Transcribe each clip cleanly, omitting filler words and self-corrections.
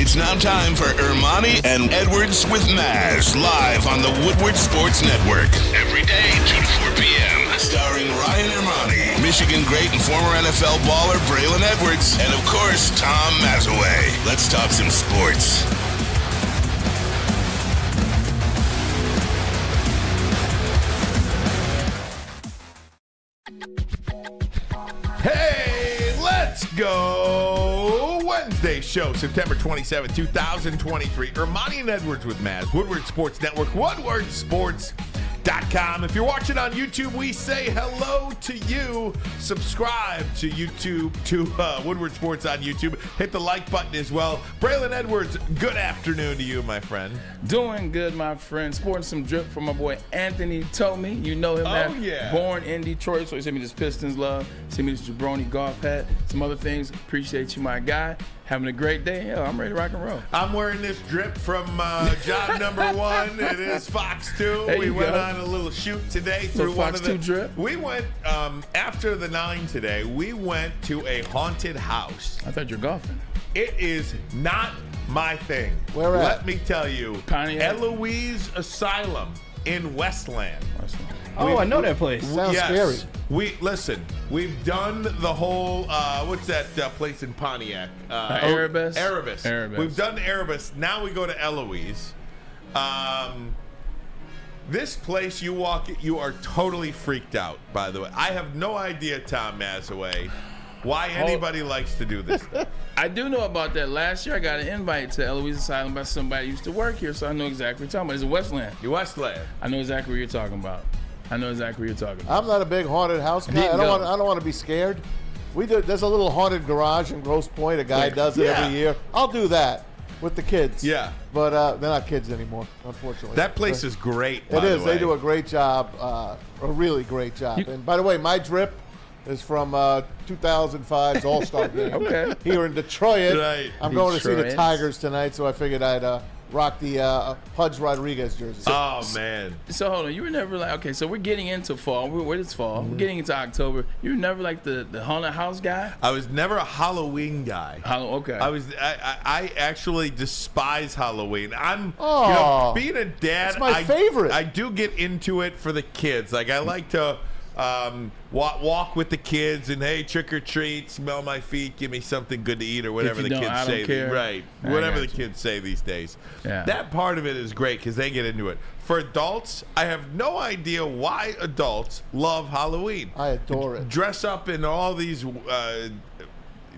It's now time for Ermanni and Edwards with Maz, live on the Woodward Sports Network. Every day, 2 to 4 p.m. Starring Ryan Ermanni, Michigan great and former NFL baller Braylon Edwards, and of course, Tom Mazaway. Let's talk some sports. Hey, let's go! Wednesday show, September 27, 2023. Ermanni and Edwards with Maz, Woodward Sports Network, woodwardsports.com. If you're watching on YouTube, we say hello to you. Subscribe to YouTube, to Woodward Sports on YouTube. Hit the like button as well. Braylon Edwards, good afternoon to you, my friend. Doing good, my friend. Sporting some drip from my boy Anthony Tomey. You know him, man. Yeah. Born in Detroit, so he sent me this Pistons love. Sent me this jabroni Goff hat. Some other things. Appreciate you, my guy. Having a great day. Hell, I'm ready to rock and roll. I'm wearing this drip from job number 1. It is Fox 2. We went on a little shoot today through one Fox of the 2 drip. We went after the 9 today. We went to a haunted house. I thought you were golfing. It is not my thing. Where at? Let me tell you, Pontiac? Eloise Asylum in Westland. I know that place. Sounds scary. We've done the whole, what's that place in Pontiac? Erebus? Erebus. Erebus. We've done Erebus. Now we go to Eloise. This place, you walk, you are totally freaked out, by the way. I have no idea, Tom Mazaway, why anybody likes to do this stuff. I do know about that. Last year, I got an invite to Eloise Asylum by somebody who used to work here, so I know exactly what you're talking about. It's in Westland. Westland. I know exactly what you're talking about. I'm not a big haunted house guy. I don't want to be scared. There's a little haunted garage in Grosse Pointe. A guy does it every year. I'll do that with the kids. Yeah. But they're not kids anymore, unfortunately. That place is great, It is. They do a great job, a really great job. And by the way, my drip is from 2005's All-Star game. Okay. Here in Detroit. Right. I'm going to see the Tigers tonight, so I figured I'd rock the Pudge Rodriguez jersey. Oh, man. So hold on, you were never like, okay, so we're getting into fall. What is fall? We're getting into October. You were never like the haunted house guy? I was never a Halloween guy. Okay. I actually despise Halloween. Being a dad, it's my favorite. I do get into it for the kids. Like, I like to walk with the kids and, hey, trick or treat, smell my feet, give me something good to eat, or whatever the kids say. Right. Whatever the kids say these days. Yeah. That part of it is great because they get into it. For adults, I have no idea why adults love Halloween. I adore it. Dress up in all these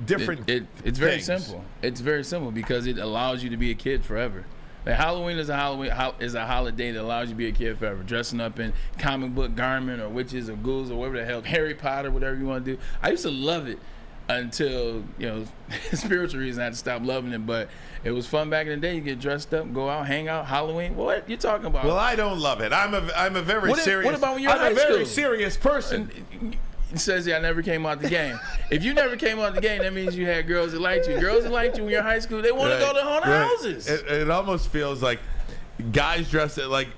different It's very things. simple. It's very simple because it allows you to be a kid forever. Like Halloween is a holiday that allows you to be a kid forever. Dressing up in comic book garment or witches or ghouls or whatever the hell, Harry Potter, whatever you want to do. I used to love it until, spiritual reasons I had to stop loving it. But it was fun back in the day. You get dressed up, go out, hang out. Halloween. What you talking about? Well, I don't love it. I'm a very serious. What about when you're in high I'm a very school? serious person. It says I never came out the game. If you never came out the game, that means you had girls that liked you. Girls that liked you when you're in high school, they want to go to haunted houses. It almost feels like guys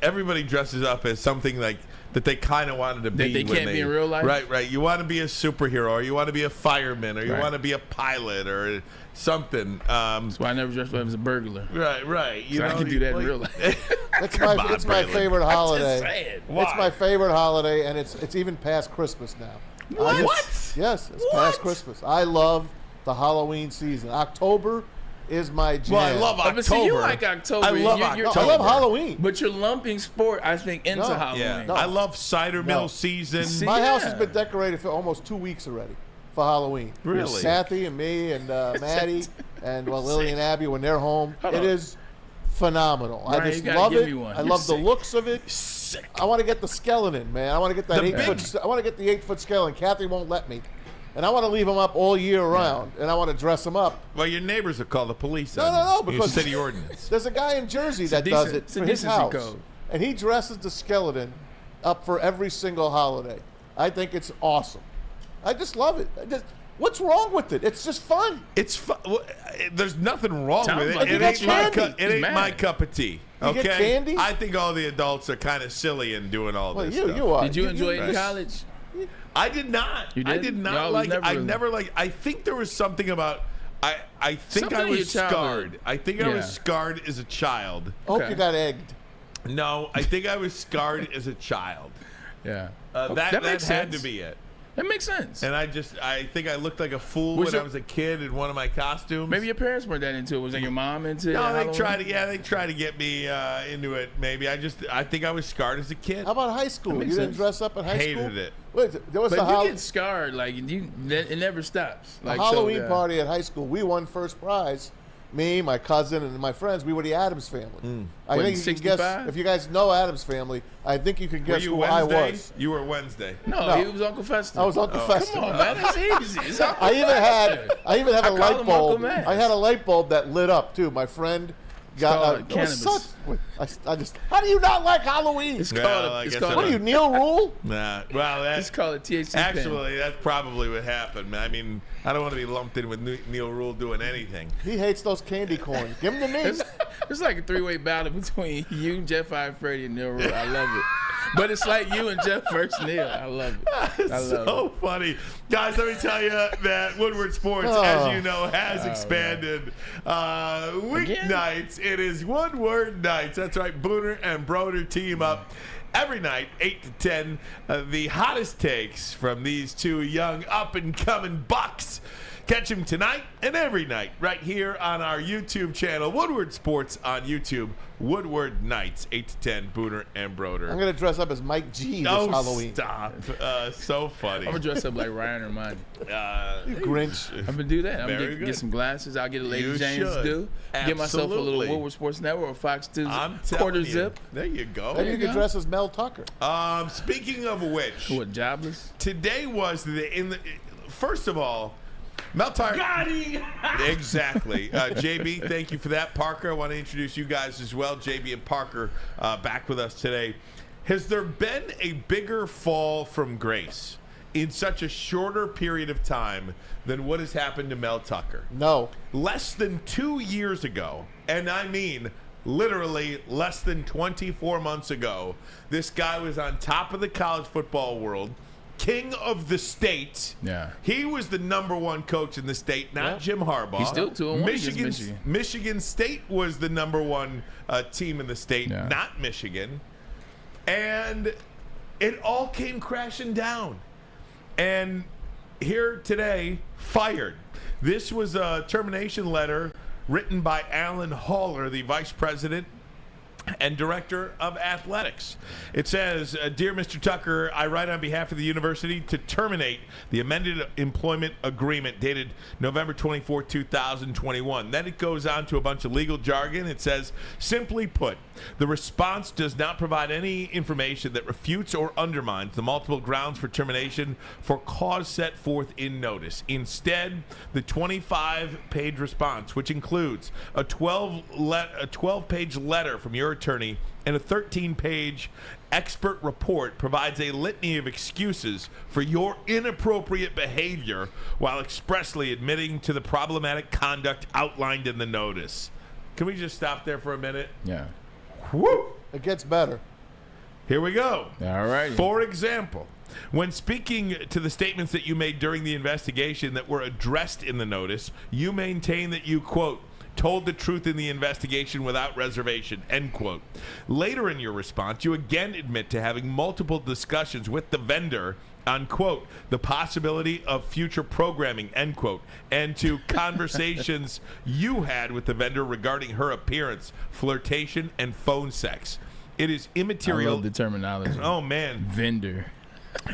everybody dresses up as something like that they kind of wanted to be. They can't be in real life. Right. You want to be a superhero, or you want to be a fireman, or you want to be a pilot, or something. That's why I never dressed up as a burglar. Right. I can do that in real life. It's my favorite holiday. I'm just saying. It's my favorite holiday, and it's even past Christmas now. What? Yes, it's past Christmas. I love the Halloween season. October is my jam. Well, I love October. But see, you like October. I love October. I love Halloween. But you're lumping sport, I think, into Halloween. Yeah. No. I love cider mill season. My house has been decorated for almost 2 weeks already for Halloween. Really? Kathy and me and Maddie and Lily and Abby when they're home. It is phenomenal. Ryan, I just you gotta love give it. me one. I You're love sick. the looks of it. Sick. I want to get the skeleton, man. I want to get that The 8 foot. I want to get the 8 foot skeleton. Kathy won't let me, and I want to leave them up all year round, and I want to dress them up. Well, your neighbors will call the police. No, because because city ordinance. There's a guy in Jersey that does it for his house, and he dresses the skeleton up for every single holiday. I think it's awesome. I just love it. What's wrong with it? It's just fun. It's fun. There's nothing wrong with it. It ain't my cup of tea. You get candy? I think all the adults are kind of silly in doing all this stuff. You are. Did you enjoy it in college? I did not. You did? I did not like. I never like. I think there was something about I think I was scarred. I think I was scarred as a child. Hope you got egged. No, I think I was scarred as a child. Yeah. That had to be it. That makes sense. And I think I looked like a fool when I was a kid in one of my costumes. Maybe your parents weren't that into it. Was that your mom into it? No, they tried to get me into it. Maybe I think I was scarred as a kid. How about high school? You didn't dress up at high school? Hated it. Wait, there was but you get scarred, like it never stops. Like Halloween party at high school. We won first prize. Me, my cousin, and my friends. We were the Addams family. I think you can guess, if you guys know Addams family, I think you can guess who I was. You were Wednesday. No, he was Uncle Fester. I was Uncle Fester. Come on, man, that's easy. I even had a light bulb. I had a light bulb that lit up too. My friend got cannabis. How do you not like Halloween? It's called. What are you, Neil Rule? Nah. Well, it's called a THC Actually, that's probably what happened. I mean, I don't want to be lumped in with Neil Rule doing anything. He hates those candy corn. Give them to me. It's like a three-way battle between you, Jeff I, Freddie, and Neil Rule. I love it. But it's like you and Jeff versus Neil. I love it. It's so funny. Guys, let me tell you that Woodward Sports, as you know, has expanded. Weeknights, it is Woodward Nights. That's right. Booner and Broder team up every night, 8 to 10. The hottest takes from these two young up-and-coming bucks. Catch him tonight and every night right here on our YouTube channel, Woodward Sports on YouTube. Woodward Nights, 8 to 10, Booner and Broder. I'm going to dress up as Mike G this Halloween. Stop. So funny. I'm going to dress up like Ryan or you Grinch. I'm going to do that. I'm going to get some glasses. I'll get a Lady James do. Get myself a little Woodward Sports Network or Fox 2 quarter zip. There you go. Maybe you could dress as Mel Tucker. Speaking of which. What, jobless? Today was first of all, Mel Tucker. Got him. Exactly. JB, thank you for that. Parker, I want to introduce you guys as well. JB and Parker back with us today. Has there been a bigger fall from grace in such a shorter period of time than what has happened to Mel Tucker? No. Less than 2 years ago, and I mean literally less than 24 months ago, this guy was on top of the college football world. King of the state. Yeah. He was the #1 coach in the state, not Jim Harbaugh. He's still 2-1 against Michigan. Michigan State was the #1 team in the state, not Michigan. And it all came crashing down. And here today, fired. This was a termination letter written by Alan Haller, the vice president and director of athletics. It says, Dear Mr. Tucker, I write on behalf of the university to terminate the amended employment agreement dated November 24, 2021. Then it goes on to a bunch of legal jargon. It says, simply put, the response does not provide any information that refutes or undermines the multiple grounds for termination for cause set forth in notice. Instead, the 25-page response, which includes a 12-page letter from your attorney and a 13-page expert report, provides a litany of excuses for your inappropriate behavior while expressly admitting to the problematic conduct outlined in the notice. Can we just stop there for a minute? Yeah. Woo! It gets better. Here we go. All right. For example, when speaking to the statements that you made during the investigation that were addressed in the notice, you maintain that you, quote, told the truth in the investigation without reservation, end quote. Later in your response, you again admit to having multiple discussions with the vendor on, quote, the possibility of future programming, end quote, and to conversations you had with the vendor regarding her appearance, flirtation, and phone sex. It is immaterial. I love the terminology. Oh, man. Vendor.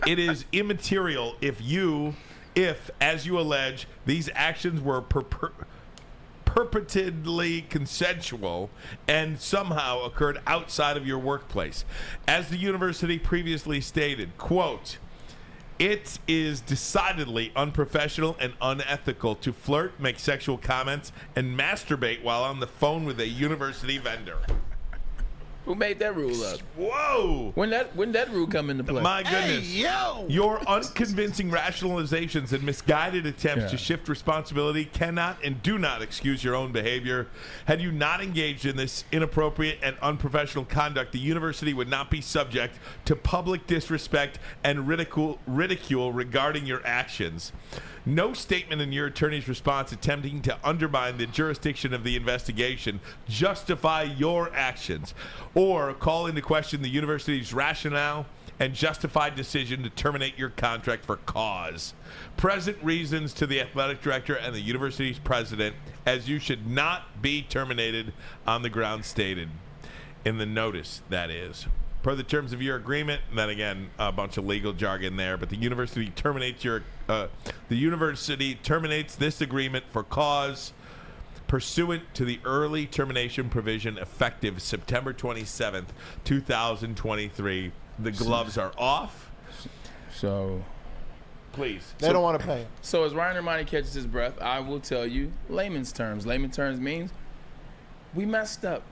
It is immaterial if, as you allege, these actions were perpetually consensual and somehow occurred outside of your workplace. As the university previously stated, quote, it is decidedly unprofessional and unethical to flirt, make sexual comments, and masturbate while on the phone with a university vendor. Who made that rule up? Whoa! When that rule come into play? My goodness. Hey, yo! Your unconvincing rationalizations and misguided attempts to shift responsibility cannot and do not excuse your own behavior. Had you not engaged in this inappropriate and unprofessional conduct, the university would not be subject to public disrespect and ridicule regarding your actions. No statement in your attorney's response attempting to undermine the jurisdiction of the investigation justify your actions or call into question the university's rationale and justified decision to terminate your contract for cause. Present reasons to the athletic director and the university's president as you should not be terminated on the grounds stated in the notice, that is. Per the terms of your agreement, and then again, a bunch of legal jargon there, but the university terminates this agreement for cause pursuant to the early termination provision effective September 27th, 2023. The gloves are off. So, please. They don't want to pay him. So as Ryan Ermanni catches his breath, I will tell you layman's terms. Layman's terms means we messed up.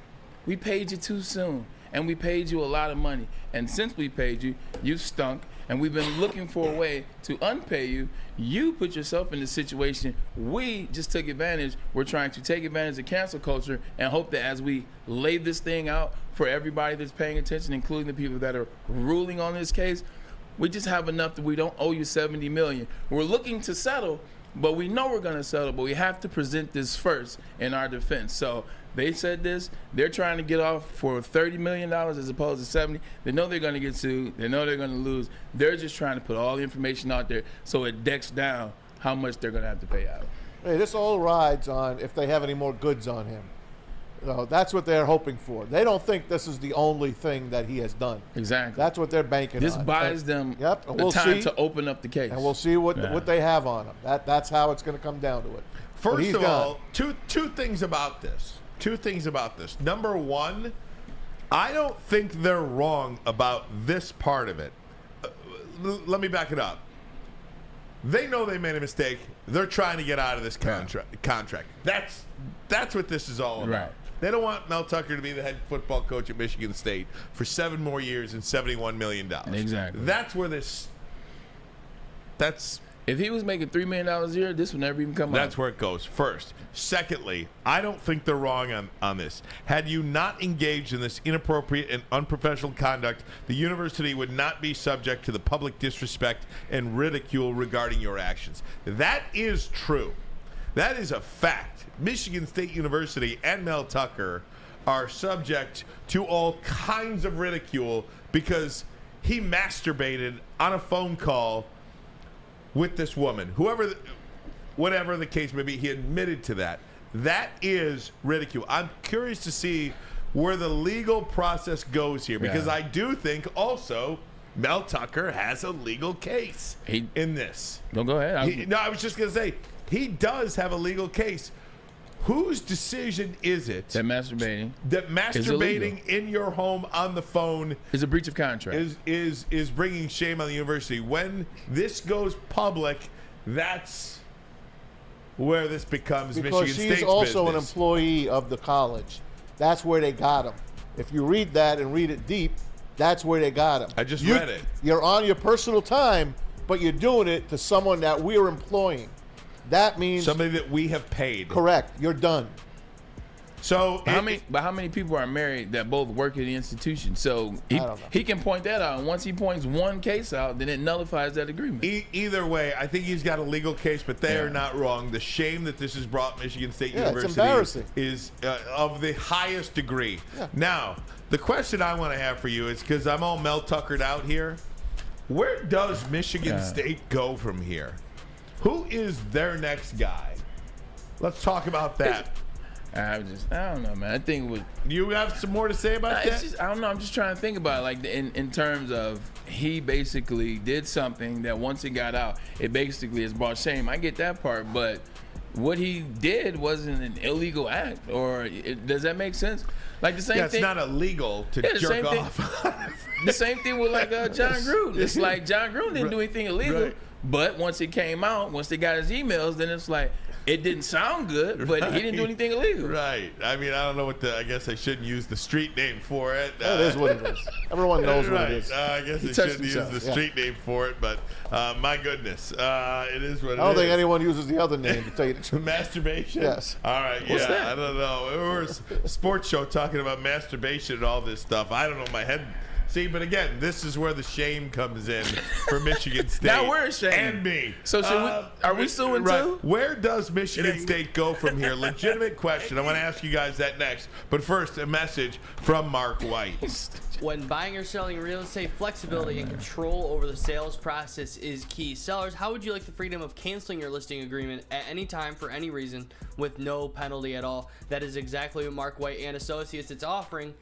We paid you too soon. And we paid you a lot of money. And since we paid you, you stunk. And we've been looking for a way to unpay you. You put yourself in the situation. We just took advantage. We're trying to take advantage of cancel culture and hope that as we lay this thing out for everybody that's paying attention, including the people that are ruling on this case, we just have enough that we don't owe you $70 million. We're looking to settle, but we know we're going to settle, but we have to present this first in our defense. So they said this. They're trying to get off for $30 million as opposed to $70. They know they're going to get sued. They know they're going to lose. They're just trying to put all the information out there so it decks down how much they're going to have to pay out. Hey, this all rides on if they have any more goods on him. That's what they're hoping for. They don't think this is the only thing that he has done. Exactly. That's what they're banking on. This buys them we'll time to open up the case. And we'll see what they have on him. That's how it's going to come down to it. First of all, two things about this. Number one, I don't think they're wrong about this part of it. Let me back it up. They know they made a mistake. They're trying to get out of this contract. That's what this is all about. Right. They don't want Mel Tucker to be the head football coach at Michigan State for 7 more years and $71 million. Exactly. That's where this. If he was making $3 million a year, this would never even come up. That's where it goes first. Secondly, I don't think they're wrong on this. Had you not engaged in this inappropriate and unprofessional conduct, the university would not be subject to the public disrespect and ridicule regarding your actions. That is true. That is a fact. Michigan State University and Mel Tucker are subject to all kinds of ridicule because he masturbated on a phone call with this woman. Whatever the case may be, he admitted to that. That is ridicule. I'm curious to see where the legal process goes here because I do think also Mel Tucker has a legal case in this. Don't go ahead. I was just going to say, he does have a legal case. Whose decision is it that masturbating in your home on the phone is a breach of contract? Is bringing shame on the university. When this goes public, that's where this becomes Michigan State's business. Because she's also an employee of the college. That's where they got him. If you read that and read it deep, that's where they got him. I just read it. You're on your personal time, but you're doing it to someone that we're employing. That means somebody that we have paid. Correct. You're done. So how many people are married that both work at the institution? So he can point that out. And once he points one case out, then it nullifies that agreement. Either way, I think he's got a legal case, but they are not wrong. The shame that this has brought Michigan State University is of the highest degree. Yeah. Now, the question I want to have for you is, because I'm all Mel Tuckered out here, where does Michigan State go from here? Who is their next guy? Let's talk about that. I don't know, man. I think you have some more to say about that? I don't know. I'm just trying to think about it, like in terms of he basically did something that once it got out, it basically has brought shame. I get that part, but what he did wasn't an illegal act, or does that make sense? Like the same thing. It's not illegal to jerk off. The same thing with John Gruden. It's like John Gruden didn't do anything illegal, but once it came out, once they got his emails, then it's like, it didn't sound good, but he didn't do anything illegal. Right. I mean, I don't know I guess I shouldn't use the street name for it. It is what it is. Everyone knows what it is. I guess I shouldn't use the street name for it, but my goodness, it is what it is. I don't think anyone uses the other name to tell you the truth. Masturbation? Yes. All right, What's that? I don't know. We were a sports show talking about masturbation and all this stuff. I don't know. My head See, but again, this is where the shame comes in for Michigan State. Now we're ashamed. And me. So are we suing too? Where does Michigan State go from here? Legitimate question. I want to ask you guys that next. But first, a message from Mark White. When buying or selling real estate, flexibility and control over the sales process is key. Sellers, how would you like the freedom of canceling your listing agreement at any time for any reason with no penalty at all? That is exactly what Mark White and Associates is offering.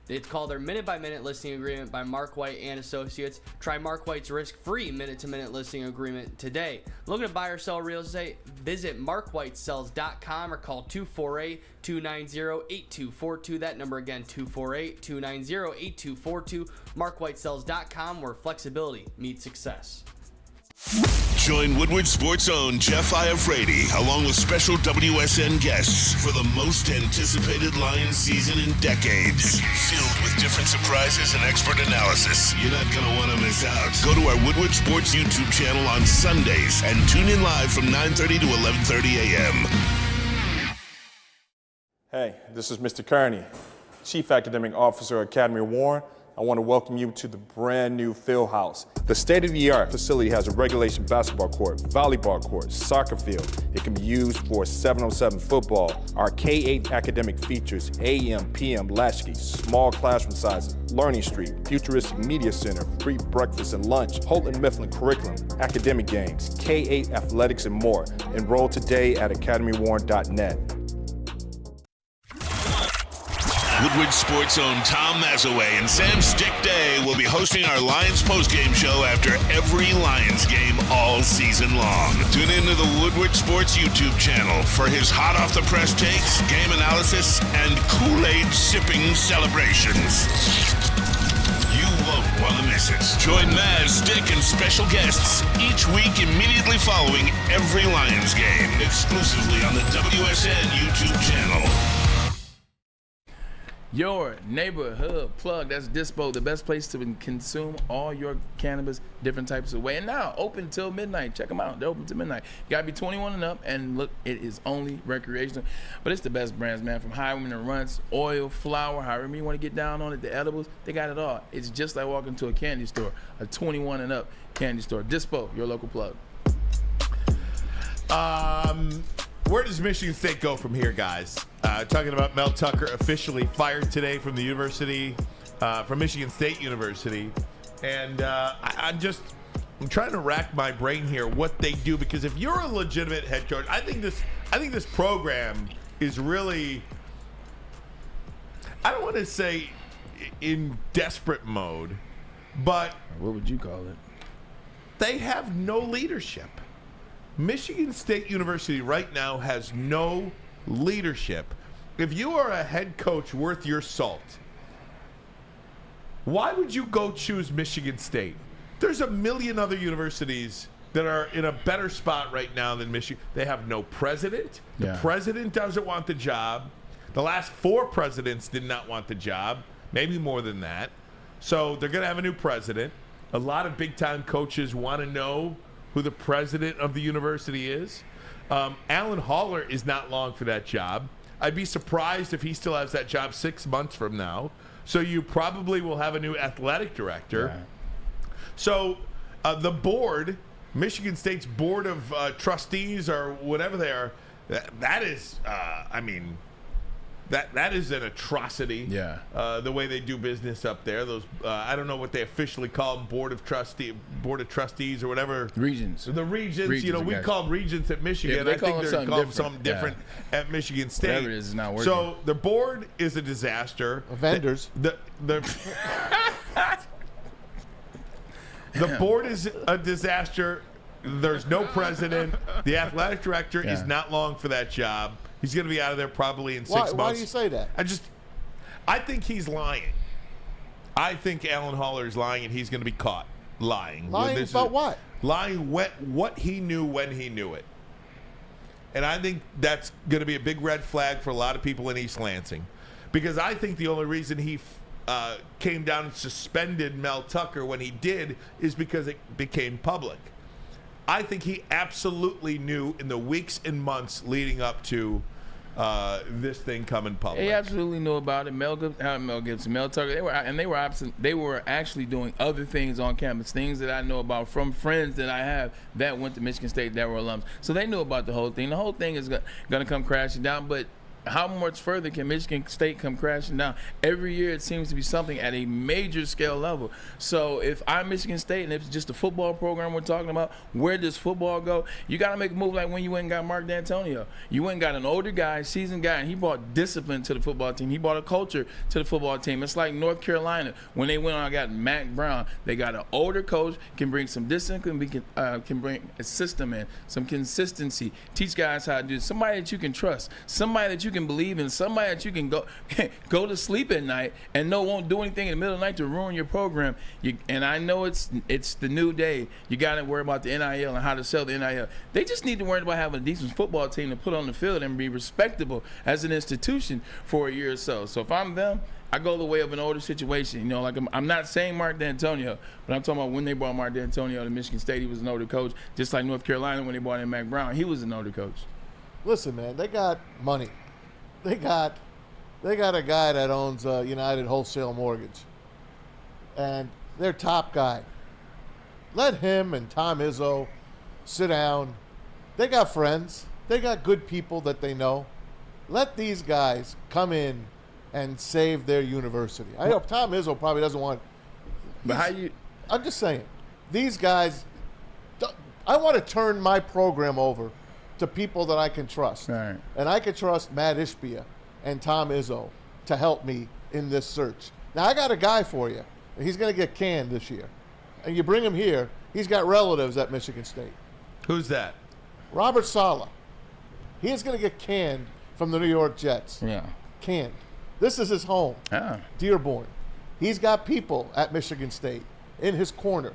It's called their minute-by-minute listing agreement by Mark White and Associates. Try Mark White's risk-free minute-to-minute listing agreement today. Looking to buy or sell real estate? Visit markwhitesells.com or call 248-290-8242. That number again, 248-290-8242. markwhitesells.com, where flexibility meets success. Join Woodward Sports' own Jeff Iafrate along with special WSN guests for the most anticipated Lions season in decades. Filled with different surprises and expert analysis. You're not going to want to miss out. Go to our Woodward Sports YouTube channel on Sundays and tune in live from 9:30 to 11:30 a.m. Hey, this is Mr. Kearney, Chief Academic Officer, Academy Warren. I want to welcome you to the brand new field house. The state-of-the-art facility has a regulation basketball court, volleyball court, soccer field. It can be used for 7-on-7 football. Our K-8 academic features AM, PM, latchkey, small classroom sizes, learning street, futuristic media center, free breakfast and lunch, Holton Mifflin curriculum, academic games, K-8 athletics, and more. Enroll today at academywarren.net. Woodward Sports' own Tom Mazaway and Sam Stick Day will be hosting our Lions postgame show after every Lions game all season long. Tune into the Woodward Sports YouTube channel for his hot-off-the-press takes, game analysis, and Kool-Aid sipping celebrations. You won't want to miss it. Join Maz, Stick, and special guests each week immediately following every Lions game, exclusively on the WSN YouTube channel. Your neighborhood plug. That's Dispo, the best place to consume all your cannabis different types of way. And now open till midnight. Check them out. They're open till midnight. You gotta be 21 and up, and look, it is only recreational. But it's the best brands, man. From Highwayman and Runts, oil, flour, however you want to get down on it, the edibles, they got it all. It's just like walking to a candy store, a 21 and up candy store. Dispo, your local plug. Where does Michigan State go from here, guys? Talking about Mel Tucker officially fired today from the university, from Michigan State University, and I'm trying to rack my brain here what they do, because if you're a legitimate head coach, I think this program is really, I don't want to say in desperate mode, but what would you call it? They have no leadership. Michigan State University right now has no leadership. If you are a head coach worth your salt, why would you go choose Michigan State? There's a million other universities that are in a better spot right now than Michigan. They have no president. The president doesn't want the job. The last 4 presidents did not want the job, maybe more than that. So they're going to have a new president. A lot of big-time coaches want to know who the president of the university is. Alan Haller is not long for that job. I'd be surprised if he still has that job 6 months from now. So you probably will have a new athletic director. Yeah. So the board, Michigan State's board of trustees or whatever they are, that is, that is an atrocity. Yeah. The way they do business up there. Those I don't know what they officially call them, board of trustees or whatever. Regents. The regents. You know, we call them regents at Michigan. Yeah, I think they're called something different at Michigan State. Whatever it is not working. So the board is a disaster. Vendors. The board is a disaster. There's no president. The athletic director is not long for that job. He's going to be out of there probably in 6 months. Why do you say that? I think he's lying. I think Alan Haller is lying, and he's going to be caught lying. Lying about what? Lying what he knew when he knew it. And I think that's going to be a big red flag for a lot of people in East Lansing. Because I think the only reason he came down and suspended Mel Tucker when he did is because it became public. I think he absolutely knew in the weeks and months leading up to this thing coming public. They absolutely knew about it. Mel Gibson, Mel Tucker. They were actually doing other things on campus, things that I know about from friends that I have that went to Michigan State that were alums. So they knew about the whole thing. The whole thing is going to come crashing down, but how much further can Michigan State come crashing down? Every year it seems to be something at a major scale level. So if I'm Michigan State and it's just a football program we're talking about, where does football go? You got to make a move like when you went and got Mark D'Antonio. You went and got an older guy, seasoned guy, and he brought discipline to the football team. He brought a culture to the football team. It's like North Carolina. When they went on and got Mac Brown, they got an older coach, can bring some discipline, can bring a system in, some consistency, teach guys how to do it. Somebody that you can trust, somebody that you can believe in, somebody that you can go to sleep at night and won't do anything in the middle of the night to ruin your program. And I know it's the new day. You got to worry about the NIL and how to sell the NIL. They just need to worry about having a decent football team to put on the field and be respectable as an institution for a year or so. So if I'm them, I go the way of an older situation. Like I'm not saying Mark D'Antonio, but I'm talking about when they brought Mark D'Antonio to Michigan State, he was an older coach. Just like North Carolina when they brought in Mac Brown, he was an older coach. Listen, man, they got money. They got a guy that owns United Wholesale Mortgage, and their top guy. Let him and Tom Izzo sit down. They got friends. They got good people that they know. Let these guys come in and save their university. I know Tom Izzo probably doesn't want. But I'm just saying, these guys. I want to turn my program over to people that I can trust. Right. And I can trust Matt Ishbia and Tom Izzo to help me in this search. Now, I got a guy for you. He's going to get canned this year. And you bring him here, he's got relatives at Michigan State. Who's that? Robert Saleh. He is going to get canned from the New York Jets. Yeah. Canned. This is his home. Yeah. Dearborn. He's got people at Michigan State in his corner.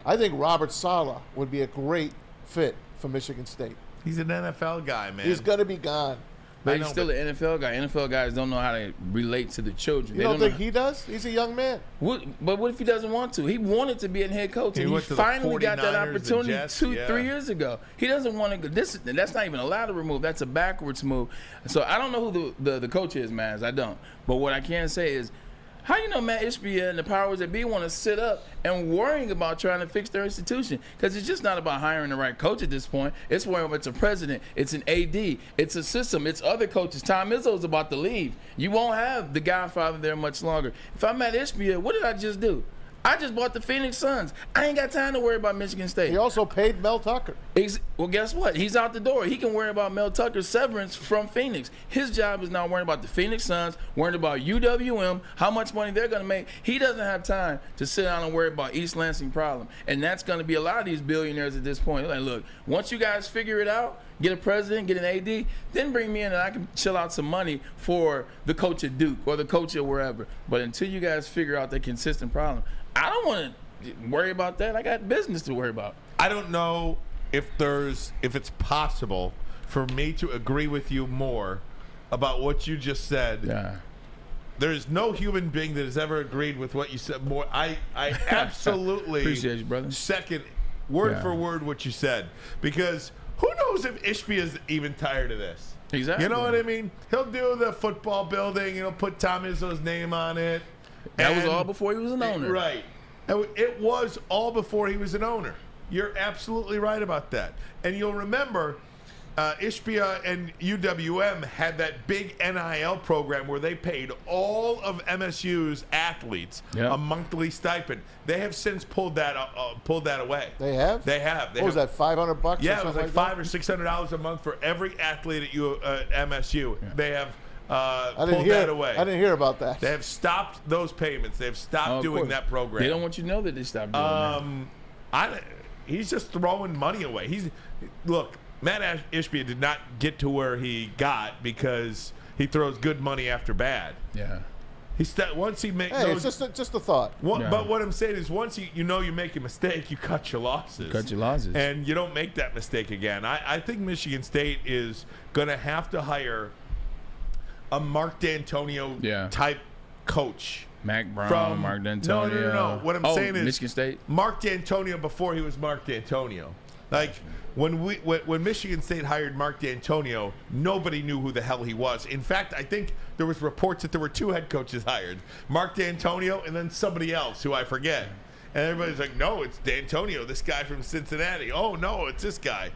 I think Robert Saleh would be a great fit for Michigan State. He's an NFL guy, man. He's going to be gone. But he's still an NFL guy. NFL guys don't know how to relate to the children. You don't think he does? He's a young man. But what if he doesn't want to? He wanted to be a head coach, and he finally got that opportunity 3 years ago. He doesn't want to go. That's not even a lateral move. That's a backwards move. So I don't know who the coach is, man. I don't. But what I can say is, how you know Matt Ishbia and the powers that be want to sit up and worrying about trying to fix their institution? Because it's just not about hiring the right coach at this point. It's where it's a president, it's an AD, it's a system, it's other coaches. Tom Izzo's about to leave. You won't have the Godfather there much longer. If I'm Matt Ishbia, what did I just do? I just bought the Phoenix Suns. I ain't got time to worry about Michigan State. He also paid Mel Tucker. Well, guess what? He's out the door. He can worry about Mel Tucker's severance from Phoenix. His job is now worrying about the Phoenix Suns, worrying about UWM, how much money they're going to make. He doesn't have time to sit down and worry about East Lansing problem. And that's going to be a lot of these billionaires at this point. Like, look, once you guys figure it out, get a president, get an AD, then bring me in and I can chill out some money for the coach at Duke or the coach at wherever. But until you guys figure out the consistent problem, I don't want to worry about that. I got business to worry about. I don't know if it's possible for me to agree with you more about what you just said. Yeah. There's no human being that has ever agreed with what you said more. I absolutely appreciate you, brother. Second word for word what you said, because who knows if Ishbia is even tired of this? Exactly. You know what I mean? He'll do the football building. He'll put Tom Izzo's name on it. That was all before he was an owner. Right. It was all before he was an owner. You're absolutely right about that. And you'll remember Ishbia and UWM had that big NIL program where they paid all of MSU's athletes a monthly stipend. They have since pulled that away. They have? They have. What was that, $500? Yeah, it was like $500 or $600 a month for every athlete at MSU. Yeah. They have pulled that away. I didn't hear about that. They have stopped those payments. They have stopped doing that program. They don't want you to know that they stopped doing that. He's just throwing money away. Look, Matt Ishbia did not get to where he got because he throws good money after bad. Yeah. Once he makes. Hey, it's just a thought. But what I'm saying is, once you make a mistake, you cut your losses. And you don't make that mistake again. I think Michigan State is going to have to hire a Mark D'Antonio type coach. Mac Brown, Mark D'Antonio. No. What I'm saying is Michigan State. Mark D'Antonio before he was Mark D'Antonio. Like, when Michigan State hired Mark D'Antonio, nobody knew who the hell he was. In fact, I think there was reports that there were 2 head coaches hired, Mark D'Antonio and then somebody else who I forget. And everybody's like, no, it's D'Antonio, this guy from Cincinnati. Oh, no, it's this guy.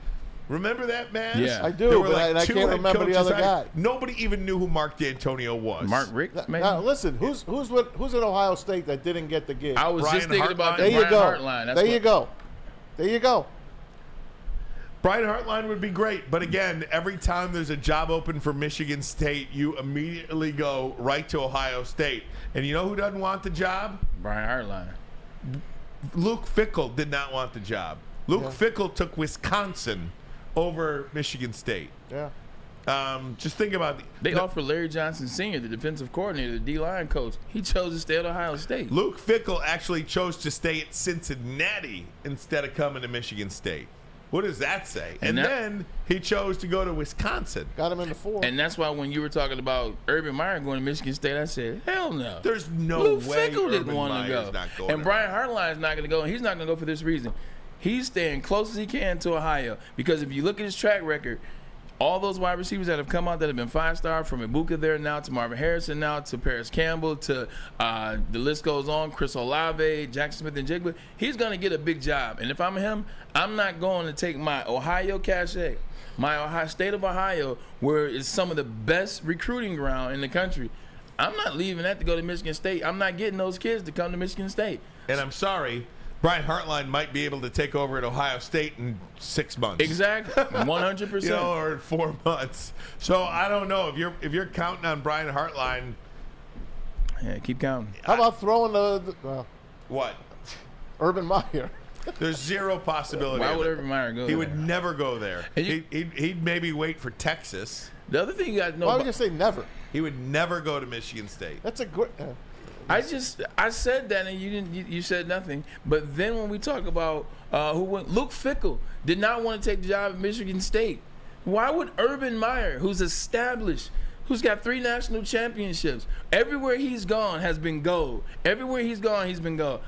Remember that, man? Yeah. I do, but I can't remember the other guy. Nobody even knew who Mark D'Antonio was. Mark Richt, maybe? Now, listen, who's at Ohio State that didn't get the gig? I was Brian just thinking Hartline. about the There you Brian go. Hartline. There you go. Brian Hartline would be great, but again, every time there's a job open for Michigan State, you immediately go right to Ohio State. And you know who doesn't want the job? Brian Hartline. Luke Fickell did not want the job. Luke Fickell took Wisconsin over Michigan State. Yeah. Just think about They offered Larry Johnson Sr., the defensive coordinator, the D-line coach. He chose to stay at Ohio State. Luke Fickell actually chose to stay at Cincinnati instead of coming to Michigan State. What does that say? And then he chose to go to Wisconsin. Got him in the 4. And that's why when you were talking about Urban Meyer going to Michigan State, I said, hell no. There's no Luke way Fickell didn't Urban want to Meyer's go. not going And Brian Hartline is not going to go, and he's not going to go for this reason. He's staying close as he can to Ohio because if you look at his track record, all those wide receivers that have come out that have been 5-star, from Ibuka there now to Marvin Harrison now to Paris Campbell to the list goes on, Chris Olave, Jackson Smith and Jigba, he's going to get a big job. And if I'm him, I'm not going to take my Ohio cachet, my Ohio State of Ohio, where it's some of the best recruiting ground in the country. I'm not leaving that to go to Michigan State. I'm not getting those kids to come to Michigan State. And I'm sorry, Brian Hartline might be able to take over at Ohio State in 6 months. Exactly, 100%. Or in 4 months. So I don't know if you're counting on Brian Hartline. Yeah, keep counting. How about throwing What? Urban Meyer? There's zero possibility. Why would Urban Meyer go He there? would never go there. And He'd maybe wait for Texas. The other thing you got to know Why would about, you say never? He would never go to Michigan State. That's a great. I said that and you said nothing. But then when we talk about who went, Luke Fickell did not want to take the job at Michigan State. Why would Urban Meyer, who's established, who's got 3 national championships, everywhere he's gone has been gold. Everywhere he's gone, he's been gold.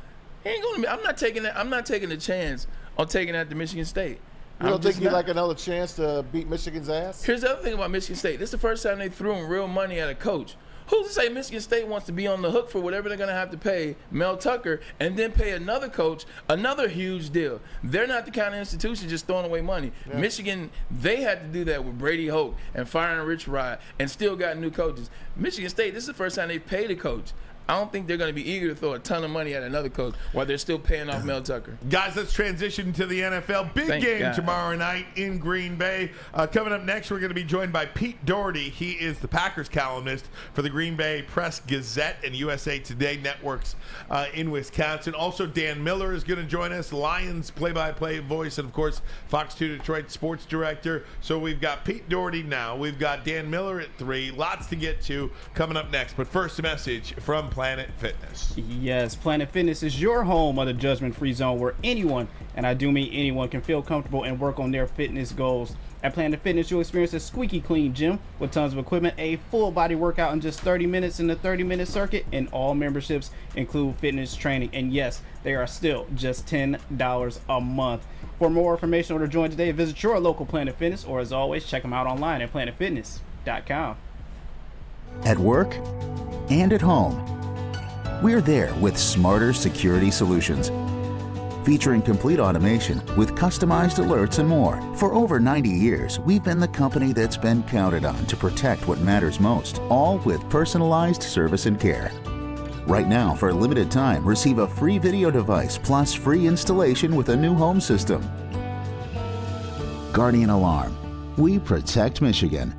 He ain't going to. I'm not taking that. I'm not taking a chance on taking that to Michigan State. You don't think he'd like another chance to beat Michigan's ass? Here's the other thing about Michigan State. This is the first time they threw in real money at a coach. Who's to say Michigan State wants to be on the hook for whatever they're going to have to pay Mel Tucker and then pay another coach another huge deal? They're not the kind of institution just throwing away money. Yeah. Michigan, they had to do that with Brady Hoke and firing Rich Rod and still got new coaches. Michigan State, this is the first time they've paid a coach. I don't think they're going to be eager to throw a ton of money at another coach while they're still paying off Mel Tucker. Guys, let's transition to the NFL. Big Thank game God. Tomorrow night in Green Bay. Coming up next, we're going to be joined by Pete Doherty. He is the Packers columnist for the Green Bay Press-Gazette and USA Today networks in Wisconsin. Also, Dan Miller is going to join us, Lions play-by-play voice, and, of course, Fox 2 Detroit sports director. So we've got Pete Doherty now. We've got Dan Miller at 3. Lots to get to coming up next. But first, a message from Planet Fitness. Yes, Planet Fitness is your home of the judgment-free zone where anyone, and I do mean anyone, can feel comfortable and work on their fitness goals. At Planet Fitness, you'll experience a squeaky clean gym with tons of equipment, a full body workout in just 30 minutes in the 30-minute circuit, and all memberships include fitness training. And yes, they are still just $10 a month. For more information or to join today, visit your local Planet Fitness, or as always, check them out online at planetfitness.com. At work and at home, we're there with smarter security solutions, featuring complete automation with customized alerts and more. For over 90 years, we've been the company that's been counted on to protect what matters most, all with personalized service and care. Right now, for a limited time, receive a free video device plus free installation with a new home system. Guardian Alarm. We protect Michigan.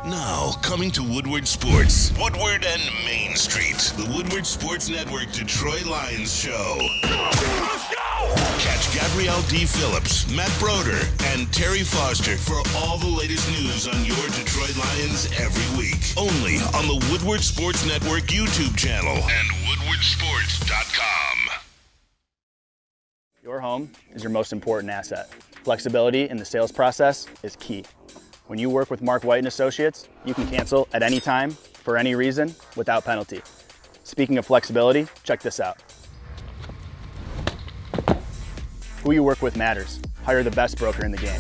Now, coming to Woodward Sports. Woodward and Main Street. The Woodward Sports Network Detroit Lions Show. Let's go! Catch Gabrielle D. Phillips, Matt Broder, and Terry Foster for all the latest news on your Detroit Lions every week. Only on the Woodward Sports Network YouTube channel and woodwardsports.com. Your home is your most important asset. Flexibility in the sales process is key. When you work with Mark White & Associates, you can cancel at any time, for any reason, without penalty. Speaking of flexibility, check this out. Who you work with matters. Hire the best broker in the game.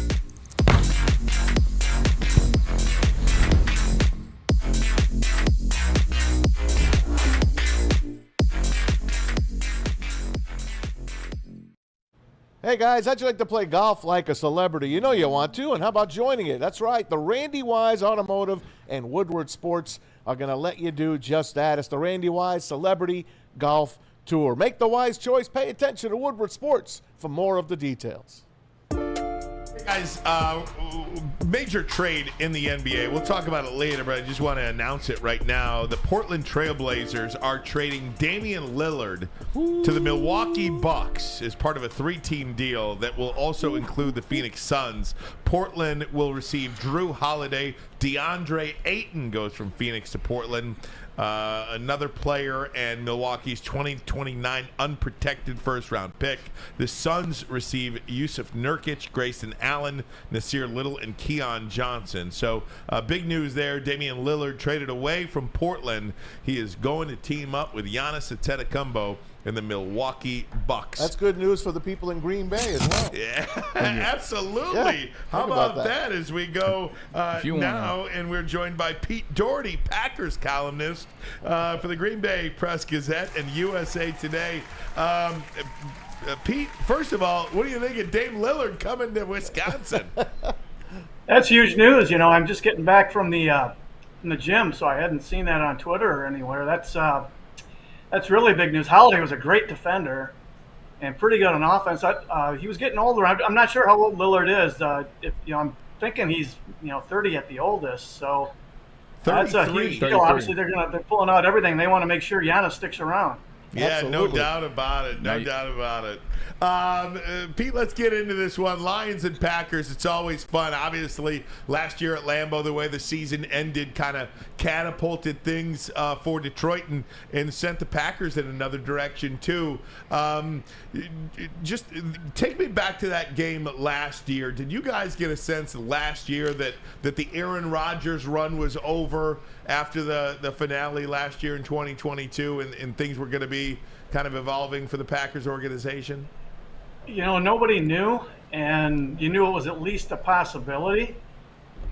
Hey guys, how'd you like to play golf like a celebrity? You know you want to, and how about joining it? That's right, the Randy Wise Automotive and Woodward Sports are going to let you do just that. It's the Randy Wise Celebrity Golf Tour. Make the wise choice. Pay attention to Woodward Sports for more of the details. Hey guys, major trade in the NBA. We'll talk about it later, but I just want to announce it right now. The Portland Trail Blazers are trading Damian Lillard to the Milwaukee Bucks as part of a 3-team deal that will also include the Phoenix Suns. Portland will receive Drew Holiday. DeAndre Ayton goes from Phoenix to Portland. Another player and Milwaukee's 2029 unprotected first-round pick. The Suns receive Yusuf Nurkic, Grayson Allen, Nasir Little, and Keon Johnson. So big news there. Damian Lillard traded away from Portland. He is going to team up with Giannis Antetokounmpo in the Milwaukee Bucks. That's good news for the people in Green Bay as well. Yeah, absolutely. Yeah, how about that as we go now, and we're joined by Pete Doherty, Packers columnist for the Green Bay Press-Gazette and USA Today. Pete, first of all, what do you think of Dame Lillard coming to Wisconsin? That's huge news. You know, I'm just getting back from the gym, so I hadn't seen that on Twitter or anywhere. That's really big news. Holiday was a great defender and pretty good on offense. He was getting older. I'm not sure how old Lillard is. I'm thinking he's 30 at the oldest. So that's a huge deal. Obviously, they're pulling out everything. They want to make sure Giannis sticks around. Yeah, Absolutely. no doubt about it. No doubt about it. Pete, let's get into this one. Lions and Packers, it's always fun. Obviously, last year at Lambeau, the way the season ended kind of catapulted things for Detroit and sent the Packers in another direction, too. Just take me back to that game last year. Did you guys get a sense last year that the Aaron Rodgers run was over after the finale last year in 2022 and things were going to be kind of evolving for the Packers organization? Nobody knew, and you knew it was at least a possibility.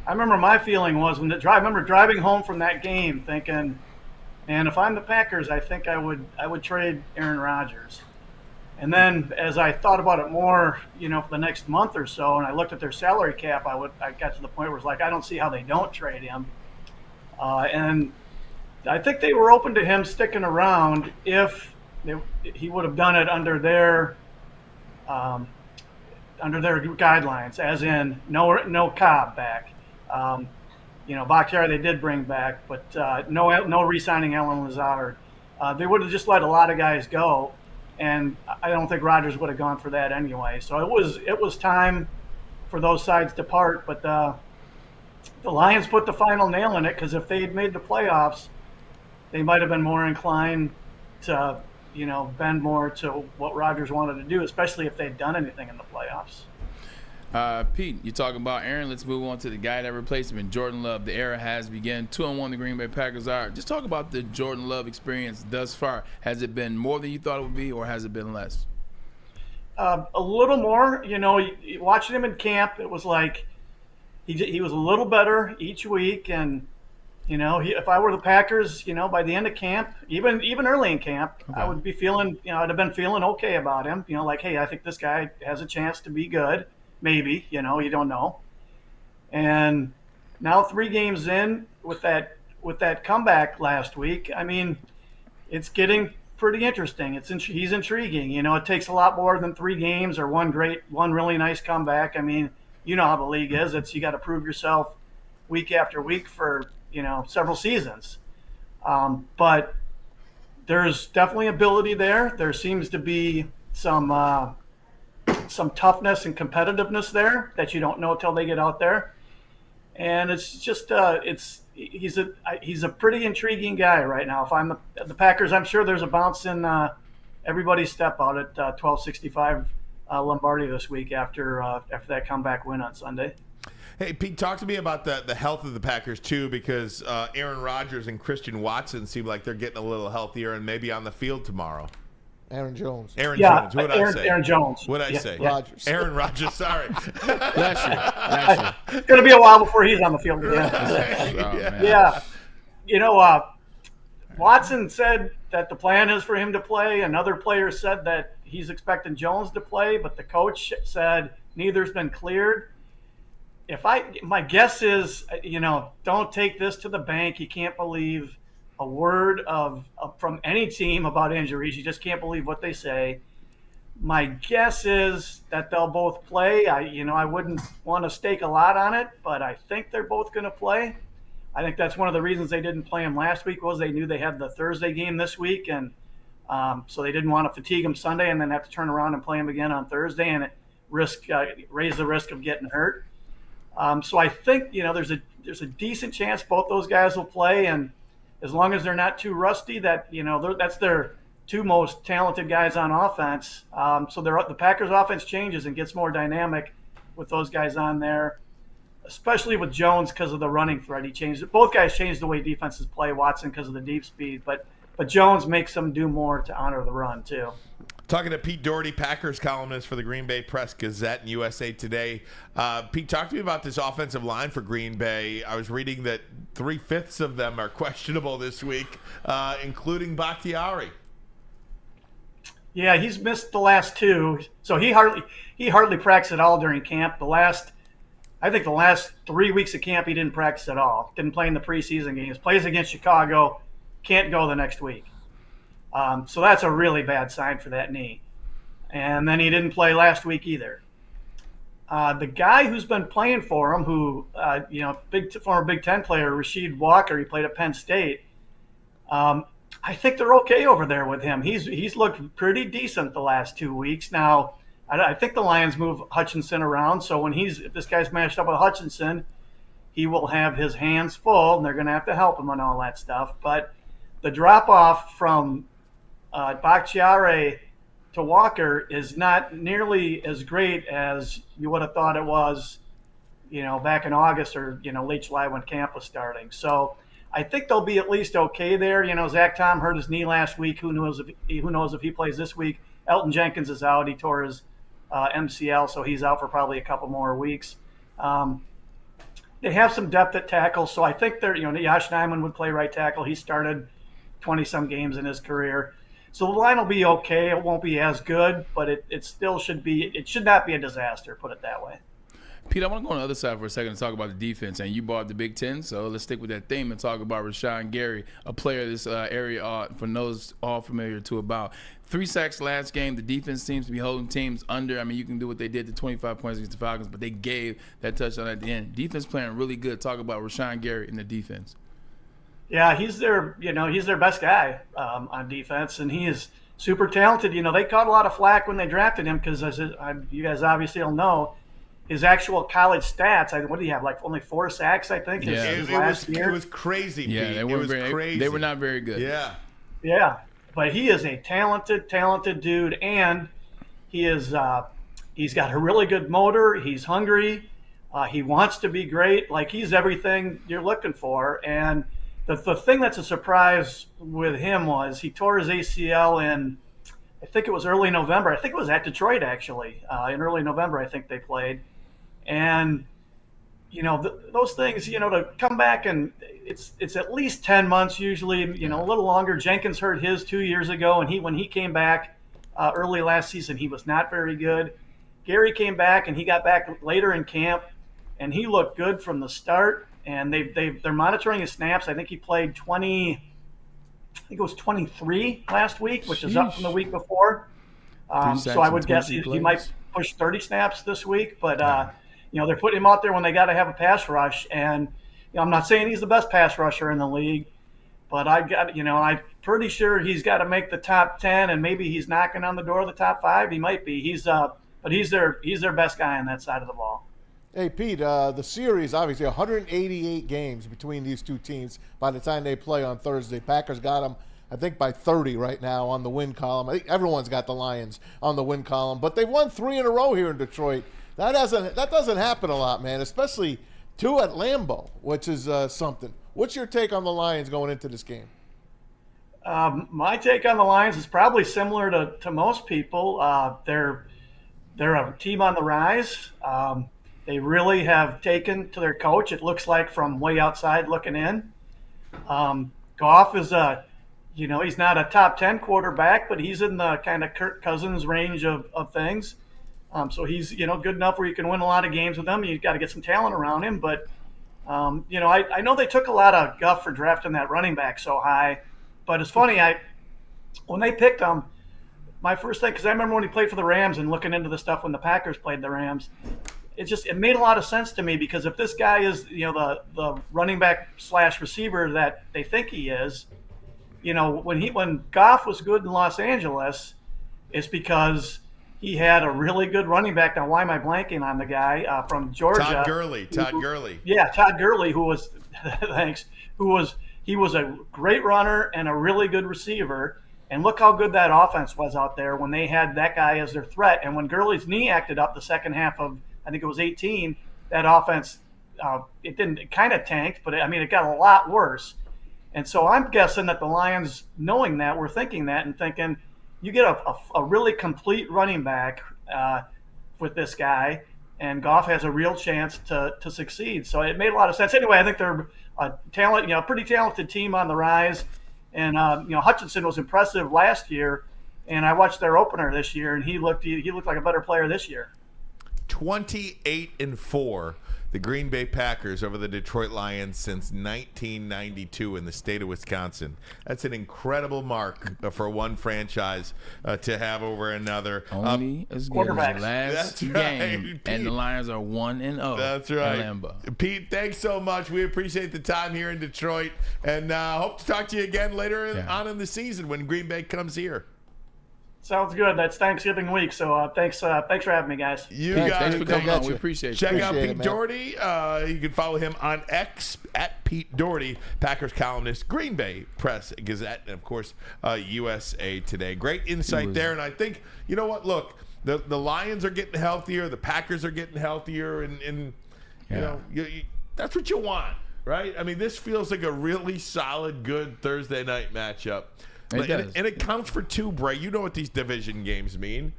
I remember my feeling was I remember driving home from that game thinking, man, if I'm the Packers, I think I would trade Aaron Rodgers. And then as I thought about it more, for the next month or so, and I looked at their salary cap, I got to the point where it's like, I don't see how they don't trade him. And I think they were open to him sticking around if he would have done it under their guidelines, as in no Cobb back. Bakhtiari they did bring back, but no re-signing Allen Lazard. They would have just let a lot of guys go, and I don't think Rodgers would have gone for that anyway. So it was time for those sides to part, but the Lions put the final nail in it, because if they had made the playoffs, they might have been more inclined to bend more to what Rodgers wanted to do, especially if they'd done anything in the playoffs. Pete, you're talking about Aaron. Let's move on to the guy that replaced him, Jordan Love. The era has begun. 2-1 the Green Bay Packers are. Just talk about the Jordan Love experience thus far. Has it been more than you thought it would be, or has it been less? A little more. Watching him in camp, it was like he was a little better each week, and if I were the Packers, by the end of camp, even early in camp, okay, I would be feeling, I'd have been feeling okay about him. Like, hey, I think this guy has a chance to be good. Maybe, you don't know. And now 3 games in with that comeback last week, I mean, it's getting pretty interesting. He's intriguing. It takes a lot more than 3 games or one really nice comeback. I mean, how the league is. You got to prove yourself week after week for several seasons. But there's definitely ability there. There seems to be some toughness and competitiveness there that you don't know until they get out there. And it's just he's a pretty intriguing guy right now. If I'm the Packers, I'm sure there's a bounce in everybody's step out at 1265 Lombardi this week after that comeback win on Sunday. Hey, Pete, talk to me about the health of the Packers, too, because Aaron Rodgers and Christian Watson seem like they're getting a little healthier and maybe on the field tomorrow. Aaron Jones. Aaron Jones. What did I say? Aaron Jones. What did I say? Rodgers. Aaron Rodgers. Sorry. Last year. It's going to be a while before he's on the field again. Yeah. You know, Watson said that the plan is for him to play. Another player said that he's expecting Jones to play, but the coach said neither's been cleared. My guess is, don't take this to the bank. You can't believe a word from any team about injuries. You just can't believe what they say. My guess is that they'll both play. I wouldn't want to stake a lot on it, but I think they're both going to play. I think that's one of the reasons they didn't play him last week was they knew they had the Thursday game this week, and so they didn't want to fatigue him Sunday and then have to turn around and play him again on Thursday and raise the risk of getting hurt. So I think there's a decent chance both those guys will play, and as long as they're not too rusty, that's their two most talented guys on offense. So the Packers' offense changes and gets more dynamic with those guys on there, especially with Jones because of the running threat. Both guys changed the way defenses play. Watson because of the deep speed, but Jones makes them do more to honor the run too. Talking to Pete Doherty, Packers columnist for the Green Bay Press-Gazette and USA Today. Pete, talk to me about this offensive line for Green Bay. I was reading that 3/5 of them are questionable this week, including Bakhtiari. Yeah, he's missed the last two, so he hardly practiced at all during camp. I think the last 3 weeks of camp he didn't practice at all. Didn't play in the preseason games. Plays against Chicago, can't go the next week. So that's a really bad sign for that knee. And then he didn't play last week either. The guy who's been playing for him, former Big Ten player, Rasheed Walker, he played at Penn State. I think they're okay over there with him. He's looked pretty decent the last 2 weeks. Now, I think the Lions move Hutchinson around, so if this guy's matched up with Hutchinson, he will have his hands full, and they're going to have to help him on all that stuff. But the drop-off from Bakhtiari to Walker is not nearly as great as you would have thought it was, back in August or, late July when camp was starting. So I think they'll be at least okay there. Zach Tom hurt his knee last week. Who knows if he plays this week? Elton Jenkins is out. He tore his MCL, so he's out for probably a couple more weeks. They have some depth at tackle, so I think Yosh Nijman would play right tackle. He started 20-some games in his career. So the line will be okay. It won't be as good, but it still should be. It should not be a disaster, put it that way. Pete, I want to go on the other side for a second and talk about the defense. And you brought up the Big Ten, so let's stick with that theme and talk about Rashawn Gary, a player this area, for those all familiar to about. 3 sacks last game. The defense seems to be holding teams under. I mean, you can do what they did to 25 points against the Falcons, but they gave that touchdown at the end. Defense playing really good. Talk about Rashawn Gary in the defense. Yeah, he's their best guy on defense, and he is super talented. They caught a lot of flack when they drafted him because, as you guys obviously will know, his actual college stats, what did he have, like only 4 sacks, I think, his last year? It was crazy, Pete. Yeah, crazy. They were not very good. Yeah, but he is a talented dude, and he's got a really good motor. He's hungry. He wants to be great. Like, he's everything you're looking for, and the thing that's a surprise with him was he tore his ACL in, I think it was early November. I think it was at Detroit, actually. In early November, I think they played. And, those things, to come back, and it's at least 10 months usually, a little longer. Jenkins hurt his 2 years ago, and when he came back early last season, he was not very good. Gary came back, and he got back later in camp, and he looked good from the start. And they're monitoring his snaps. I think he played 23 last week, which is up from the week before. So I would guess he might push 30 snaps this week. But they're putting him out there when they got to have a pass rush. And I'm not saying he's the best pass rusher in the league, but I'm pretty sure he's got to make the top 10, and maybe he's knocking on the door of the top 5. He might be. But he's their best guy on that side of the ball. Hey, Pete, the series, obviously 188 games between these two teams by the time they play on Thursday. Packers got them, I think, by 30 right now on the win column. I think everyone's got the Lions on the win column, but they've won 3 in a row here in Detroit. That doesn't happen a lot, man, especially 2 at Lambeau, which is something. What's your take on the Lions going into this game? My take on the Lions is probably similar to most people. They're a team on the rise. They really have taken to their coach, it looks like, from way outside looking in. Goff is he's not a top 10 quarterback, but he's in the kind of Kirk Cousins range of things. So he's, good enough where you can win a lot of games with him. You've got to get some talent around him. But, I know they took a lot of guff for drafting that running back so high. But it's funny, when they picked him, my first thing, because I remember when he played for the Rams and looking into the stuff when the Packers played the Rams, it made a lot of sense to me, because if this guy is, the running back / receiver that they think he is, when Goff was good in Los Angeles, it's because he had a really good running back. Now, why am I blanking on the guy from Georgia? Todd Gurley. Yeah, Todd Gurley, who was he was a great runner and a really good receiver. And look how good that offense was out there when they had that guy as their threat. And when Gurley's knee acted up the second half of, I think it was 18, that offense, it kind of tanked, but it got a lot worse. And so I'm guessing that the Lions, knowing that, were thinking that and thinking, you get a really complete running back with this guy, and Goff has a real chance to succeed. So it made a lot of sense. Anyway, I think they're a pretty talented team on the rise. And Hutchinson was impressive last year, and I watched their opener this year, and he looked like a better player this year. 28-4, the Green Bay Packers over the Detroit Lions since 1992 in the state of Wisconsin. That's an incredible mark for one franchise to have over another. Only as good as the last game, and the Lions are 1-0. That's right. Pete, thanks so much. We appreciate the time here in Detroit, and hope to talk to you again later on in the season when Green Bay comes here. Sounds good. That's Thanksgiving week, so thanks for having me, guys. Thanks for coming on. We appreciate it. Check out Pete Doherty. You can follow him on X at Pete Doherty, Packers columnist, Green Bay Press Gazette, and of course USA Today. Great insight there, and I think you know what? Look, the Lions are getting healthier, the Packers are getting healthier, and that's what you want, right? I mean, this feels like a really solid, good Thursday night matchup. And it counts for two, Bray. You know what these division games mean.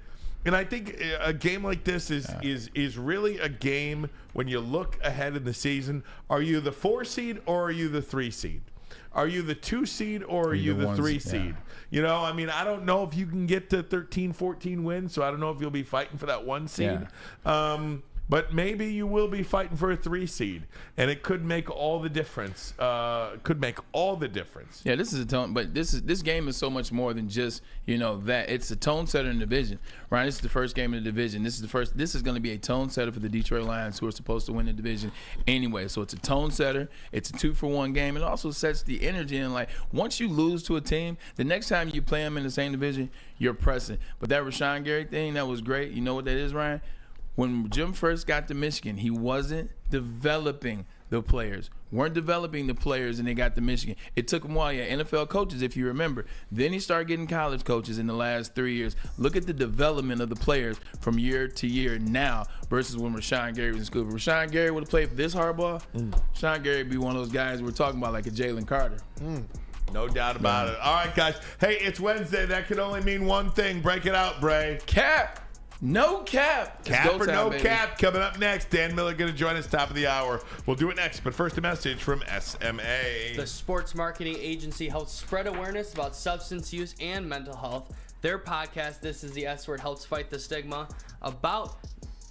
And I think a game like this is really a game when you look ahead in the season. Are you the 4 seed or are you the 3 seed? Are you the 2 seed or are you the 3 seed? I don't know if you can get to 13, 14 wins, so I don't know if you'll be fighting for that 1 seed. But maybe you will be fighting for a 3 seed, and it could make all the difference. Yeah, this is a tone, but this game is so much more than just that. It's a tone setter in the division, right? This is the first game in the division. This is going to be a tone setter for the Detroit Lions, who are supposed to win the division anyway. So it's a tone setter. It's a 2-for-1 game. It also sets the energy in. Like, once you lose to a team, the next time you play them in the same division, you're pressing. But that Rashawn Gary thing, that was great. You know what that is, Ryan? When Jim first got to Michigan, he wasn't developing the players. Weren't developing the players, and they got to Michigan. It took him a while. Yeah, NFL coaches, if you remember. Then he started getting college coaches in the last 3 years. Look at the development of the players from year to year now versus when Rashawn Gary was in school. If Rashawn Gary would have played for this hardball, Rashawn Gary would be one of those guys we're talking about, like a Jalen Carter. No doubt about it. All right, guys. Hey, it's Wednesday. That can only mean one thing. Break it out, Bray. Cap. No cap. Cap or no cap. Coming up next, Dan Miller going to join us top of the hour. We'll do it next, but first a message from SMA. The sports marketing agency helps spread awareness about substance use and mental health. Their podcast, This is the S Word, helps fight the stigma about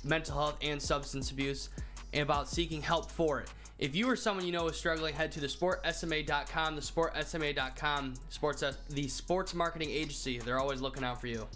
mental health and substance abuse and about seeking help for it. If you or someone you know is struggling, head to thesportsma.com, thesportsma.com, the sports marketing agency. They're always looking out for you.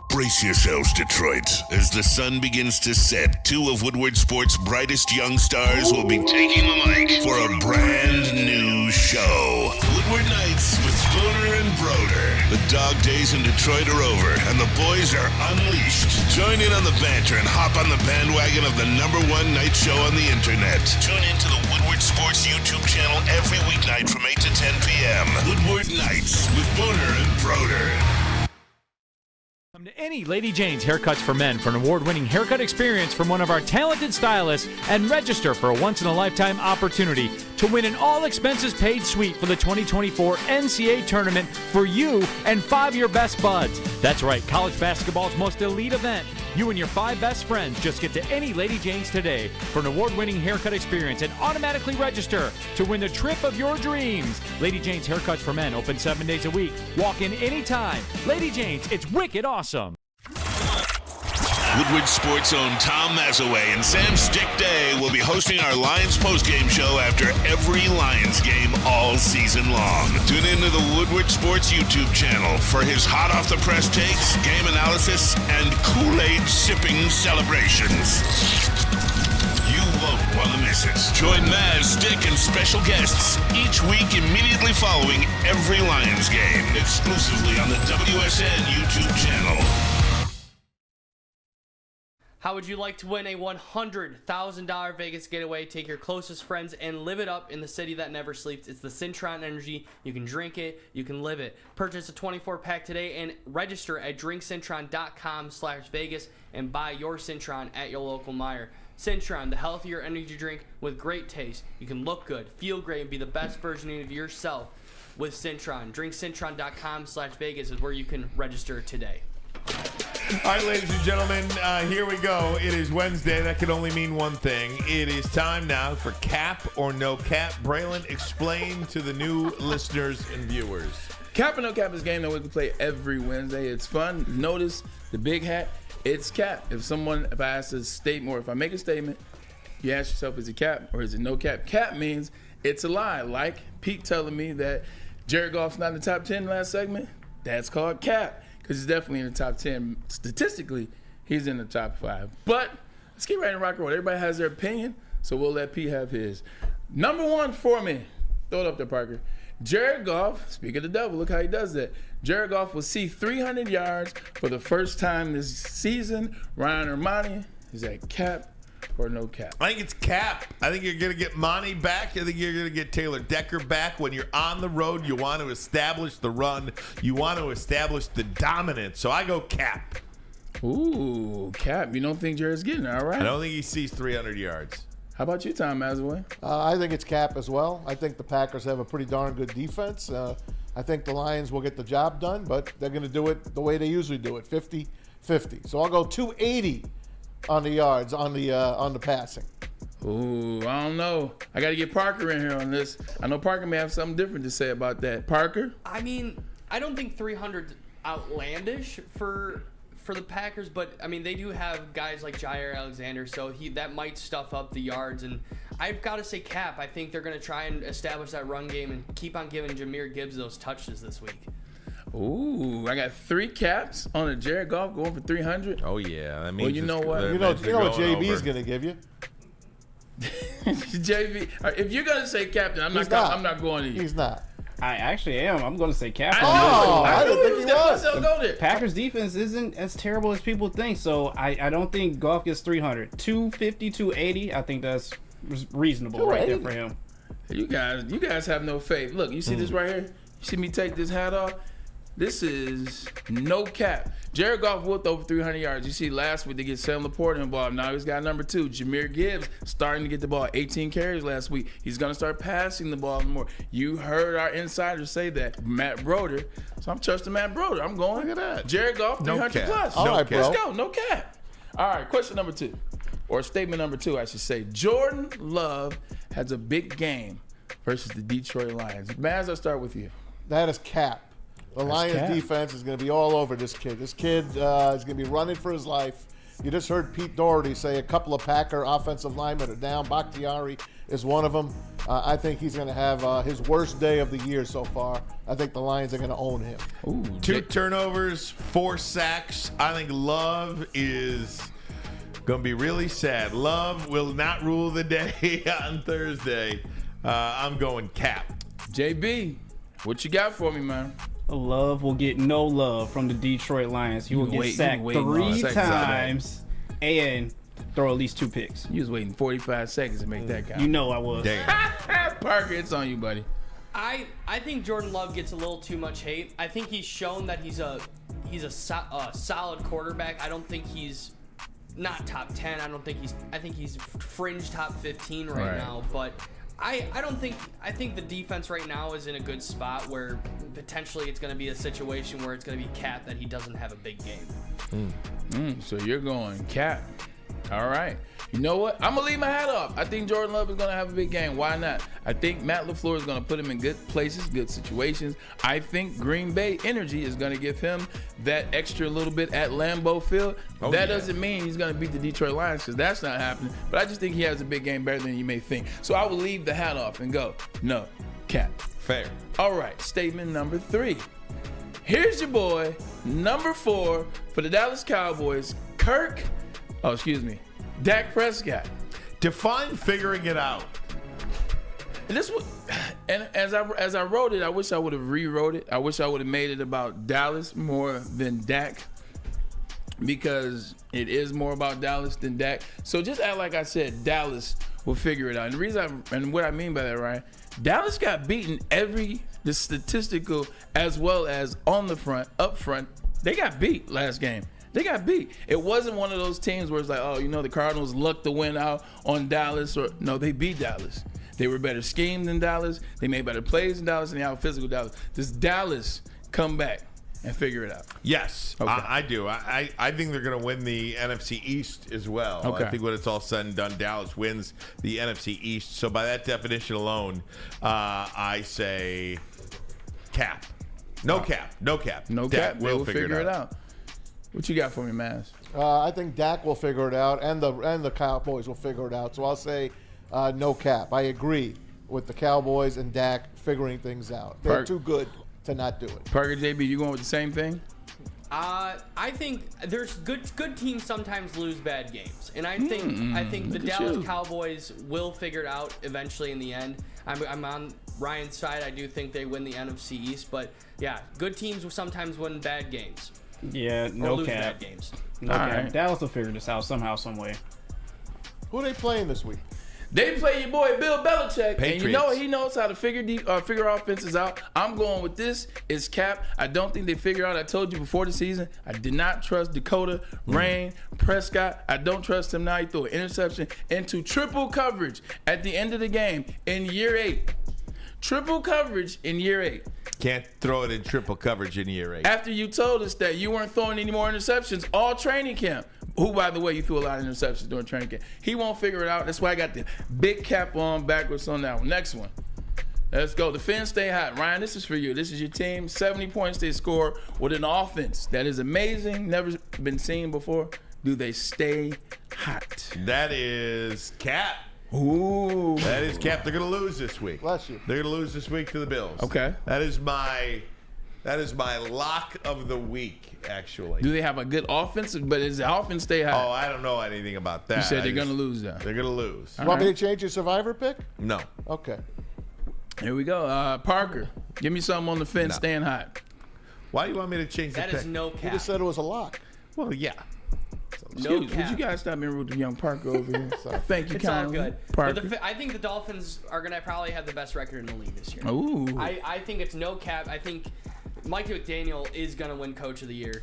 Brace yourselves, Detroit. As the sun begins to set, 2 of Woodward Sports' brightest young stars will be taking the mic for a brand new show. Woodward Nights with Spooner and Broder. The dog days in Detroit are over, and the boys are unleashed. Join in on the banter and hop on the bandwagon of the #1 night show on the internet. Tune in to the Woodward Sports YouTube channel every weeknight from 8 to 10 p.m. Woodward Nights with Spooner and Broder. Come to any Lady Jane's Haircuts for Men for an award-winning haircut experience from one of our talented stylists and register for a once-in-a-lifetime opportunity to win an all-expenses-paid suite for the 2024 NCAA tournament for you and 5 of your best buds. That's right, college basketball's most elite event. You and your 5 best friends just get to any Lady Jane's today for an award-winning haircut experience and automatically register to win the trip of your dreams. Lady Jane's Haircuts for Men, open 7 days a week. Walk in anytime. Lady Jane's, it's wicked awesome. Woodward Sports' own Tom Mazaway and Sam Stick Day will be hosting our Lions postgame show after every Lions game all season long. Tune into the Woodward Sports YouTube channel for his hot-off-the-press takes, game analysis, and Kool-Aid sipping celebrations. You won't want to miss it. Join Maz, Stick, and special guests each week immediately following every Lions game, exclusively on the WSN YouTube channel. How would you like to win a $100,000 Vegas getaway? Take your closest friends and live it up in the city that never sleeps. It's the Cintron Energy. You can drink it. You can live it. Purchase a 24-pack today and register at drinkcintron.com/Vegas and buy your Cintron at your local Meijer. Cintron, the healthier energy drink with great taste. You can look good, feel great, and be the best version of yourself with Cintron. Drinkcintron.com/Vegas is where you can register today. All right, ladies and gentlemen, here we go. It is Wednesday. That can only mean one thing. It is time now for Cap or No Cap. Braylon, explain to the new listeners and viewers. Cap or No Cap is a game that we can play every Wednesday. It's fun. Notice the big hat. It's cap. If I ask a statement or if I make a statement, you ask yourself, is it cap or is it no cap? Cap means it's a lie. Like Pete telling me that Jared Goff's not in the top 10 last segment, that's called cap. Because he's definitely in the top 10. Statistically, he's in the top 5. But let's get right in rock and roll. Everybody has their opinion, so we'll let Pete have his. Number 1 for me. Throw it up there, Parker. Jared Goff, speak of the devil, look how he does that. Jared Goff will see 300 yards for the first time this season. Ryan Ermanni, is that cap or no cap? I think it's cap. I think you're going to get Monty back. I think you're going to get Taylor Decker back. When you're on the road, you want to establish the run. You want to establish the dominance. So I go cap. Ooh, cap. You don't think Jared's getting it, all right? I don't think he sees 300 yards. How about you, Tom Mazaway? I think it's cap as well. I think the Packers have a pretty darn good defense. I think the Lions will get the job done, but they're going to do it the way they usually do it, 50-50. So I'll go 280 on the yards on the passing. Ooh, I don't know. I got to get Parker in here on this. I know Parker may have something different to say about that. Parker? I mean, I don't think 300 outlandish for the Packers, but I mean they do have guys like Jair Alexander, so that might stuff up the yards. And I've got to say cap. I think they're going to try and establish that run game and keep on giving Jahmyr Gibbs those touches this week. Ooh, I got 3 caps on a Jared Goff going for 300. Oh yeah, I mean, well, you know what? You know what JB's going to give you. JB, if you're going to say captain, I'm not going to you. He's not. I actually am. I'm going to say cap. I didn't think he was. Go there. Packers defense isn't as terrible as people think, so I don't think Goff gets 300. 250, 280, I think that's reasonable right there for him. You guys have no faith. Look, you see this right here? You see me take this hat off? This is no cap. Jared Goff will throw for 300 yards. You see last week they get Sam Laporta involved. Now he's got number 2, Jahmyr Gibbs, starting to get the ball. 18 carries last week. He's going to start passing the ball more. You heard our insiders say that. Matt Broder. So I'm trusting Matt Broder. I'm going. Look at that. Jared Goff, 300 plus. All right, bro. Let's go. No cap. All right, question number 2. Or statement number 2, I should say. Jordan Love has a big game versus the Detroit Lions. Maz, I'll start with you. That is cap. The Lions defense is going to be all over this kid. This kid is going to be running for his life. You just heard Pete Doherty say a couple of Packer offensive linemen are down. Bakhtiari is one of them. I think he's going to have his worst day of the year so far. I think the Lions are going to own him. Ooh, 2 turnovers, 4 sacks. I think Love is going to be really sad. Love will not rule the day on Thursday. I'm going cap. JB, what you got for me, man? Love will get no love from the Detroit Lions. He will get sacked 3 times and throw at least 2 picks. You was waiting 45 seconds to make that count. You know I was. Damn. Parker, it's on you, buddy. I think Jordan Love gets a little too much hate. I think he's shown that he's a he's a solid quarterback. I don't think he's not top 10. I think he's fringe top 15 right now. But I think the defense right now is in a good spot where potentially it's going to be a situation where it's going to be Cap that he doesn't have a big game. So you're going Cap. All right. You know what? I'm going to leave my hat off. I think Jordan Love is going to have a big game. Why not? I think Matt LaFleur is going to put him in good places, good situations. I think Green Bay energy is going to give him that extra little bit at Lambeau Field. That doesn't mean he's going to beat the Detroit Lions because that's not happening. But I just think he has a big game better than you may think. So I will leave the hat off and go, no, Cap. Fair. All right. Statement number 3. Here's your boy, number 4 for the Dallas Cowboys, Dak Prescott. Define figuring it out. And as I wrote it, I wish I would have rewrote it. I wish I would have made it about Dallas more than Dak, because it is more about Dallas than Dak. So just act like I said Dallas will figure it out. And what I mean by that, Ryan, Dallas got beaten the statistical as well as on the front, up front. They got beat last game. They got beat. It wasn't one of those teams where it's like, the Cardinals lucked the win out on Dallas. No, they beat Dallas. They were better schemed than Dallas. They made better plays than Dallas, and they out physical Dallas. Does Dallas come back and figure it out? Yes, okay. I do. I think they're going to win the NFC East as well. Okay. I think when it's all said and done, Dallas wins the NFC East. So by that definition alone, I say Cap. No Cap. Dak will figure it out. What you got for me, Maz? I think Dak will figure it out, and the Cowboys will figure it out. So I'll say no Cap. I agree with the Cowboys and Dak figuring things out. They're too good to not do it. Parker, JB, you going with the same thing? I think there's good teams sometimes lose bad games, and I think the Dallas Cowboys will figure it out eventually in the end. I'm on Ryan's side. I do think they win the NFC East, but yeah, good teams will sometimes win bad games. Yeah, no Cap. Games. No Cap. Dallas will figure this out somehow, some way. Who are they playing this week? They play your boy Bill Belichick, Patriots. And he knows how to figure offenses out. I'm going with this. It's Cap. I don't think they figure out. I told you before the season, I did not trust Dakota, Rain, Prescott. I don't trust him now. He threw an interception into triple coverage at the end of the game in year 8. Triple coverage in year 8. Can't throw it in triple coverage in year 8. After you told us that you weren't throwing any more interceptions all training camp. Who, by the way, you threw a lot of interceptions during training camp. He won't figure it out. That's why I got the big cap on backwards on that one. Next one. Let's go. The Fins stay hot. Ryan, this is for you. This is your team. 70 points they score with an offense that is amazing, never been seen before. Do they stay hot? That is Cap. Ooh. That is Cap. They're going to lose this week. Bless you. They're going to lose this week to the Bills. Okay. That is my lock of the week, actually. Do they have a good offense? But is the offense stay hot? Oh, I don't know anything about that. You said they're going to lose, though. They're going to lose. You want me to change your survivor pick? No. Okay. Here we go. Parker, give me something on the Fins staying hot. Why do you want me to change the pick? That is no Cap. You just said it was a lock. Well, yeah. Would you guys stop being rude to young Parker over here? Thank you, It's all kindly, good. Parker. But I think the Dolphins are going to probably have the best record in the league this year. Ooh. I think it's no Cap. I think Mike McDaniel is going to win Coach of the Year.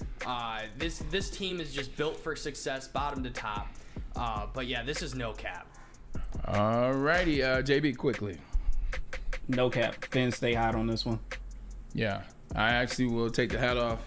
This team is just built for success, bottom to top. But yeah, this is no Cap. All righty, JB, quickly. No Cap. Fins stay hot on this one. Yeah, I actually will take the hat off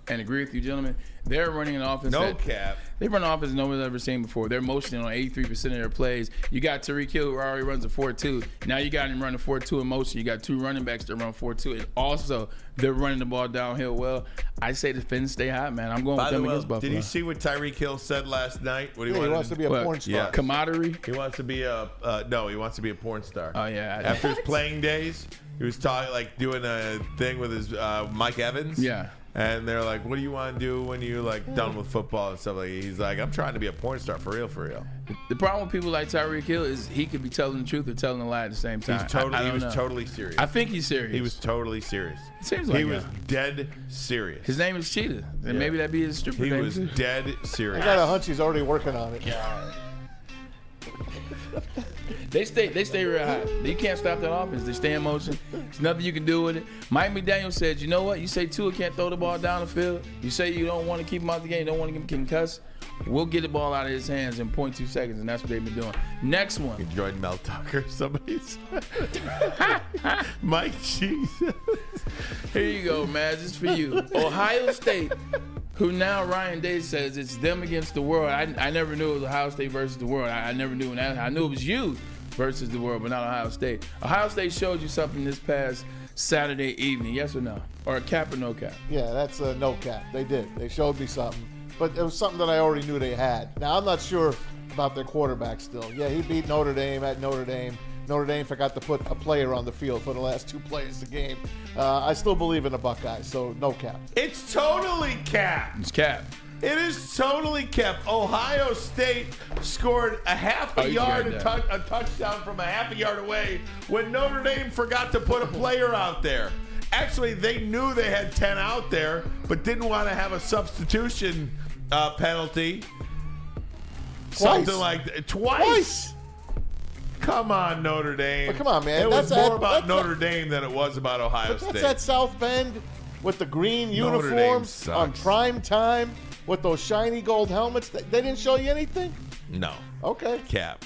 and agree with you, gentlemen. They're running an offense. No Cap. They run an offense no one's ever seen before. They're motioning on 83% of their plays. You got Tyreek Hill, who already runs a 4-2. Now you got him running 4-2 in motion. You got 2 running backs that run 4-2. And also, they're running the ball downhill well. I say the Fins stay hot, man. I'm going with them against Buffalo. Did you see what Tyreek Hill said last night? What he wants to be a porn star. Yeah. Camaraderie? He wants to be he wants to be a porn star. Oh, yeah. After his playing days, he was doing a thing with his Mike Evans. Yeah. And they're like, what do you want to do when you're done with football and stuff like that? He's like, I'm trying to be a porn star for real. The problem with people like Tyreek Hill is he could be telling the truth or telling a lie at the same time. He was totally serious. I think he's serious. He was totally serious. It seems like he was dead serious. His name is Cheetah. And maybe that'd be his stripper name. He was dead serious. I got a hunch he's already working on it. They stay real high. You can't stop that offense. They stay in motion. There's nothing you can do with it. Mike McDaniel said, you know what? You say Tua can't throw the ball down the field. You say you don't want to keep him out the game. You don't want to get him concussed. We'll get the ball out of his hands in 0.2 seconds, and that's what they've been doing. Next one. Jordan Mel Tucker, somebody's. Mike, Jesus. Here you go, man. This is for you. Ohio State, who now Ryan Day says it's them against the world. I never knew it was Ohio State versus the world. I never knew that. I knew it was you versus the world, but not Ohio State. Ohio State showed you something this past Saturday evening, yes or no? Or a cap or no cap? Yeah, that's a no cap. They did. They showed me something. But it was something that I already knew they had. Now, I'm not sure about their quarterback still. Yeah, he beat Notre Dame at Notre Dame. Notre Dame forgot to put a player on the field for the last 2 plays of the game. I still believe in the Buckeyes, so no cap. It's totally cap. It's cap. It is totally cap. Ohio State scored a half a yard, a touchdown from a half a yard away when Notre Dame forgot to put a player out there. Actually, they knew they had 10 out there, but didn't want to have a substitution penalty. Twice. Something like that. Twice. Come on, Notre Dame. But come on, man. It was more about Notre Dame than it was about Ohio State. That's at South Bend with the green uniforms on prime time with those shiny gold helmets. They didn't show you anything? No. Okay. Cap.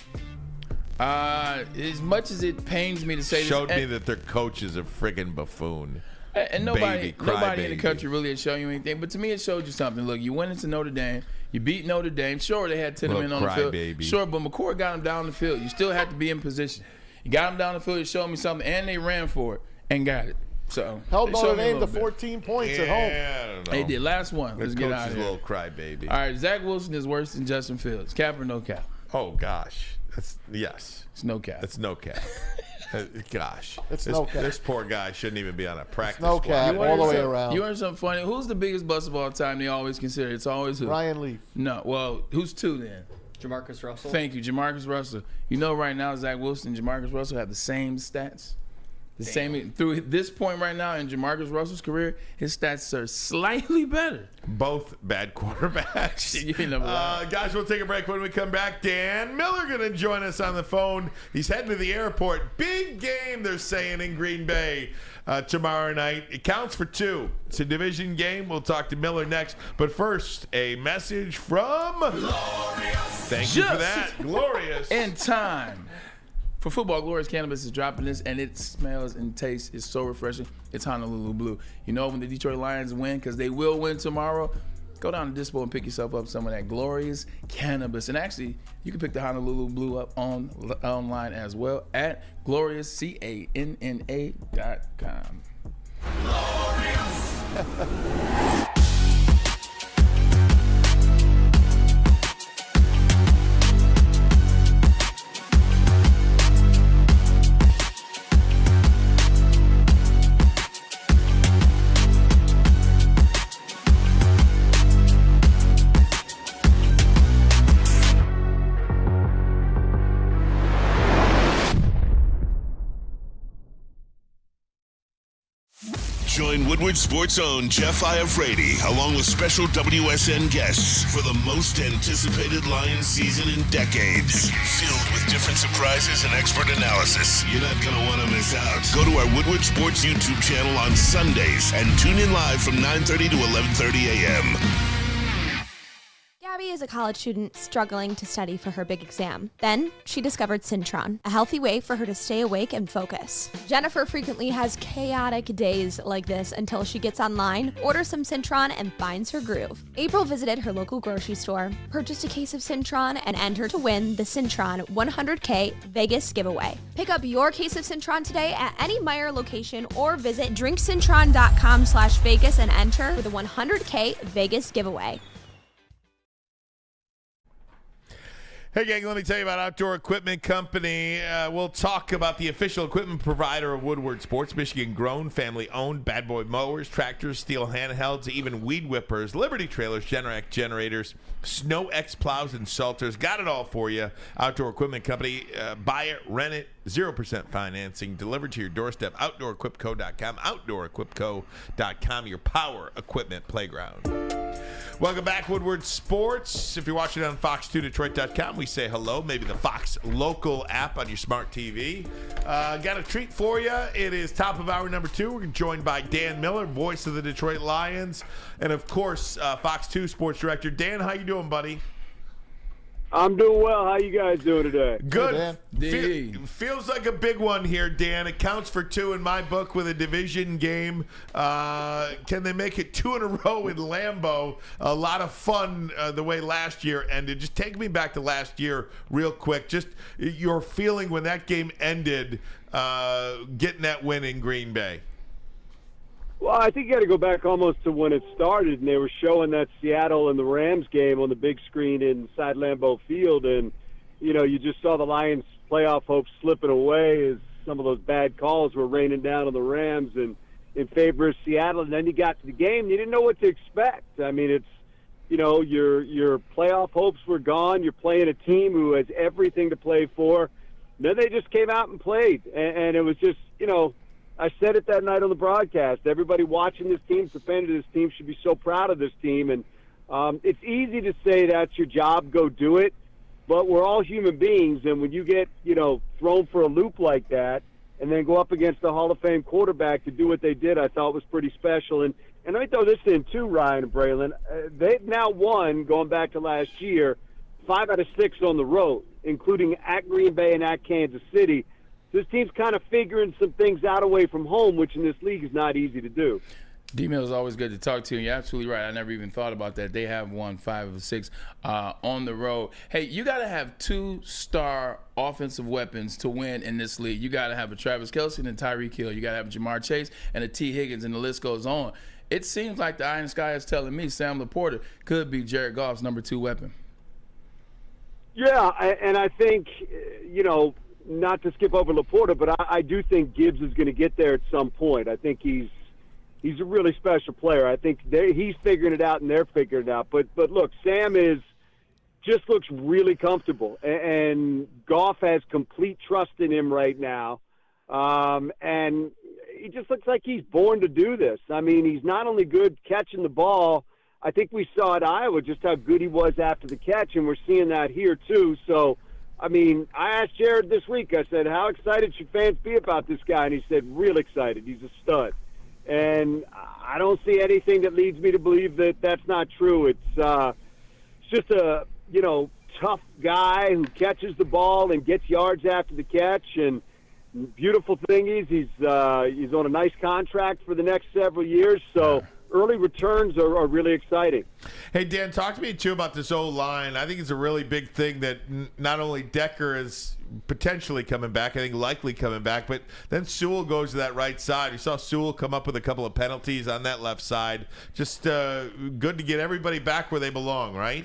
As much as it pains me to say Showed this, me that their coach is a friggin' buffoon. And nobody in the country really has shown you anything. But to me, it showed you something. Look, you went into Notre Dame. You beat Notre Dame. Sure, they had 10 men on the field. Baby. Sure, but McCord got them down the field. You still had to be in position. You got them down the field. You showed me something, and they ran for it and got it. So held Notre Dame to 14 points at home. I don't know. They did. Last one. Let's get out of here. Little crybaby. All right, Zach Wilson is worse than Justin Fields. Cap or no cap? Oh gosh, yes. It's no cap. It's no cap. Gosh, no cap. This poor guy shouldn't even be on a practice no squad. cap all the way around. You heard something funny? Who's the biggest bust of all time? They always consider it's always who? Ryan Leaf. No, well, who's 2 then? Jamarcus Russell. Thank you, Jamarcus Russell. You know, right now Zach Wilson and Jamarcus Russell have the same stats. Same through this point right now in Jamarcus Russell's career, his stats are slightly better. Both bad quarterbacks. Guys, we'll take a break. When we come back, Dan Miller going to join us on the phone. He's heading to the airport. Big game, they're saying, in Green Bay tomorrow night. It counts for 2. It's a division game. We'll talk to Miller next. But first, a message from Glorious. Thank you for that. Glorious. In time. For football, Glorious Cannabis is dropping this, and it smells and tastes is so refreshing. It's Honolulu Blue. You know, when the Detroit Lions win, because they will win tomorrow, go down to Dispo and pick yourself up some of that Glorious Cannabis. And actually, you can pick the Honolulu Blue up online as well at gloriouscanna.com. Glorious! Join Woodward Sports' own Jeff Iafrate, along with special WSN guests for the most anticipated Lions season in decades. Filled with different surprises and expert analysis. You're not going to want to miss out. Go to our Woodward Sports YouTube channel on Sundays and tune in live from 9:30 to 11:30 a.m. Gabby is a college student struggling to study for her big exam. Then she discovered Syntron, a healthy way for her to stay awake and focus. Jennifer frequently has chaotic days like this until she gets online, orders some Syntron, and finds her groove. April visited her local grocery store, purchased a case of Syntron, and entered to win the Syntron 100K Vegas giveaway. Pick up your case of Syntron today at any Meijer location or visit drinksyntron.com/Vegas and enter for the 100K Vegas giveaway. Hey, gang, let me tell you about Outdoor Equipment Company. We'll talk about the official equipment provider of Woodward Sports. Michigan-grown, family-owned, bad boy mowers, tractors, steel handhelds, even weed whippers, Liberty trailers, Generac generators, Snow X plows, and salters. Got it all for you. Outdoor Equipment Company. Buy it, rent it, 0% financing, delivered to your doorstep. OutdoorEquipCo.com. OutdoorEquipCo.com, your power equipment playground. Welcome back, Woodward Sports. If you're watching on Fox2Detroit.com, we say hello. Maybe the Fox Local app on your smart TV. Got a treat for you. It is top of hour number 2. We're joined by Dan Miller, voice of the Detroit Lions, and of course, Fox 2 Sports Director. Dan, how you doing, buddy? I'm doing well. How you guys doing today? Good. Feels like a big one here, Dan. It counts for 2 in my book with a division game. Can they make it 2 in a row in Lambeau? A lot of fun the way last year ended. Just take me back to last year real quick. Just your feeling when that game ended, getting that win in Green Bay. Well, I think you got to go back almost to when it started, and they were showing that Seattle and the Rams game on the big screen inside Lambeau Field, and you just saw the Lions' playoff hopes slipping away as some of those bad calls were raining down on the Rams and in favor of Seattle. And then you got to the game, you didn't know what to expect. I mean, it's your playoff hopes were gone. You're playing a team who has everything to play for. Then they just came out and played, and it was just I said it that night on the broadcast. Everybody watching this team, the fan of this team, should be so proud of this team. And it's easy to say that's your job, go do it. But we're all human beings, and when you get thrown for a loop like that, and then go up against the Hall of Fame quarterback to do what they did, I thought was pretty special. And let me throw this in too, Ryan and Braylon. They've now won, going back to last year, 5 out of 6 on the road, including at Green Bay and at Kansas City. This team's kind of figuring some things out away from home, which in this league is not easy to do. D-Mill is always good to talk to. You're absolutely right. I never even thought about that. They have won 5 of 6 on the road. Hey, you got to have 2-star offensive weapons to win in this league. You got to have a Travis Kelce and a Tyreek Hill. You got to have a Jamar Chase and a T. Higgins, and the list goes on. It seems like the Iron Sky is telling me Sam Laporta could be Jared Goff's number 2 weapon. Yeah, and I think, not to skip over Laporta, but I do think Gibbs is going to get there at some point. I think he's a really special player. I think he's figuring it out and they're figuring it out. But look, Sam just looks really comfortable, and Goff has complete trust in him right now. And he just looks like he's born to do this. I mean, he's not only good catching the ball. I think we saw at Iowa just how good he was after the catch, and we're seeing that here too. So, I mean, I asked Jared this week, I said, how excited should fans be about this guy? And he said, real excited. He's a stud. And I don't see anything that leads me to believe that that's not true. It's just a, tough guy who catches the ball and gets yards after the catch. And beautiful thing is he's on a nice contract for the next several years. So early returns are really exciting. Hey, Dan, talk to me, too, about this O-line. I think it's a really big thing that not only Decker is potentially coming back, I think likely coming back, but then Sewell goes to that right side. You saw Sewell come up with a couple of penalties on that left side. Just good to get everybody back where they belong, right?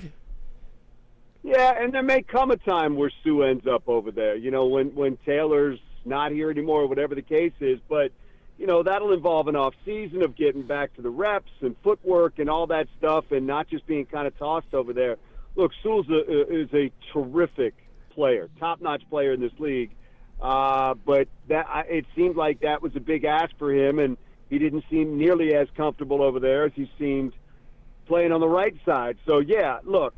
Yeah, and there may come a time where Sue ends up over there, when Taylor's not here anymore or whatever the case is, but that'll involve an off season of getting back to the reps and footwork and all that stuff, and not just being kind of tossed over there. Look, Sewell is a terrific player, top-notch player in this league, but it seemed like that was a big ask for him, and he didn't seem nearly as comfortable over there as he seemed playing on the right side. So, yeah, look,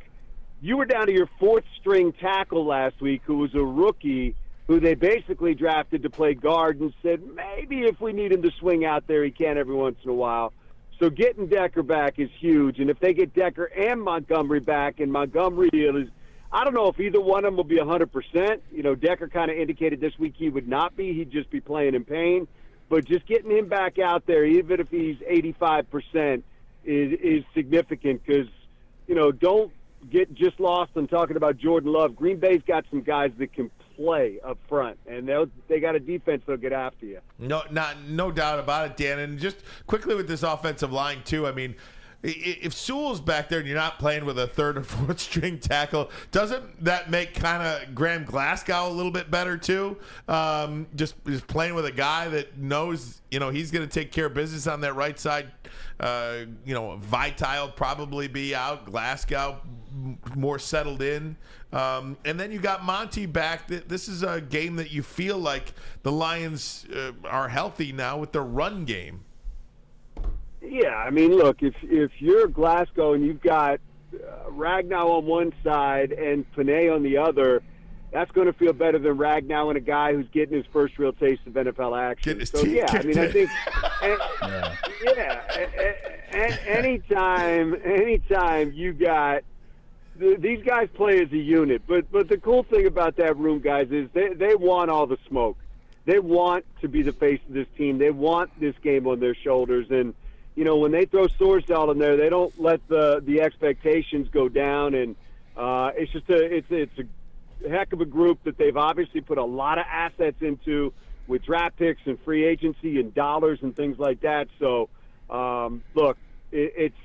you were down to your 4th-string tackle last week who was a rookie who they basically drafted to play guard and said, maybe if we need him to swing out there, he can every once in a while. So getting Decker back is huge. And if they get Decker and Montgomery back, and Montgomery is, I don't know if either one of them will be 100%. Decker kind of indicated this week he would not be. He'd just be playing in pain. But just getting him back out there, even if he's 85%, is significant because, don't get just lost on talking about Jordan Love. Green Bay's got some guys that can play up front, and they got a defense that'll get after you. No doubt about it, Dan. And just quickly with this offensive line too, I mean, if Sewell's back there and you're not playing with a 3rd or 4th string tackle, doesn't that make kind of Graham Glasgow a little bit better too? Just playing with a guy that knows he's going to take care of business on that right side. Vitale probably be out. Glasgow more settled in. And then you got Monty back. This is a game that you feel like the Lions are healthy now with their run game. Yeah, I mean, look, if you're Glasgow and you've got Ragnow on one side and Panay on the other, that's going to feel better than Ragnow and a guy who's getting his first real taste of NFL action. I mean, I think, anytime you got these guys play as a unit. But the cool thing about that room, guys, is they want all the smoke. They want to be the face of this team. They want this game on their shoulders. And, you know, when they throw Sorsdahl in there, they don't let the expectations go down. And it's just it's a heck of a group that they've obviously put a lot of assets into with draft picks and free agency and dollars and things like that. So, look, it's,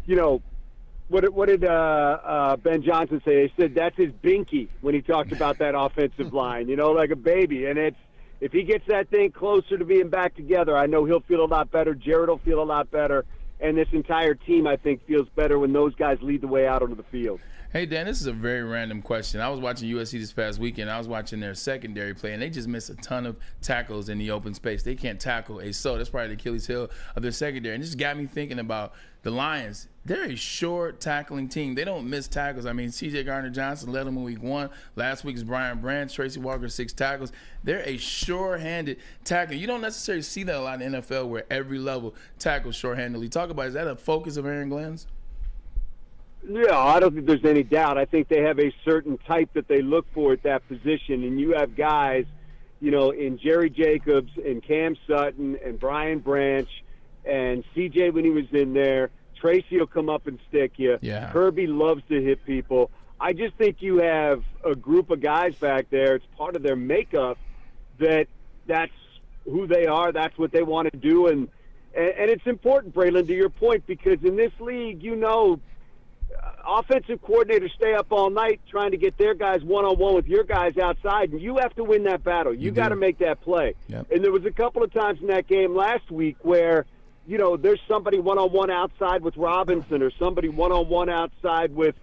you know, what did Ben Johnson say? He said that's his binky when he talked about that offensive line, you know, like a baby. And if he gets that thing closer to being back together, I know he'll feel a lot better. Jared will feel a lot better. And this entire team, I think, feels better when those guys lead the way out onto the field. Hey, Dan, this is a very random question. I was watching USC this past weekend. I was watching their secondary play, and they just miss a ton of tackles in the open space. They can't tackle a soul. That's probably the Achilles heel of their secondary. And this got me thinking about the Lions. They're a short tackling team. They don't miss tackles. I mean, C.J. Gardner-Johnson led them in week 1. Last week's Brian Branch, Tracy Walker, 6 tackles. They're a sure-handed tackler. You don't necessarily see that a lot in the NFL where every level tackles short-handedly. Talk about, is that a focus of Aaron Glenn's? Yeah, I don't think there's any doubt. I think they have a certain type that they look for at that position, and you have guys, you know, in Jerry Jacobs and Cam Sutton and Brian Branch and CJ when he was in there. Tracy will come up and stick you. Yeah. Kirby loves to hit people. I just think you have a group of guys back there. It's part of their makeup that's who they are. That's what they want to do, and it's important, Braylon, to your point, because in this league, you know, offensive coordinators stay up all night trying to get their guys one-on-one with your guys outside, and you have to win that battle. You got to make that play. Yep. And there was a couple of times in that game last week where, you know, there's somebody one-on-one outside with Robinson or somebody one-on-one outside with,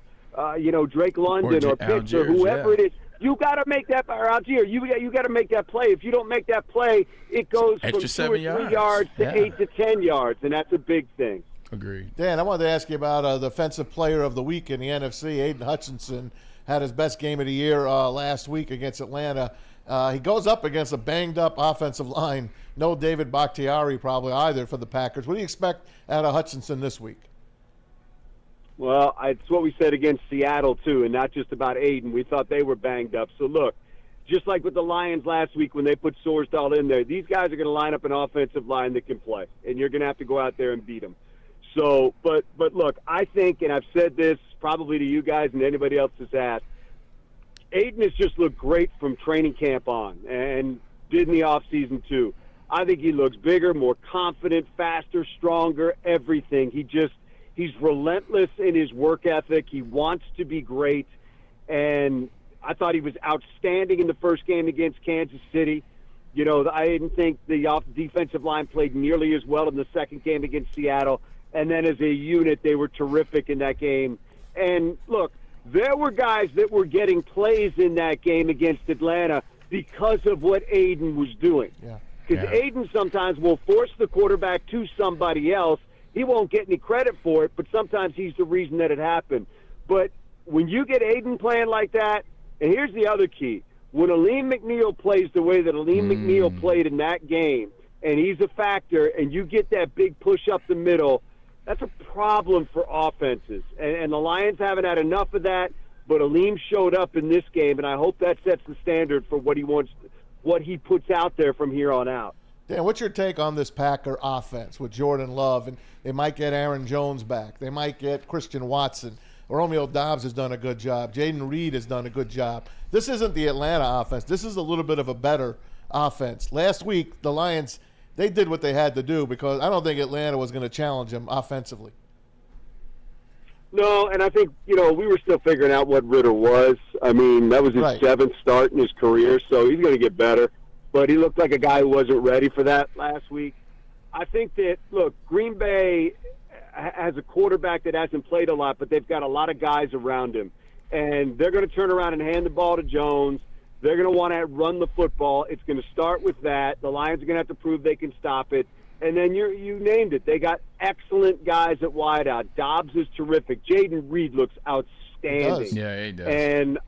you know, Drake London or Pitts or whoever it is. You got to make that, or Algier, you got to make that play. If you don't make that play, it goes Extra from 2 7 or 3 yards to 8 to 10 yards, and that's a big thing. Agreed. Dan, I wanted to ask you about the Defensive Player of the Week in the NFC. Aiden Hutchinson had his best game of the year last week against Atlanta. He goes up against a banged-up offensive line. No David Bakhtiari probably either for the Packers. What do you expect out of Hutchinson this week? Well, it's what we said against Seattle, too, and not just about Aiden. We thought they were banged up. So, look, just like with the Lions last week when they put Sorsdahl in there, these guys are going to line up an offensive line that can play, and you're going to have to go out there and beat them. So, but look, I think, and I've said this probably to you guys and anybody else that's asked, Aiden has just looked great from training camp on and did in the offseason too. I think he looks bigger, more confident, faster, stronger, everything. He's relentless in his work ethic. He wants to be great. And I thought he was outstanding in the first game against Kansas City. You know, I didn't think the defensive line played nearly as well in the second game against Seattle. And then as a unit, they were terrific in that game. And, look, there were guys that were getting plays in that game against Atlanta because of what Aiden was doing. Because Aiden sometimes will force the quarterback to somebody else. He won't get any credit for it, but sometimes he's the reason that it happened. But when you get Aiden playing like that, and here's the other key. When Aleem McNeil plays the way that Aleem McNeil played in that game, and he's a factor, and you get that big push up the middle, that's a problem for offenses. And the Lions haven't had enough of that, but Aleem showed up in this game, and I hope that sets the standard for what he wants, what he puts out there from here on out. Dan, what's your take on this Packer offense with Jordan Love? And they might get Aaron Jones back. They might get Christian Watson. Romeo Doubs has done a good job. Jaden Reed has done a good job. This isn't the Atlanta offense. This is a little bit of a better offense. Last week, the Lions, they did what they had to do because I don't think Atlanta was going to challenge them offensively. No, and I think, you know, we were still figuring out what Ritter was. I mean, that was his 7th start in his career, so he's going to get better. But he looked like a guy who wasn't ready for that last week. I think that, look, Green Bay has a quarterback that hasn't played a lot, but they've got a lot of guys around him. And they're going to turn around and hand the ball to Jones. They're going to want to run the football. It's going to start with that. The Lions are going to have to prove they can stop it. And then you named it. They got excellent guys at wideout. Dobbs is terrific. Jaden Reed looks outstanding. Yeah, he does. And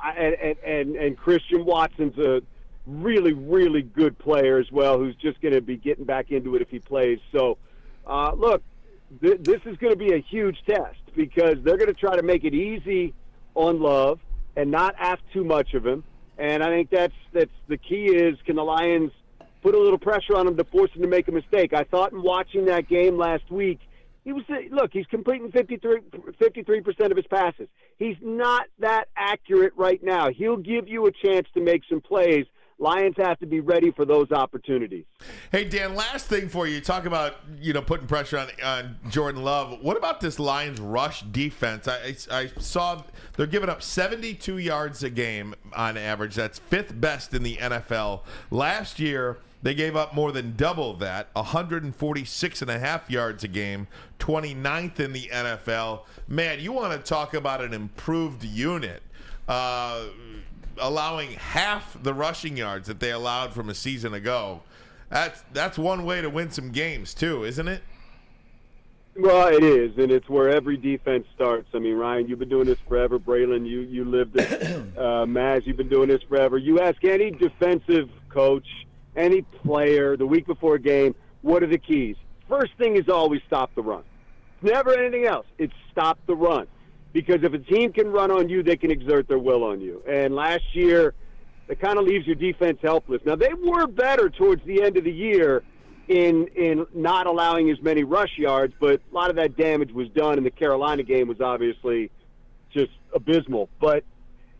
Christian Watson's a really, really good player as well, who's just going to be getting back into it if he plays. So, look, this is going to be a huge test because they're going to try to make it easy on Love and not ask too much of him. And I think that's the key is, can the Lions put a little pressure on him to force him to make a mistake? I thought in watching that game last week, he's completing 53% of his passes. He's not that accurate right now. He'll give you a chance to make some plays. Lions have to be ready for those opportunities. Hey, Dan, last thing for you. Talk about, putting pressure on Jordan Love. What about this Lions rush defense? I saw they're giving up 72 yards a game on average. That's 5th best in the NFL. Last year, they gave up more than double that, 146.5 yards a game, 29th in the NFL. Man, you want to talk about an improved unit. Allowing half the rushing yards that they allowed from a season ago. That's one way to win some games too, isn't it? Well, it is, and it's where every defense starts. I mean, Ryan, you've been doing this forever. Braylon, you lived it. Maz, you've been doing this forever. You ask any defensive coach, any player, the week before a game, what are the keys? First thing is always stop the run. Never anything else. It's stop the run. Because if a team can run on you, they can exert their will on you. And last year, it kind of leaves your defense helpless. Now, they were better towards the end of the year in not allowing as many rush yards, but a lot of that damage was done, and the Carolina game was obviously just abysmal. But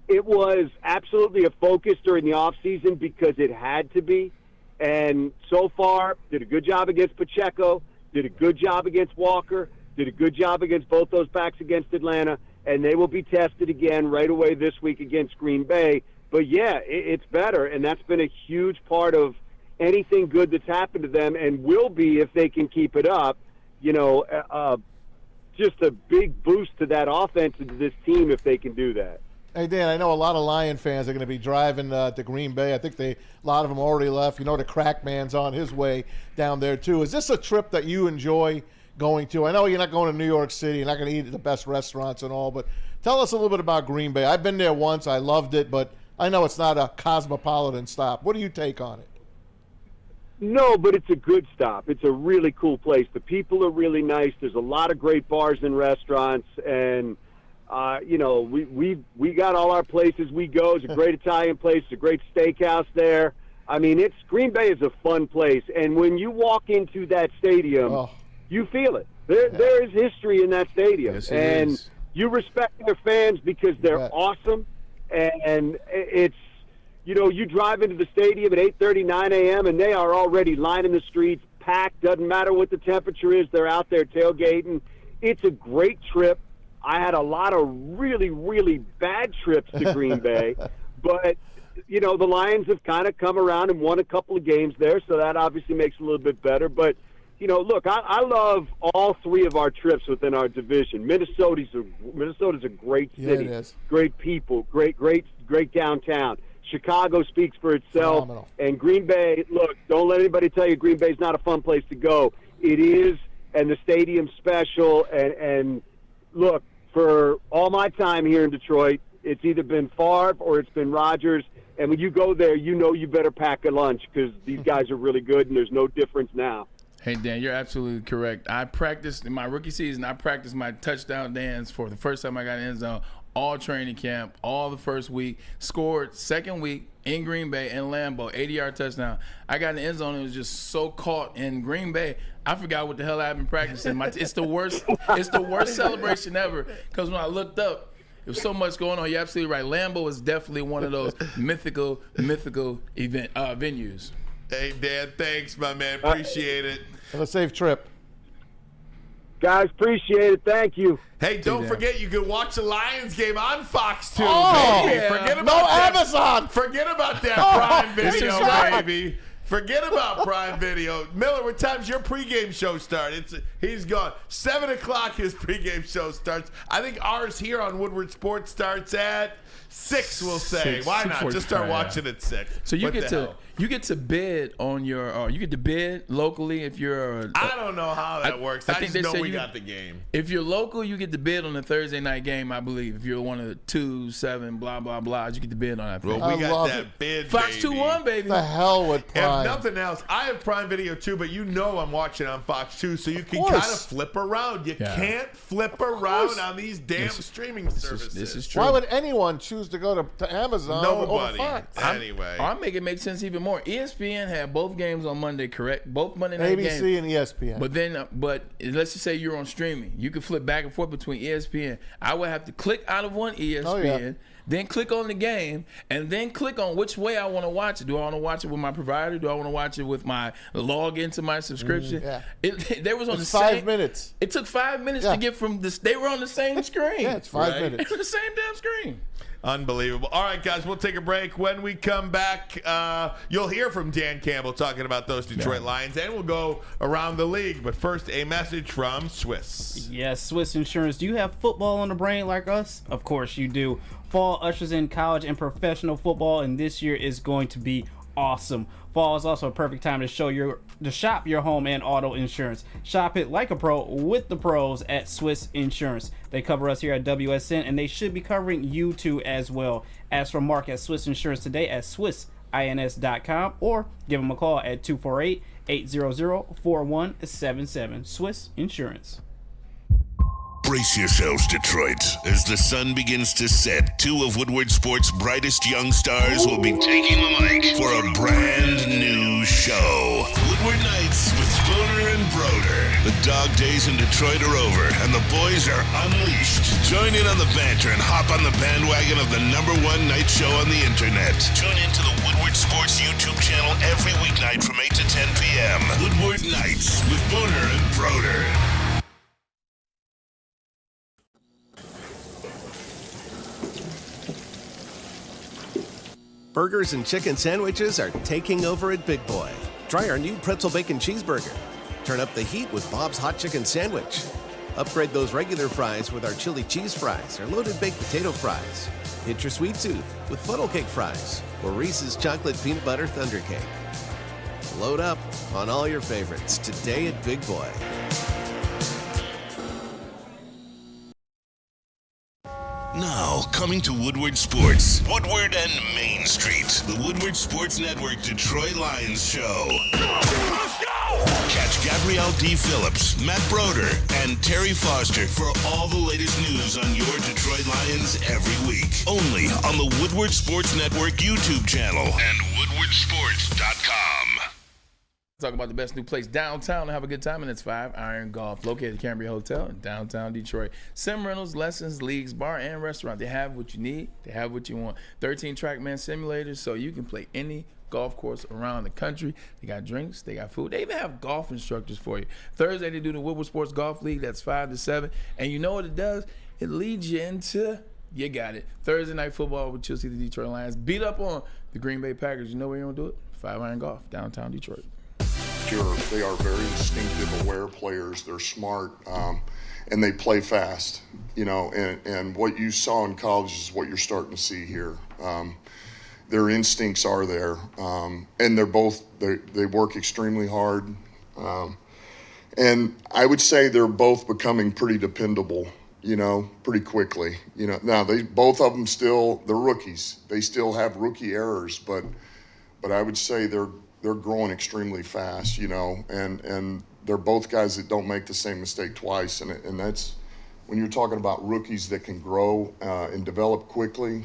it was absolutely a focus during the offseason because it had to be. And so far, did a good job against Pacheco, did a good job against Walker, did a good job against both those backs against Atlanta, and they will be tested again right away this week against Green Bay. But, yeah, it's better, and that's been a huge part of anything good that's happened to them and will be if they can keep it up. Just a big boost to that offense and to this team if they can do that. Hey, Dan, I know a lot of Lion fans are going to be driving to Green Bay. I think a lot of them already left. The crack man's on his way down there, too. Is this a trip that you enjoy going to? I know you're not going to New York City. You're not going to eat at the best restaurants and all, but tell us a little bit about Green Bay. I've been there once. I loved it, but I know it's not a cosmopolitan stop. What do you take on it? No, but it's a good stop. It's a really cool place. The people are really nice. There's a lot of great bars and restaurants, and we got all our places we go. It's a great Italian place. It's a great steakhouse there. I mean, Green Bay is a fun place, and when you walk into that stadium, you feel it. There is history in that stadium, yes, and you respect their fans because they're awesome, and it's. You drive into the stadium at 8:30, 9 a.m., and they are already lining the streets, packed. Doesn't matter what the temperature is. They're out there tailgating. It's a great trip. I had a lot of really, really bad trips to Green Bay. But, the Lions have kind of come around and won a couple of games there, so that obviously makes it a little bit better. But, look, I love all three of our trips within our division. Minnesota's a great city. Yeah, it is. Great people, great downtown. Chicago speaks for itself. Phenomenal. And Green Bay, look, don't let anybody tell you Green Bay's not a fun place to go. It is, and the stadium's special. And look, for all my time here in Detroit, it's either been Favre or it's been Rodgers. And when you go there, you better pack a lunch because these guys are really good, and there's no difference now. Hey, Dan, you're absolutely correct. I practiced in my rookie season. I practiced my touchdown dance for the first time I got in the end zone. All training camp, all the first week, scored second week in Green Bay in Lambeau, 80-yard touchdown. I got in the end zone and was just so caught in Green Bay, I forgot what the hell I've been practicing. It's the worst celebration ever because when I looked up, there was so much going on. You're absolutely right. Lambeau is definitely one of those mythical event venues. Hey, Dan, thanks, my man. Appreciate it. Have a safe trip. Guys, appreciate it. Thank you. Hey, don't forget you can watch the Lions game on Fox 2, Oh, baby. yeah. Forget about No that. Amazon. Forget about that Prime Video, baby. Forget about Prime Video. Miller, what time's your pregame show start? He's gone. 7 o'clock his pregame show starts. I think ours here on Woodward Sports starts at 6, we'll say. Why not? Just start watching at 6. So you get to bid on your you get to bid locally if you're I don't know how that works. I just know we got the game. If you're local, you get to bid on the Thursday night game, I believe. If you're one of the 2, 7, blah, blah, blah, you get to bid on that. Well, we got that bid, Fox 2-1, baby. The hell with Prime. If nothing else, I have Prime Video too, but I'm watching on Fox 2, so you can kind of flip around. You can't flip around on these damn streaming services. This is true. Why would anyone choose to go to Amazon Nobody. over Fox? Anyway. I'll make it make sense even more. ESPN had both games on Monday, correct? Both Monday night games. ABC and ESPN. But let's just say you're on streaming. You can flip back and forth between ESPN. I would have to click out of one ESPN, then click on the game, and then click on which way I want to watch it. Do I want to watch it with my provider? Do I want to watch it with my log into my subscription? They was on the same 5 minutes. It took 5 minutes to get from this. They were on the same screen. Yeah, it's 5 minutes. On the same damn screen. Unbelievable. All right, guys, we'll take a break. When we come back, you'll hear from Dan Campbell talking about those Detroit Lions, and we'll go around the league. But first, a message from Swiss. Yes, Swiss Insurance. Do you have football on the brain like us? Of course you do. Fall ushers in college and professional football, and this year is going to be awesome. Fall is also a perfect time to shop your home and auto insurance. Shop it like a pro with the pros at Swiss Insurance. They cover us here at WSN, and they should be covering you too as well. Ask for Mark at Swiss Insurance today at swissins.com or give them a call at 248-800-4177. Swiss Insurance. Brace yourselves, Detroit. As the sun begins to set, 2 of Woodward Sports' brightest young stars will be taking the mic for a brand new show. Woodward Nights with Spooner and Broder. The dog days in Detroit are over, and the boys are unleashed. Join in on the banter and hop on the bandwagon of the #1 night show on the internet. Tune into the Woodward Sports YouTube channel every weeknight from 8 to 10 p.m. Woodward Nights with Spooner and Broder. Burgers and chicken sandwiches are taking over at Big Boy. Try our new pretzel bacon cheeseburger. Turn up the heat with Bob's Hot Chicken Sandwich. Upgrade those regular fries with our chili cheese fries or loaded baked potato fries. Hit your sweet tooth with funnel cake fries or Reese's chocolate peanut butter thunder cake. Load up on all your favorites today at Big Boy. Now, coming to Woodward Sports, Woodward and Main Street, the Woodward Sports Network Detroit Lions Show. Let's go! Catch Gabrielle D. Phillips, Matt Broder, and Terry Foster for all the latest news on your Detroit Lions every week. Only on the Woodward Sports Network YouTube channel and woodwardsports.com. Talk about the best new place downtown to have a good time, and it's 5 Iron Golf, located at Cambria Hotel in downtown Detroit. Sim rentals, lessons, leagues, bar, and restaurant. They have what you need. They have what you want. 13 TrackMan simulators, so you can play any golf course around the country. They got drinks. They got food. They even have golf instructors for you. Thursday, they do the Woodward Sports Golf League. That's 5 to 7. And you know what it does? It leads you into, you got it, Thursday night football, which you'll see the Detroit Lions beat up on the Green Bay Packers. You know where you're going to do it? 5 Iron Golf, downtown Detroit. They are very instinctive, aware players. They're smart, and they play fast. And what you saw in college is what you're starting to see here. Their instincts are there, and they work extremely hard. And I would say they're both becoming pretty dependable, pretty quickly. Now both of them they're rookies. They still have rookie errors, but I would say they're growing extremely fast, and they're both guys that don't make the same mistake twice. And that's when you're talking about rookies that can grow and develop quickly,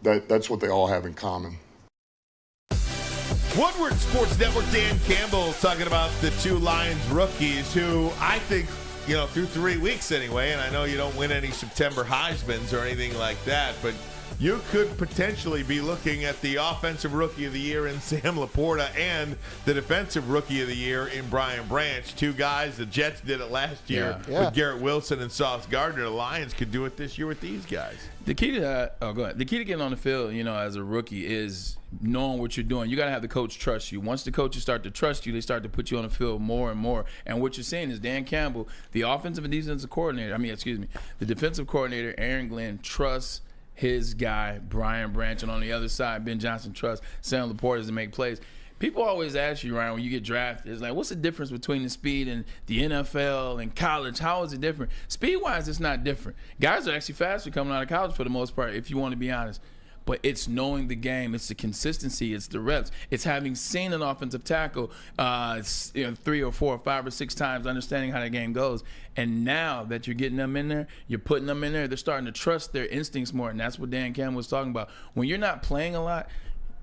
that's what they all have in common. Woodward Sports Network, Dan Campbell talking about the 2 Lions rookies who I think, through 3 weeks anyway, and I know you don't win any September Heismans or anything like that, but you could potentially be looking at the offensive rookie of the year in Sam Laporta and the defensive rookie of the year in Brian Branch. Two guys, the Jets did it last year with Garrett Wilson and Sauce Gardner. The Lions could do it this year with these guys. The key to that, go ahead. The key to getting on the field, as a rookie is knowing what you're doing. You got to have the coach trust you. Once the coaches start to trust you, they start to put you on the field more and more. And what you're seeing is Dan Campbell, the offensive and defensive coordinator, the defensive coordinator, Aaron Glenn, trusts his guy, Brian Branch. And on the other side, Ben Johnson trusts Sam Laporta to make plays. People always ask you, Ryan, when you get drafted, it's like, what's the difference between the speed and the NFL and college? How is it different? Speed-wise, it's not different. Guys are actually faster coming out of college for the most part, if you want to be honest. But it's knowing the game. It's the consistency. It's the reps. It's having seen an offensive tackle 3 or 4 or 5 or 6 times, understanding how the game goes. And now that you're getting them in there, you're putting them in there, they're starting to trust their instincts more. And that's what Dan Campbell was talking about. When you're not playing a lot,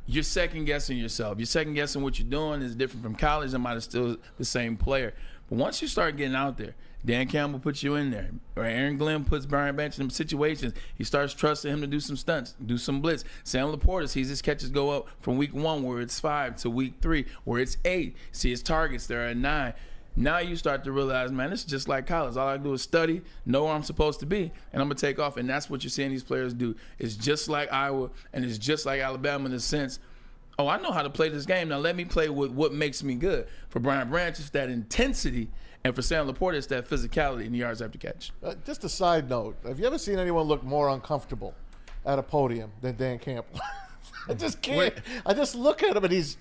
you're second-guessing yourself. You're second-guessing what you're doing is different from college. I might have still the same player. But once you start getting out there, Dan Campbell puts you in there. Or Aaron Glenn puts Brian Branch in situations. He starts trusting him to do some stunts, do some blitz. Sam Laporta sees his catches go up from week 1 where it's 5 to week 3 where it's 8. See his targets there at 9. Now you start to realize, man, this is just like college. All I do is study, know where I'm supposed to be, and I'm going to take off. And that's what you're seeing these players do. It's just like Iowa, and it's just like Alabama in the sense, I know how to play this game. Now let me play with what makes me good. For Brian Branch, it's that intensity. And for Sam Laporta, it's that physicality in the yards after catch. Just a side note. Have you ever seen anyone look more uncomfortable at a podium than Dan Campbell? I just can't. I just look at him, and he's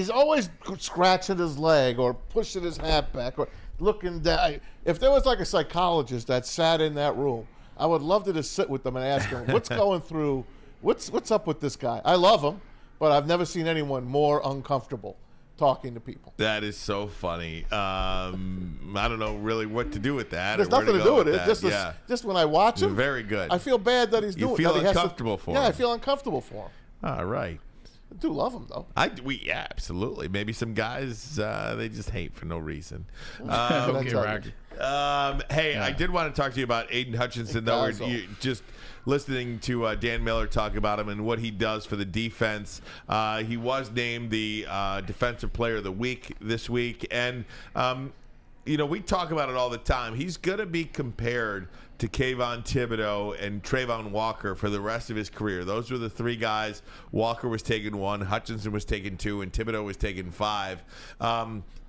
always scratching his leg or pushing his hat back or looking down. If there was like a psychologist that sat in that room, I would love to just sit with them and ask him, what's going through, what's up with this guy? I love him, but I've never seen anyone more uncomfortable talking to people. That is so funny. I don't know really what to do with that. There's nothing to do with it. Just when I watch him, very good. I feel bad that he's doing it. You feel uncomfortable for him. Yeah, I feel uncomfortable for him. All right. I do love him, though. Yeah, absolutely. Maybe some guys, they just hate for no reason. Okay, Rocky. I did want to talk to you about Aiden Hutchinson, though. We're just listening to Dan Miller talk about him and what he does for the defense. He was named the Defensive Player of the Week this week. And, we talk about it all the time. He's going to be compared to Kayvon Thibodeau and Trayvon Walker for the rest of his career. Those were the 3 guys. Walker was taken 1, Hutchinson was taken 2, and Thibodeau was taken 5.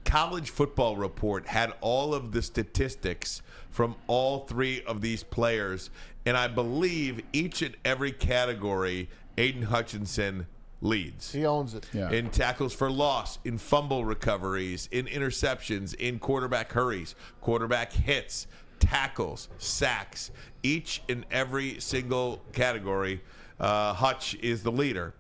College Football Report had all of the statistics from all 3 of these players, and I believe each and every category Aiden Hutchinson leads. He owns it. Yeah. In tackles for loss, in fumble recoveries, in interceptions, in quarterback hurries, quarterback hits, tackles, sacks. Each and every single category, Hutch is the leader.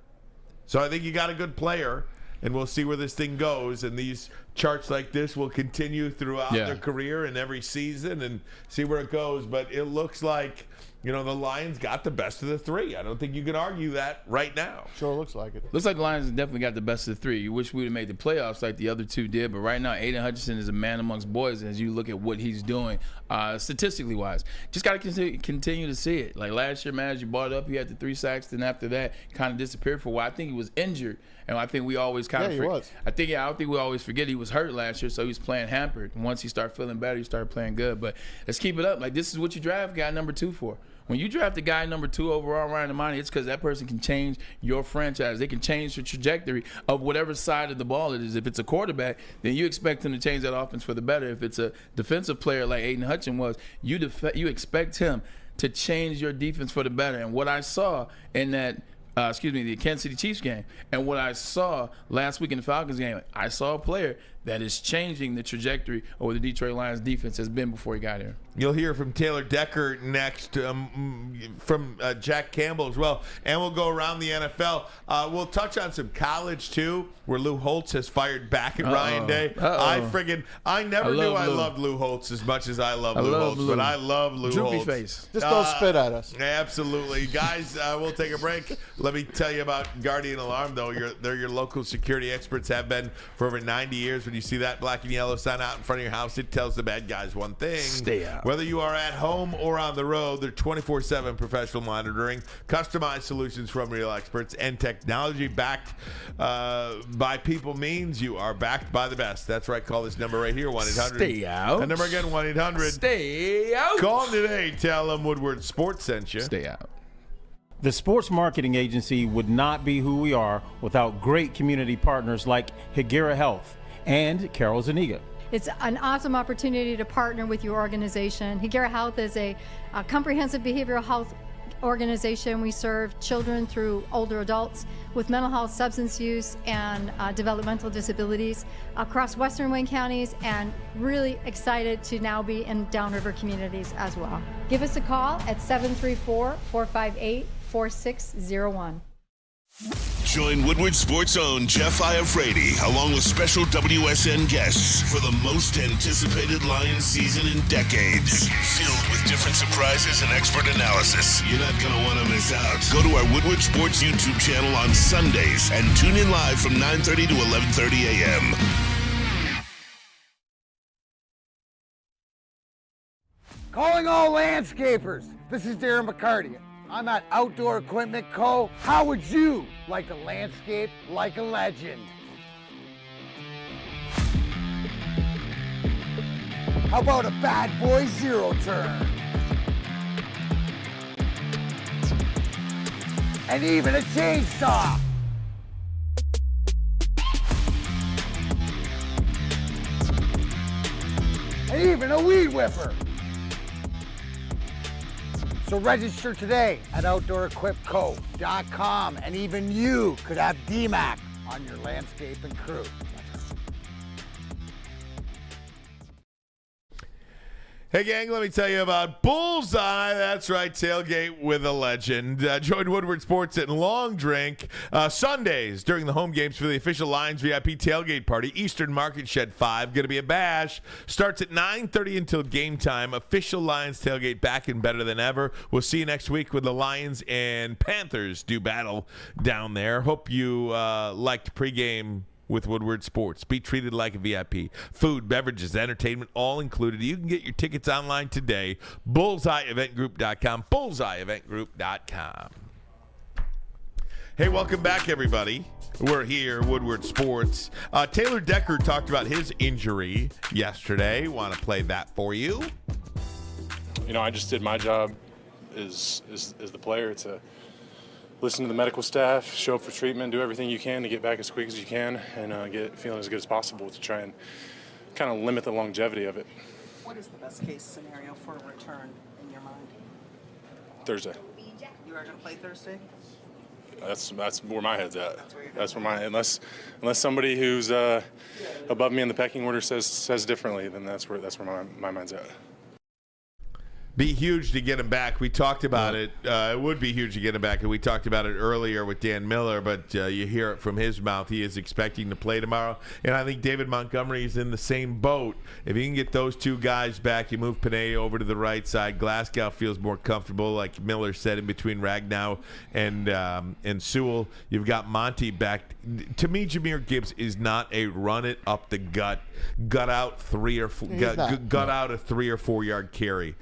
So I think you got a good player, and we'll see where this thing goes. And these charts like this will continue throughout their career and every season and see where it goes. But it looks like, the Lions got the best of the 3. I don't think you can argue that right now. Sure looks like it. Looks like the Lions definitely got the best of the 3. You wish we would have made the playoffs like the other 2 did, but right now Aiden Hutchinson is a man amongst boys as you look at what he's doing statistically wise. Just got to continue to see it. Like last year, man, as you brought it up, he had the 3 sacks, then after that, kind of disappeared for a while. I think he was injured, and I think we always kind of he was. I don't think we always forget he was hurt last year, so he was playing hampered. And once he started feeling better, he started playing good. But let's keep it up. Like, this is what you draft guy number 2 for. When you draft a guy number 2 overall, Ryan Ermanni, it's because that person can change your franchise. They can change the trajectory of whatever side of the ball it is. If it's a quarterback, then you expect him to change that offense for the better. If it's a defensive player like Aiden Hutchinson was, you expect him to change your defense for the better. And what I saw in that the Kansas City Chiefs game, and what I saw last week in the Falcons game, I saw a player that is changing the trajectory of what the Detroit Lions defense has been before he got here. You'll hear from Taylor Decker next, from Jack Campbell as well, and we'll go around the NFL. We'll touch on some college too, where Lou Holtz has fired back at Ryan Day. I never knew I loved Lou Holtz as much as I love Lou Holtz, but I love Lou Droopy Holtz. Face. Just don't spit at us. Absolutely, guys. We'll take a break. Let me tell you about Guardian Alarm, though. They're your local security experts, have been for over 90 years. When When you see that black and yellow sign out in front of your house, it tells the bad guys one thing. Stay out. Whether you are at home or on the road, they're 24/7 professional monitoring, customized solutions from real experts, and technology backed by people means you are backed by the best. That's right. Call this number right here, 1-800. Stay out. The number again, 1-800. Stay out. Call today. Tell them Woodward Sports sent you. Stay out. The Sports Marketing Agency would not be who we are without great community partners like Higuera Health and Carol Zuniga. It's an awesome opportunity to partner with your organization. Higuera Health is a comprehensive behavioral health organization. We serve children through older adults with mental health, substance use, and developmental disabilities across Western Wayne counties, and really excited to now be in Downriver communities as well. Give us a call at 734-458-4601. Join Woodward Sports' own Jeff Iafrate, along with special WSN guests for the most anticipated Lions season in decades. Filled with different surprises and expert analysis. You're not going to want to miss out. Go to our Woodward Sports YouTube channel on Sundays and tune in live from 9:30 to 11:30 a.m. Calling all landscapers. This is Darren McCarty. I'm at Outdoor Equipment Co. How would you like to landscape like a legend? How about a bad boy zero turn? And even a chainsaw. And even a weed whipper. So register today at OutdoorEquipCo.com, and even you could have DMAC on your landscaping crew. Hey, gang, let me tell you about Bullseye. That's right, tailgate with a legend. Join Woodward Sports at Long Drink Sundays during the home games for the official Lions VIP tailgate party. Eastern Market Shed 5. Going to be a bash. Starts at 9:30 until game time. Official Lions tailgate back and better than ever. We'll see you next week when the Lions and Panthers do battle down there. Hope you liked pregame with Woodward Sports. Be treated like a VIP. Food, beverages, entertainment, all included. You can get your tickets online today. BullseyeEventGroup.com. BullseyeEventGroup.com. Hey, welcome back, everybody. We're here, Woodward Sports. Taylor Decker talked about his injury yesterday. Want to play that for you? You know, I just did my job as the player to listen to the medical staff, show up for treatment, do everything you can to get back as quick as you can, and get feeling as good as possible to try and kind of limit the longevity of it. What is the best case scenario for a return in your mind? Thursday. You are going to play Thursday? That's where my head's at. That's where my unless somebody who's above me in the pecking order says differently, then that's where my mind's at. Be huge to get him back. We talked about it. It would be huge to get him back, and we talked about it earlier with Dan Miller, but you hear it from his mouth. He is expecting to play tomorrow, and I think David Montgomery is in the same boat. If you can get those two guys back, you move Panay over to the right side. Glasgow feels more comfortable, like Miller said, in between Ragnow and Sewell. You've got Monty back. To me, Jahmyr Gibbs is not a run it up the gut out 3 or 4 out a 3 or 4 yard carry.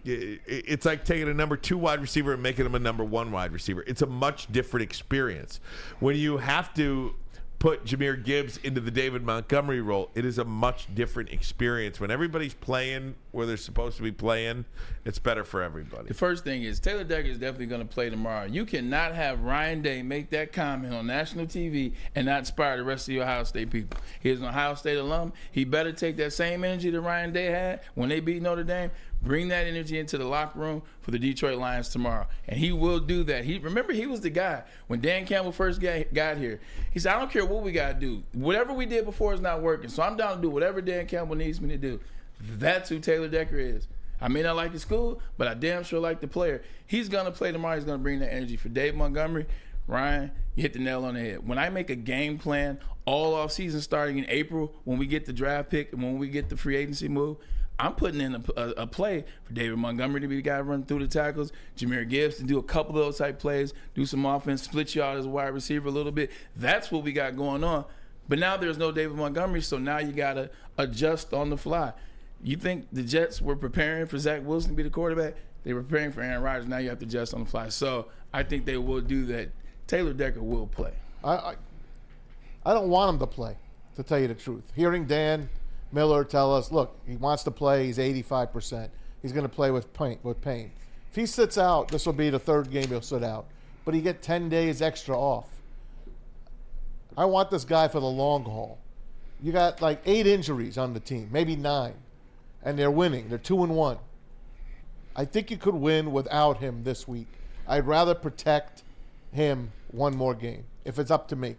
It's like taking a number 2 wide receiver and making him a number 1 wide receiver. It's a much different experience. When you have to put Jahmyr Gibbs into the David Montgomery role, it is a much different experience. When everybody's playing where they're supposed to be playing, it's better for everybody. The first thing is Taylor Decker is definitely going to play tomorrow. You cannot have Ryan Day make that comment on national TV and not inspire the rest of your Ohio State people. He's an Ohio State alum. He better take that same energy that Ryan Day had when they beat Notre Dame. Bring that energy into the locker room for the Detroit Lions tomorrow. And he will do that. Remember, he was the guy when Dan Campbell first got here. He said, I don't care what we got to do. Whatever we did before is not working, so I'm down to do whatever Dan Campbell needs me to do. That's who Taylor Decker is. I may not like the school, but I damn sure like the player. He's going to play tomorrow. He's going to bring that energy. For Dave Montgomery, Ryan, you hit the nail on the head. When I make a game plan all off season starting in April, when we get the draft pick and when we get the free agency move, I'm putting in a play for David Montgomery to be the guy running through the tackles, Jahmyr Gibbs to do a couple of those type plays, do some offense, split you out as a wide receiver a little bit. That's what we got going on. But now there's no David Montgomery, so now you got to adjust on the fly. You think the Jets were preparing for Zach Wilson to be the quarterback? They were preparing for Aaron Rodgers. Now you have to adjust on the fly. So I think they will do that. Taylor Decker will play. I don't want him to play, to tell you the truth. Hearing Dan Miller tell us, look, he wants to play. He's 85%. He's going to play with pain. If he sits out, this will be the third game he'll sit out. But he get 10 days extra off. I want this guy for the long haul. You got like 8 injuries on the team, maybe 9, and they're winning. They're 2-1. I think you could win without him this week. I'd rather protect him one more game, if it's up to me.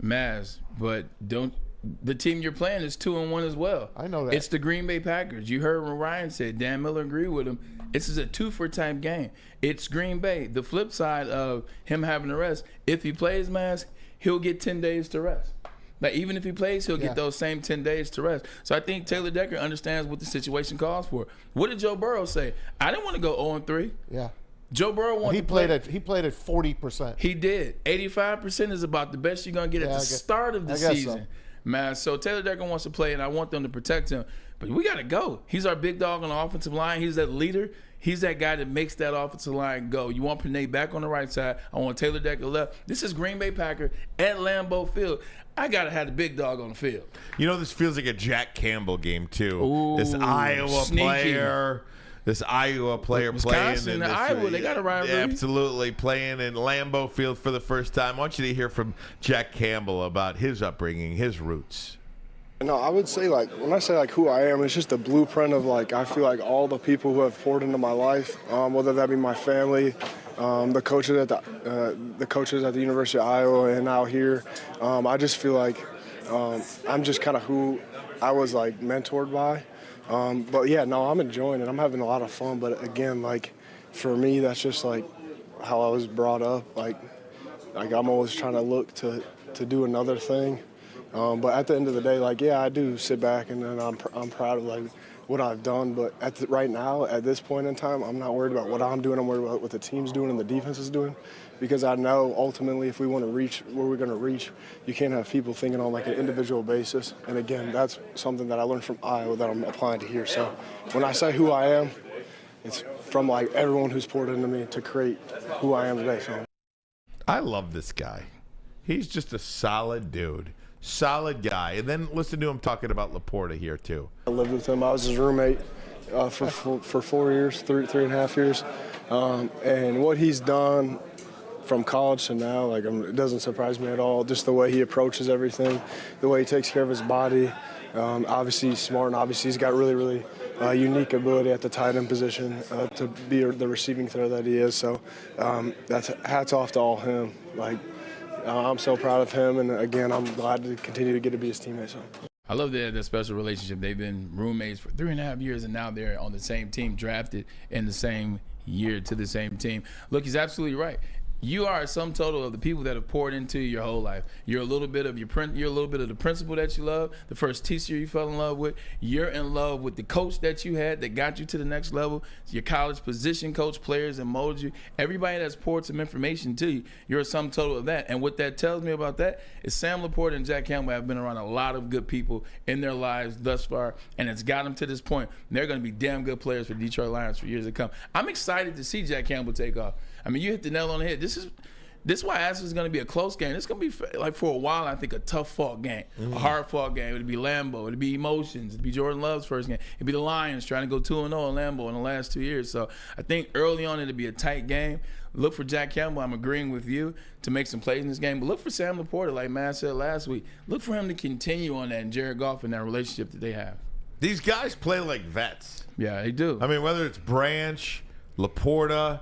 Maz, but the team you're playing is 2-1 as well. I know that. It's the Green Bay Packers. You heard what Ryan said. Dan Miller agreed with him. This is a 2-for-type game. It's Green Bay. The flip side of him having to rest, if he plays, Maz, he'll get 10 days to rest. Like, even if he plays, he'll get those same 10 days to rest. So I think Taylor Decker understands what the situation calls for. What did Joe Burrow say? I didn't want to go 0-3. Yeah. Joe Burrow wanted to play. He played at 40%. He did. 85% is about the best you're going to get at the start of the season. Man, so Taylor Decker wants to play, and I want them to protect him. But we got to go. He's our big dog on the offensive line. He's that leader. He's that guy that makes that offensive line go. You want Panay back on the right side. I want Taylor Decker left. This is Green Bay Packer at Lambeau Field. I got to have the big dog on the field. You know, this feels like a Jack Campbell game, too. Ooh, this Iowa sneaky player playing Wisconsin and Iowa, they got a rivalry. Absolutely, playing in Lambeau Field for the first time. I want you to hear from Jack Campbell about his upbringing, his roots. No, I would say, like, when I say, like, who I am, it's just a blueprint of, like, I feel like all the people who have poured into my life, whether that be my family, the coaches at the University of Iowa and out here. I just feel like I'm just kind of who I was, like, mentored by. But, yeah, no, I'm enjoying it. I'm having a lot of fun. But, again, like, for me, that's just, like, how I was brought up. Like I'm always trying to look to do another thing. But at the end of the day, like, yeah, I do sit back and then I'm proud of, like, what I've done. But right now, at this point in time, I'm not worried about what I'm doing. I'm worried about what the team's doing and the defense is doing. Because I know, ultimately, if we want to reach where we're going to reach, you can't have people thinking on, like, an individual basis. And, again, that's something that I learned from Iowa that I'm applying to here. So when I say who I am, it's from, like, everyone who's poured into me to create who I am today. So I love this guy. He's just a solid dude. Solid guy. And then listen to him talking about Laporta here, too. I lived with him. I was his roommate for 4 years, three and a half years. And what he's done from college to now, like, it doesn't surprise me at all. Just the way he approaches everything, the way he takes care of his body. Obviously he's smart, and obviously he's got really, really unique ability at the tight end position to be the receiving threat that he is. So that's hats off to all him. Like, I'm so proud of him, and again, I'm glad to continue to be his teammate. So I love that special relationship. They've been roommates for 3.5 years, and now they're on the same team, drafted in the same year to the same team. Look, he's absolutely right. You are a sum total of the people that have poured into you your whole life. You're a little bit of you're a little bit of the principal that you love, the first teacher you fell in love with. You're in love with the coach that you had that got you to the next level. Your college position coach, players that molded you. Everybody that's poured some information to you, you're a sum total of that. And what that tells me about that is Sam Laporta and Jack Campbell have been around a lot of good people in their lives thus far, and it's got them to this point. And they're going to be damn good players for the Detroit Lions for years to come. I'm excited to see Jack Campbell take off. I mean, you hit the nail on the head. This is why I asked it's going to be a close game. It's going to be, like, for a while, I think, a tough-fought game, a hard-fought game. It'd be Lambeau. It'd be emotions. It'd be Jordan Love's first game. It'd be the Lions trying to go 2-0 in Lambeau in the last 2 years. So I think early on it'd be a tight game. Look for Jack Campbell. I'm agreeing with you to make some plays in this game. But look for Sam Laporta, like Matt said last week. Look for him to continue on that and Jared Goff and that relationship that they have. These guys play like vets. Yeah, they do. I mean, whether it's Branch, Laporta,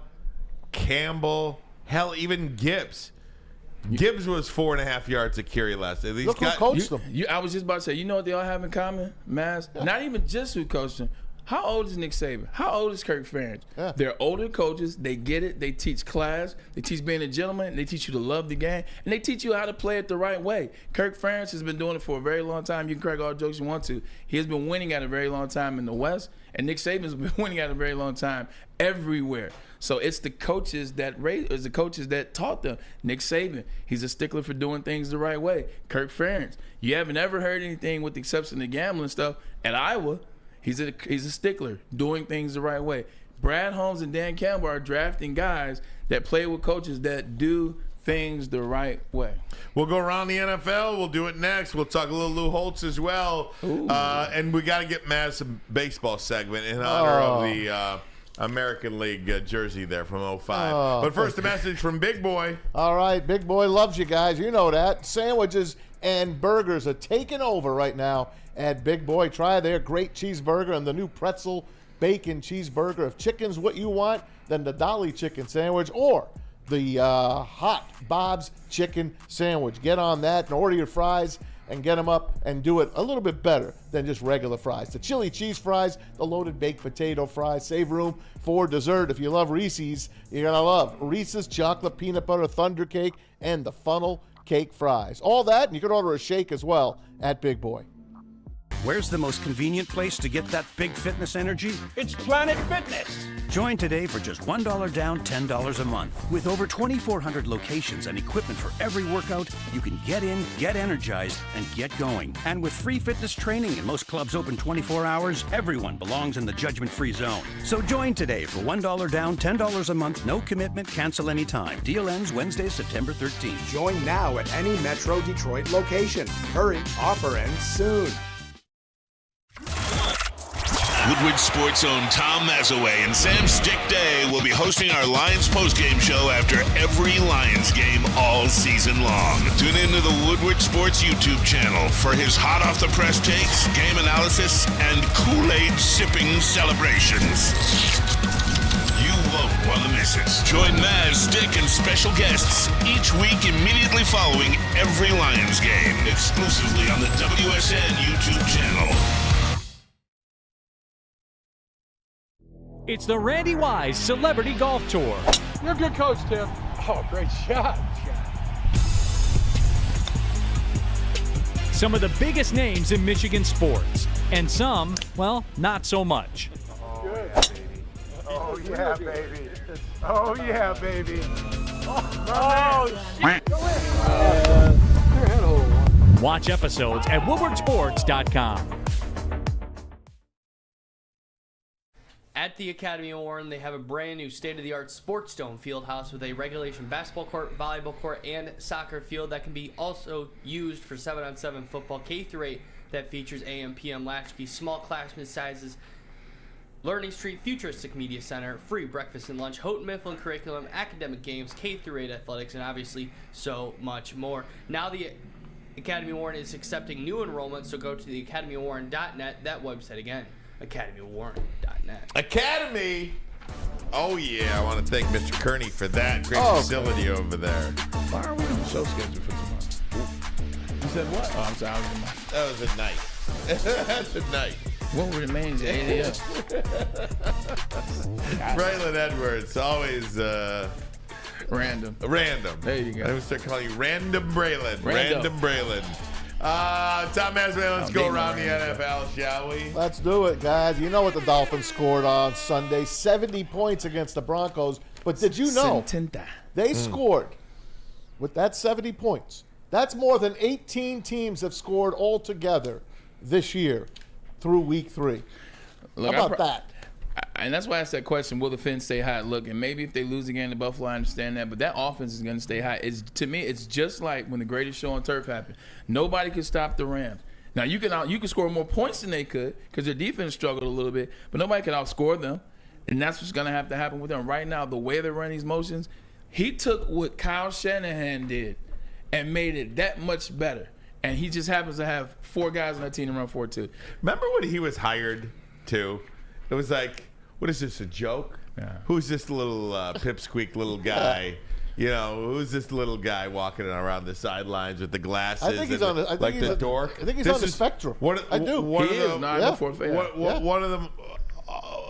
Campbell, hell, even Gibbs. Gibbs was 4.5 yards a carry last day. Look who coached them. I was just about to say, you know what they all have in common, Maz? Yeah. Not even just who coached them. How old is Nick Saban? How old is Kirk Ferentz? Yeah. They're older coaches. They get it. They teach class. They teach being a gentleman. They teach you to love the game. And they teach you how to play it the right way. Kirk Ferentz has been doing it for a very long time. You can crack all jokes you want to. He has been winning at a very long time in the West. And Nick Saban's been winning at a very long time everywhere. So it's the coaches that taught them. Nick Saban, he's a stickler for doing things the right way. Kirk Ferentz, you haven't ever heard anything with the exception of gambling stuff at Iowa. He's a stickler, doing things the right way. Brad Holmes and Dan Campbell are drafting guys that play with coaches that do things the right way. We'll go around the NFL. We'll do it next. We'll talk a little Lou Holtz as well. And we got to get Maz some baseball segment in honor of the American League jersey there from 05. But first, a message from Big Boy. All right, Big Boy loves you guys. You know that. Sandwiches and burgers are taking over right now at Big Boy. Try their great cheeseburger and the new pretzel bacon cheeseburger. If chicken's what you want, then the Dolly chicken sandwich or the hot Bob's chicken sandwich. Get on that and order your fries and get them up and do it a little bit better than just regular fries. The chili cheese fries, the loaded baked potato fries. Save room for dessert. If you love Reese's, you're going to love Reese's chocolate peanut butter thunder cake and the funnel cake fries. All that, and you can order a shake as well at Big Boy. Where's the most convenient place to get that big fitness energy? It's Planet Fitness. Join today for just $1 down, $10 a month. With over 2,400 locations and equipment for every workout, you can get in, get energized, and get going. And with free fitness training and most clubs open 24 hours, everyone belongs in the judgment-free zone. So join today for $1 down, $10 a month, no commitment, cancel anytime. Deal ends Wednesday, September 13th. Join now at any Metro Detroit location. Hurry, offer ends soon. Woodward Sports' own Tom Mazaway and Sam Stick Day will be hosting our Lions postgame show after every Lions game all season long. Tune into the Woodward Sports YouTube channel for his hot-off-the-press takes, game analysis, and Kool-Aid sipping celebrations. You won't want to miss it. Join Maz, Stick, and special guests each week immediately following every Lions game, exclusively on the WSN YouTube channel. It's the Randy Wise Celebrity Golf Tour. You're a good coach, Tim. Oh, great shot. Some of the biggest names in Michigan sports, and some, well, not so much. Oh, yeah, baby. Oh, yeah, baby. Oh, shit. Go in. Watch episodes at woodwardsports.com. At the Academy of Warren, they have a brand new state-of-the-art sports dome field house with a regulation basketball court, volleyball court, and soccer field that can be also used for 7-on-7 football K-8 that features AM, PM latchkey, small classroom sizes, Learning Street, futuristic media center, free breakfast and lunch, Houghton Mifflin curriculum, academic games, K-8 athletics, and obviously so much more. Now the Academy of Warren is accepting new enrollment, so go to the academyofwarren.net, that website again. academyofwarren.net. Academy. Oh yeah, I want to thank Mr. Kearney for that great facility over there. Why are we on the show schedule for tomorrow? You said what? Oh, I'm sorry. That was at night. That's at night. What were the names at 8 a.m.? Braylon Edwards, always random. There you go. I'm going to start calling you Random Braylon. Random Braylon. Tom Mazaway, let's go around the NFL, shall we? Let's do it, guys. You know what the Dolphins scored on Sunday. 70 points against the Broncos. But did you know they scored with that 70 points? That's more than 18 teams have scored altogether this year through week 3. Look, how about that? And that's why I asked that question, will the fence stay high? Look, and maybe if they lose again to Buffalo, I understand that, but that offense is going to stay high. To me, it's just like when the greatest show on turf happened. Nobody could stop the Rams. Now, you can score more points than they could because their defense struggled a little bit, but nobody could outscore them, and that's what's going to have to happen with them. Right now, the way they're running these motions, he took what Kyle Shanahan did and made it that much better, and he just happens to have 4 guys on that team to run 4-2. Remember when he was hired, too? It was like, what is this, a joke? Yeah. Who's this little pipsqueak little guy? You know, who's this little guy walking around the sidelines with the glasses? I think he's on the, dork. I think he's on the spectrum. I do. One he of is them, not before fair. One of them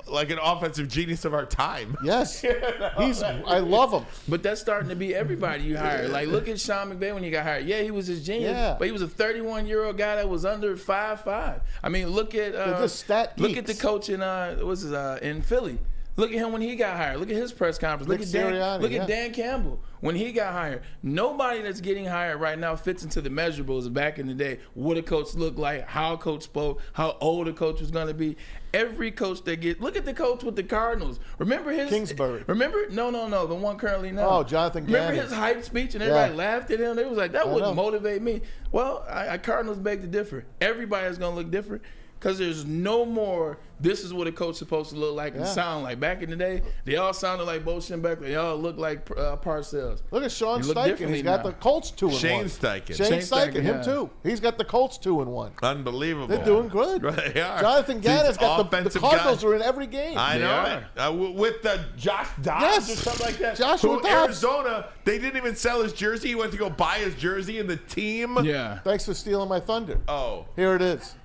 like an offensive genius of our time. Yes. I love him. But that's starting to be everybody you hire. Like, look at Sean McVay when he got hired. Yeah, he was his genius, but he was a 31-year-old guy that was under 5'5". I mean, look at the coach in Philly. Look at him when he got hired. Look at his press conference. Look at Dan Campbell when he got hired. Nobody that's getting hired right now fits into the measurables of back in the day. What a coach looked like, how a coach spoke, how old a coach was going to be. Every coach look at the coach with the Cardinals. Remember his Kingsbury. Remember? No, the one currently now. Oh, Jonathan Gannon. Remember his hype speech and everybody laughed at him? They was like, that wouldn't motivate me. Well, Cardinals beg to differ. Everybody's going to look different. Because there's no more, this is what a coach is supposed to look like and sound like. Back in the day, they all sounded like Bo Schembechler. They all looked like Parcells. Look at Sean Steichen. He's got the Colts 2-1. Shane Steichen, him too. He's got the Colts 2-1. Unbelievable. They're doing good. They are. Jonathan Gannon's got the Cardinals are in every game. I know. With Josh Dobbs or something like that. Joshua Dobbs. Arizona, they didn't even sell his jersey. He went to go buy his jersey and the team. Yeah. Thanks for stealing my thunder. Oh. Here it is.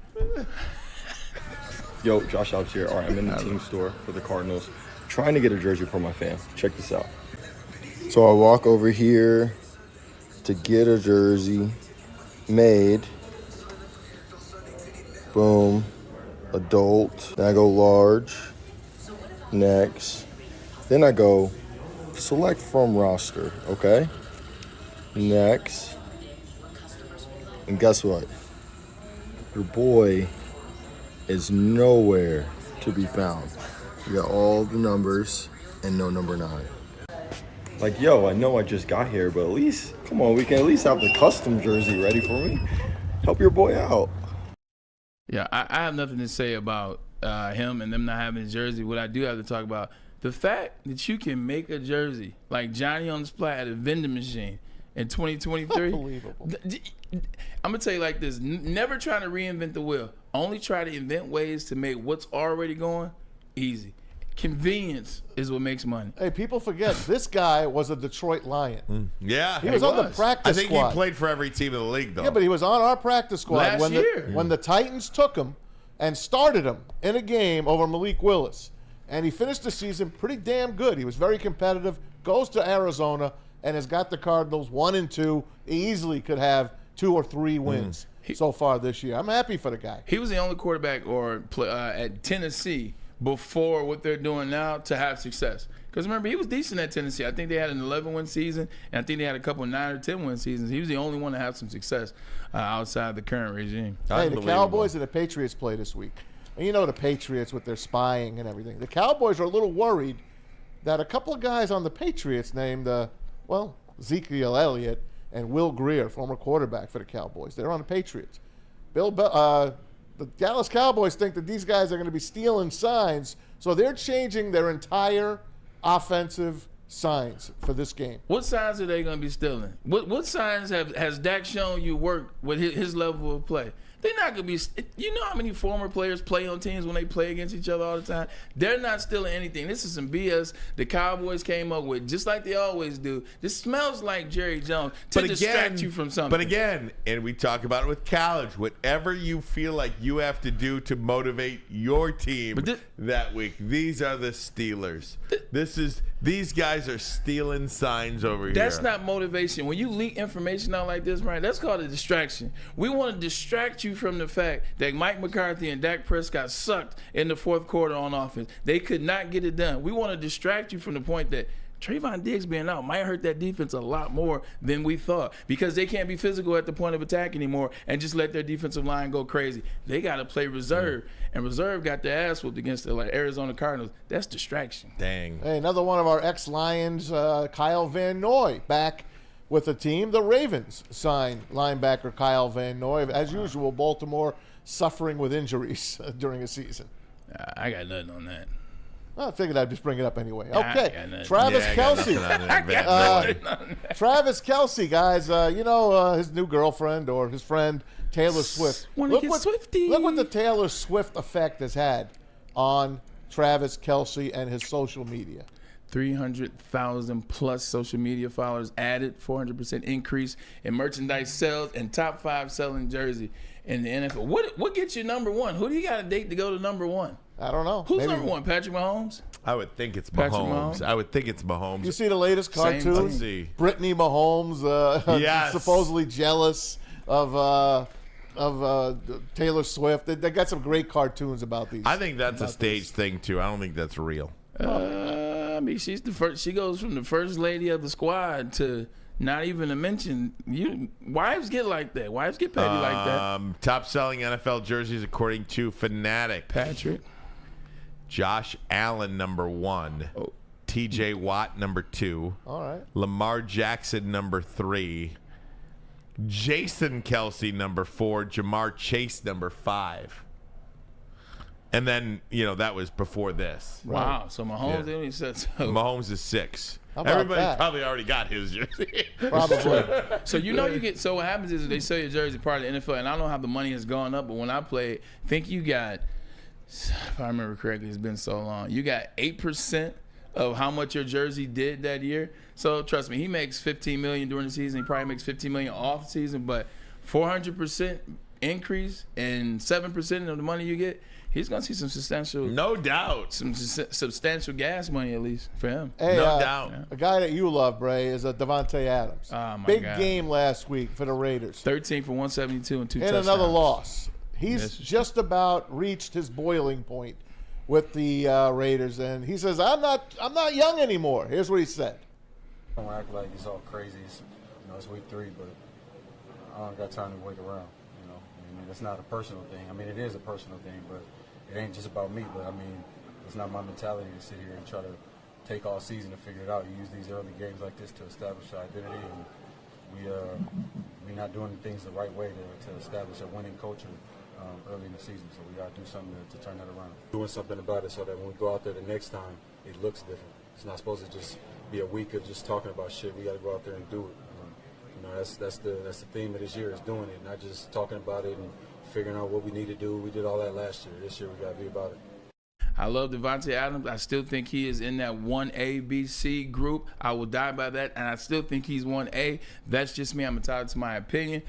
Yo, Josh Dobbs here. All right, I'm in the team store for the Cardinals, trying to get a jersey for my fam. Check this out. So I walk over here to get a jersey made. Boom. Adult. Then I go large. Next. Then I go select from roster. Okay? Next. And guess what? Your boy is nowhere to be found. You got all the numbers and no number 9. Like, yo, I know I just got here, but at least, come on, we can at least have the custom jersey ready for me. Help your boy out. Yeah, I have nothing to say about him and them not having his jersey. What I do have to talk about, the fact that you can make a jersey like Johnny on the Splat at a vending machine in 2023. Unbelievable. I'm going to tell you like this. Never try to reinvent the wheel. Only try to invent ways to make what's already going easy. Convenience is what makes money. Hey, people forget, this guy was a Detroit Lion. Yeah. He was on the practice squad. I think he played for every team in the league, though. Yeah, but he was on our practice squad last year. When the Titans took him and started him in a game over Malik Willis. And he finished the season pretty damn good. He was very competitive, goes to Arizona, and has got the Cardinals 1-2. He easily could have 2 or 3 wins so far this year. I'm happy for the guy. He was the only quarterback at Tennessee before what they're doing now to have success. Because remember, he was decent at Tennessee. I think they had an 11-win season, and I think they had a couple 9 or 10-win seasons. He was the only one to have some success outside the current regime. Hey, the Cowboys and the Patriots play this week. And you know the Patriots with their spying and everything. The Cowboys are a little worried that a couple of guys on the Patriots named, Ezekiel Elliott and Will Greer, former quarterback for the Cowboys. They're on the Patriots. The Dallas Cowboys think that these guys are going to be stealing signs, so they're changing their entire offensive signs for this game. What signs are they going to be stealing? What signs has Dak shown you work with his level of play? They're not going to be – you know how many former players play on teams when they play against each other all the time? They're not stealing anything. This is some BS the Cowboys came up with, just like they always do. This smells like Jerry Jones to distract you from something. But again, and we talk about it with college, whatever you feel like you have to do to motivate your team that week, these are the Steelers. These guys are stealing signs over here. That's not motivation. When you leak information out like this, Ryan, that's called a distraction. We want to distract you from the fact that Mike McCarthy and Dak Prescott sucked in the fourth quarter on offense. They could not get it done. We want to distract you from the point that Trayvon Diggs being out might hurt that defense a lot more than we thought because they can't be physical at the point of attack anymore and just let their defensive line go crazy. They got to play reserve, and reserve got their ass whooped against the Arizona Cardinals. That's distraction. Dang. Hey, another one of our ex-Lions, Kyle Van Noy, back with the team. The Ravens signed linebacker Kyle Van Noy. As usual, Baltimore suffering with injuries during a season. I got nothing on that. I figured I'd just bring it up anyway. Okay, Travis Kelce. Travis Kelce, guys. His new girlfriend or his friend Taylor Swift. Look what the Taylor Swift effect has had on Travis Kelce and his social media. 300,000 plus social media followers added, 400% increase in merchandise sales, and top 5 selling jersey in the NFL. What gets you number one? Who do you got to date to go to number one? I don't know. Who's number one? Patrick Mahomes? I would think it's Patrick Mahomes. I would think it's Mahomes. You see the latest cartoon? Let's see. Brittany Mahomes Yes. supposedly jealous of Taylor Swift. They got some great cartoons about these. I think that's a stage thing too. I don't think that's real. I mean, she's the first. She goes from the first lady of the squad to not even to mention wives get like that. Wives get petty like that. Top selling NFL jerseys according to Fanatic. Patrick. Josh Allen number 1. Oh. T.J. Watt number 2. All right. Lamar Jackson number 3. Jason Kelsey number 4. Jamar Chase number 5. And then, that was before this. Wow. So Mahomes only said so. Mahomes is 6. How about Everybody that? probably already got his jersey. Probably. So you get. So what happens is they sell your jersey part of the NFL, and I don't know how the money has gone up, but when I played, I think you got, if I remember correctly, it's been so long. You got 8% of how much your jersey did that year. So trust me, he makes $15 million during the season. He probably makes $15 million off the season, but 400% increase and 7% of the money you get. He's gonna see some substantial, no doubt, some substantial gas money at least for him. Hey, no doubt. A guy that you love, Bray, is Devontae Adams. Oh, my Big God. game last week for the Raiders. 13 for 172 and 2 touchdowns. And another loss. He's Yes. just about reached his boiling point with the Raiders, and he says, "I'm not young anymore." Here's what he said. I don't act like it's all crazy. It's week 3, but I don't got time to wait around. I mean, it's not a personal thing. I mean, it is a personal thing, but it ain't just about me. But I mean, it's not my mentality to sit here and try to take all season to figure it out. You use these early games like this to establish our identity, and we're not doing things the right way to establish a winning culture early in the season. So we got to do something to turn that around. Doing something about it so that when we go out there the next time, it looks different. It's not supposed to just be a week of just talking about shit. We got to go out there and do it. That's the theme of this year is doing it, not just talking about it and figuring out what we need to do. We did all that last year. This year we got to be about it. I love Devontae Adams. I still think he is in that 1A, B, C group. I will die by that, and I still think he's 1A. That's just me. I'm entitled to my opinion.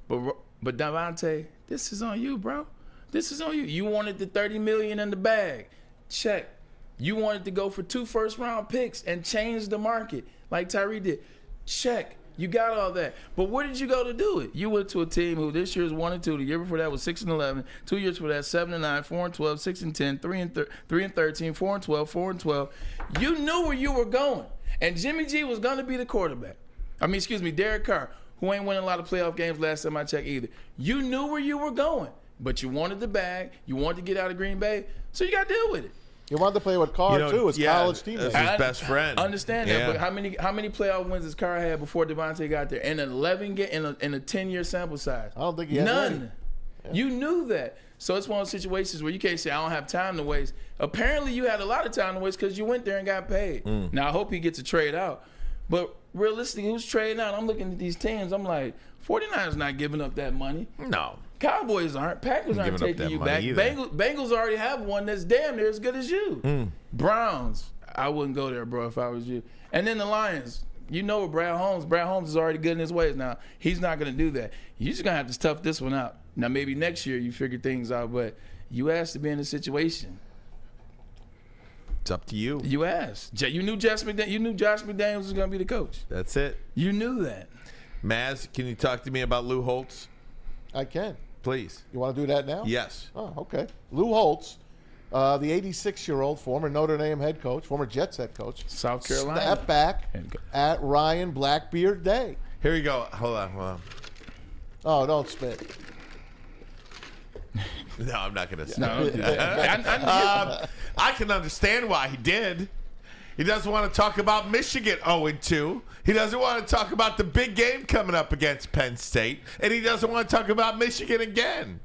But Devontae, this is on you, bro. This is on you. You wanted the $30 million in the bag. Check. You wanted to go for 2 first-round picks and change the market like Tyree did. Check. You got all that. But where did you go to do it? You went to a team who this year is 1-2. The year before that was 6-11. 2 years before that, 7-9, 4-12, 6-10, 3-13, 4-12, 4-12. You knew where you were going. And Jimmy G was going to be the quarterback. Derek Carr, who ain't winning a lot of playoff games last time I checked either. You knew where you were going. But you wanted the bag. You wanted to get out of Green Bay. So you got to deal with it. You wanted to play with Carr too, his college teammate. That's his best friend. I understand that, but how many playoff wins does Carr had before Devontae got there? In an 11 game, in a 10-year sample size. I don't think he had none. Yeah. You knew that, so it's one of those situations where you can't say I don't have time to waste. Apparently, you had a lot of time to waste because you went there and got paid. Now I hope he gets a trade out, but realistically, who's trading out? I'm looking at these teams. I'm like, 49ers not giving up that money. No. Cowboys aren't. Packers aren't taking you back. Bengals already have one that's damn near as good as you. Browns, I wouldn't go there, bro, if I was you. And then the Lions, you know what Brad Holmes is already good in his ways now. He's not going to do that. You're just going to have to tough this one out. Now, maybe next year you figure things out, but you asked to be in a situation. It's up to you. You asked. You knew Josh McDaniels was going to be the coach. That's it. You knew that. Maz, can you talk to me about Lou Holtz? I can. Please. You want to do that now? Yes. Oh, okay. Lou Holtz, the 86-year-old former Notre Dame head coach, former Jets head coach. South Carolina. Step back at Ryan Blackbeard Day. Here we go. Hold on. Oh, don't spit. No, I'm not going to spit. No. I can understand why he did. He doesn't want to talk about Michigan 0-2. He doesn't want to talk about the big game coming up against Penn State. And he doesn't want to talk about Michigan again.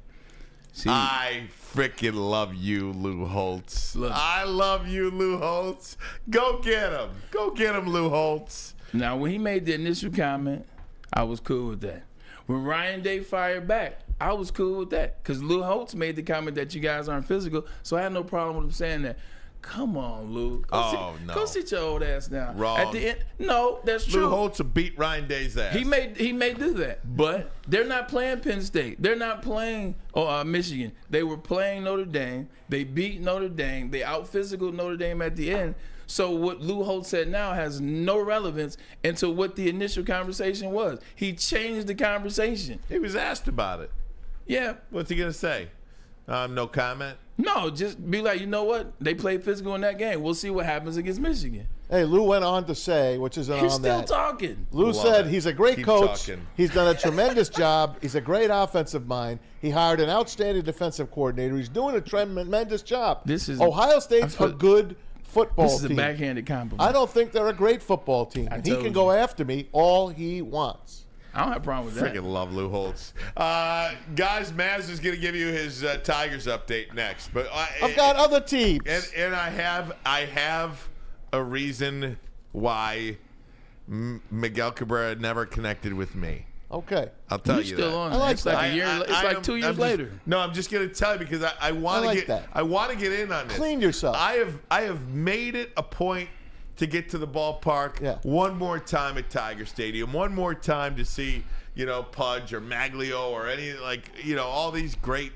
See, I freaking love you, Lou Holtz. I love you, Lou Holtz. Go get him. Go get him, Lou Holtz. Now, when he made the initial comment, I was cool with that. When Ryan Day fired back, I was cool with that. Because Lou Holtz made the comment that you guys aren't physical. So I had no problem with him saying that. Come on, Lou. No. Go sit your old ass down. Wrong. At the end, no, that's true. Lou Holtz will beat Ryan Day's ass. He may do that, but they're not playing Penn State. They're not playing Michigan. They were playing Notre Dame. They beat Notre Dame. They out-physical Notre Dame at the end. So what Lou Holtz said now has no relevance into what the initial conversation was. He changed the conversation. He was asked about it. Yeah. What's he going to say? No comment? No, just be like, you know what? They played physical in that game. We'll see what happens against Michigan. Hey, Lou went on to say, which isn't He's on still that. talking. Lou said he's a great Keep coach. talking. He's done a tremendous job. He's a great offensive mind. He hired an outstanding defensive coordinator. He's doing a tremendous job. Ohio State's a good football team. This is a backhanded compliment. I don't think they're a great football team. He can go after me all he wants. I don't have a problem with that. Freaking love Lou Holtz. Guys, Maz is going to give you his Tigers update next. But I've got other teams. And I have a reason why Miguel Cabrera never connected with me. Okay. I'll tell You're you still that. on. It's like a year. It's like 2 years later. No, I'm just going to tell you because I want to get. that. I want to get in on this. Clean yourself. I have made it a point to get to the ballpark one more time at Tiger Stadium, one more time to see, Pudge or Maglio or any, all these great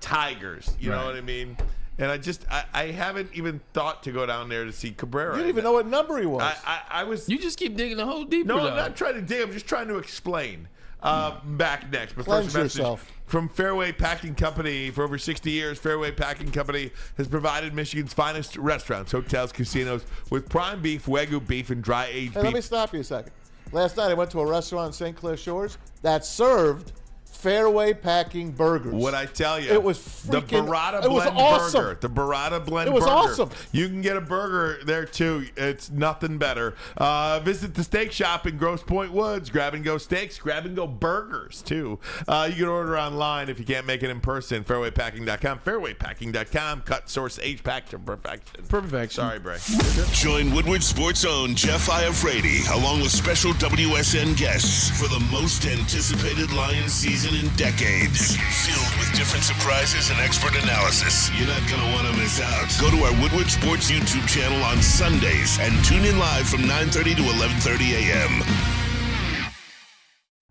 Tigers. You know what I mean? And I haven't even thought to go down there to see Cabrera. You didn't even know what number he was. I was. You just keep digging a hole deeper. No, I'm not trying to dig. I'm just trying to explain. Back next. But Cleanse first message yourself. from Fairway Packing Company. For over 60 years, Fairway Packing Company has provided Michigan's finest restaurants, hotels, casinos with prime beef, Wagyu beef, and dry-aged Hey, beef. let me stop you a second. Last night I went to a restaurant in St. Clair Shores that served Fairway Packing burgers. What I tell you, it was freaking. the Burrata it was Blend awesome. Burger. The Burrata Blend It was Burger. awesome. You can get a burger there too. It's nothing better. Visit the steak shop in Grosse Pointe Woods. Grab and go steaks. Grab and go burgers too. You can order online if you can't make it in person. Fairwaypacking.com. Fairwaypacking.com. Cut, source, age pack to perfection. Perfection. Sorry, Bray. Join Woodward Sports' own Jeff Iafrate along with special WSN guests for the most anticipated Lions season in decades. Filled with different surprises and expert analysis. You're not going to want to miss out. Go to our Woodward Sports YouTube channel on Sundays and tune in live from 9:30 to 11:30 a.m.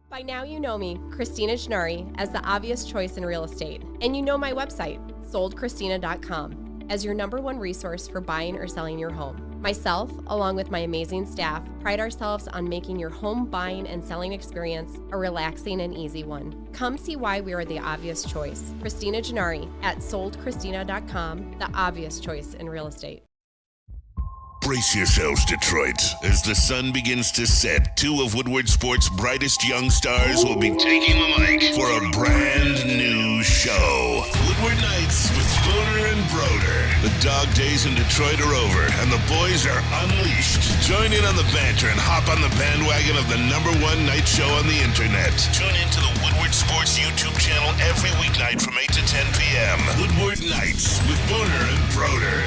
By now you know me, Christina Gennari, as the obvious choice in real estate. And you know my website, soldchristina.com, as your #1 resource for buying or selling your home. Myself, along with my amazing staff, pride ourselves on making your home buying and selling experience a relaxing and easy one. Come see why we are the obvious choice. Christina Gennari at soldchristina.com, the obvious choice in real estate. Brace yourselves, Detroit. As the sun begins to set, 2 of Woodward Sports' brightest young stars will be taking the mic for a brand new show. Woodward Nights with Booner and Broder. The dog days in Detroit are over, and the boys are unleashed. Join in on the banter and hop on the bandwagon of the #1 night show on the internet. Tune into the Woodward Sports YouTube channel every weeknight from 8 to 10 p.m. Woodward Nights with Booner and Broder.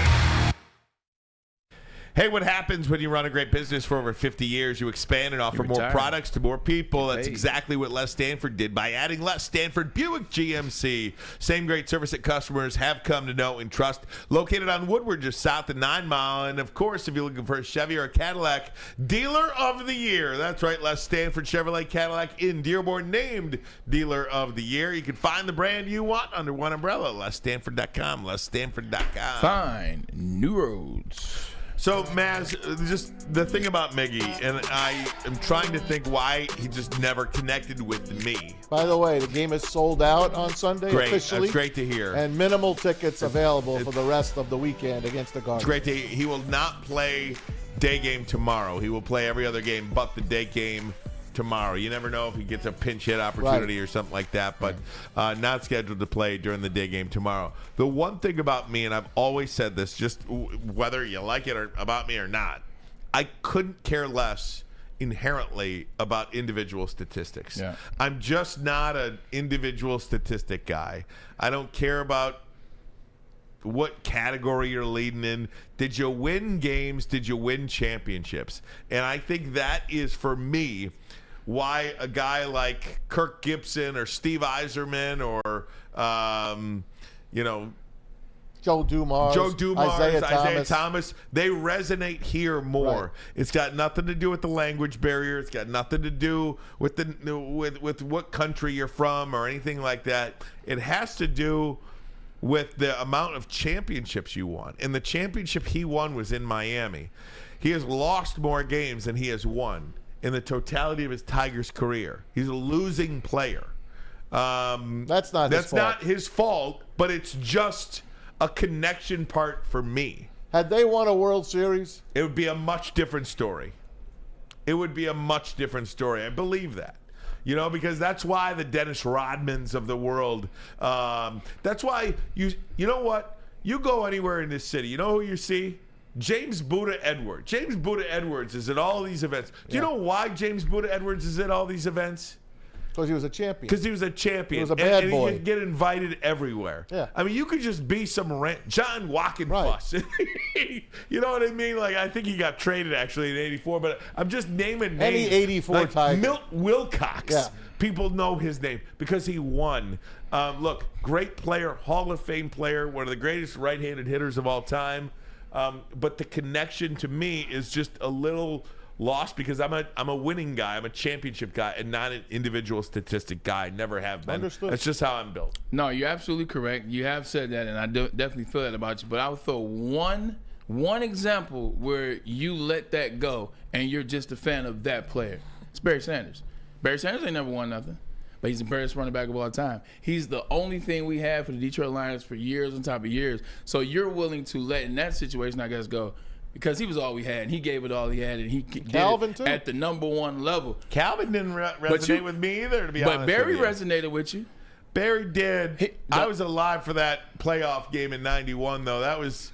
Hey, what happens when you run a great business for over 50 years? You expand and offer more products to more people. That's exactly what Les Stanford did by adding Les Stanford Buick GMC. Same great service that customers have come to know and trust. Located on Woodward, just south of 9 Mile. And, of course, if you're looking for a Chevy or a Cadillac, Dealer of the Year. That's right, Les Stanford Chevrolet Cadillac in Dearborn, named Dealer of the Year. You can find the brand you want under one umbrella. LesStanford.com. LesStanford.com. Find new roads. So, Maz, just the thing about Miggy, and I am trying to think why he just never connected with me. By the way, the game is sold out on Sunday officially. That's great to hear. And minimal tickets available for the rest of the weekend against the Guardians. It's great to hear. He will not play day game tomorrow. He will play every other game but the day game tomorrow. You never know if he gets a pinch hit opportunity or something like that, but not scheduled to play during the day game tomorrow. The one thing about me, and I've always said this, just whether you like it or about me or not, I couldn't care less inherently about individual statistics. Yeah. I'm just not an individual statistic guy. I don't care about what category you're leading in. Did you win games? Did you win championships? And I think that is, for me, why a guy like Kirk Gibson or Steve Yzerman or, Joe Dumars, Isaiah Thomas, they resonate here more. Right. It's got nothing to do with the language barrier. It's got nothing to do with with what country you're from or anything like that. It has to do with the amount of championships you won. And the championship he won was in Miami. He has lost more games than he has won in the totality of his Tigers career. He's a losing player. That's not his fault, but it's just a connection part for me. Had they won a World Series, it would be a much different story. I believe that. You know, because that's why the Dennis Rodmans of the world, that's why you know what? You go anywhere in this city, you know who you see? James Buddha Edwards. James Buddha Edwards is at all these events. Do you know why James Buddha Edwards is at all these events? Because he was a champion. He was a bad boy. And he could get invited everywhere. Yeah. I mean, you could just be some John Walkenfuss. Right. You know what I mean? Like, I think he got traded actually in '84, but I'm just naming names. Any '84 like Tiger. Milt Wilcox. Yeah. People know his name because he won. Look, great player, Hall of Fame player, one of the greatest right-handed hitters of all time. But the connection to me is just a little lost because I'm a winning guy. I'm a championship guy and not an individual statistic guy. Never have been. Understood. That's just how I'm built. No, you're absolutely correct. You have said that, and I definitely feel that about you. But I would throw one example where you let that go and you're just a fan of that player. It's Barry Sanders. Barry Sanders ain't never won nothing, but he's the best running back of all time. He's the only thing we had for the Detroit Lions for years on top of years. So you're willing to let, in that situation, I guess, go because he was all we had, and he gave it all he had, and he did Calvin it too. at the number one level. Calvin didn't resonate with me either, to be honest. But Barry with you. resonated with you. Barry did. I was alive for that playoff game in '91, though. That was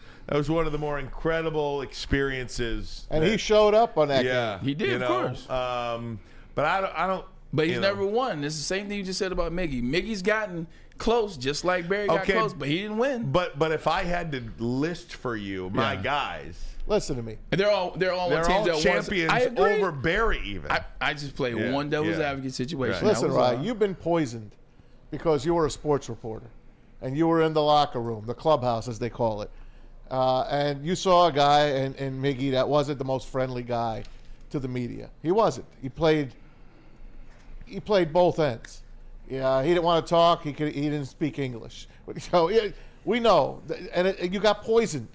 one of the more incredible experiences. And he showed up on that game. He did, of course. But I don't. But he's never won. It's the same thing you just said about Miggy. Miggy's gotten close, just like Barry got close, but he didn't win. But if I had to list for you my guys, listen to me. They're all champions over Barry. Even I just played one devil's advocate situation. Right. Listen, Ryan, you've been poisoned because you were a sports reporter, and you were in the locker room, the clubhouse as they call it, and you saw a guy in Miggy that wasn't the most friendly guy to the media. He wasn't. He played both ends. Yeah, he didn't want to talk. He didn't speak English. So we know, and you got poisoned.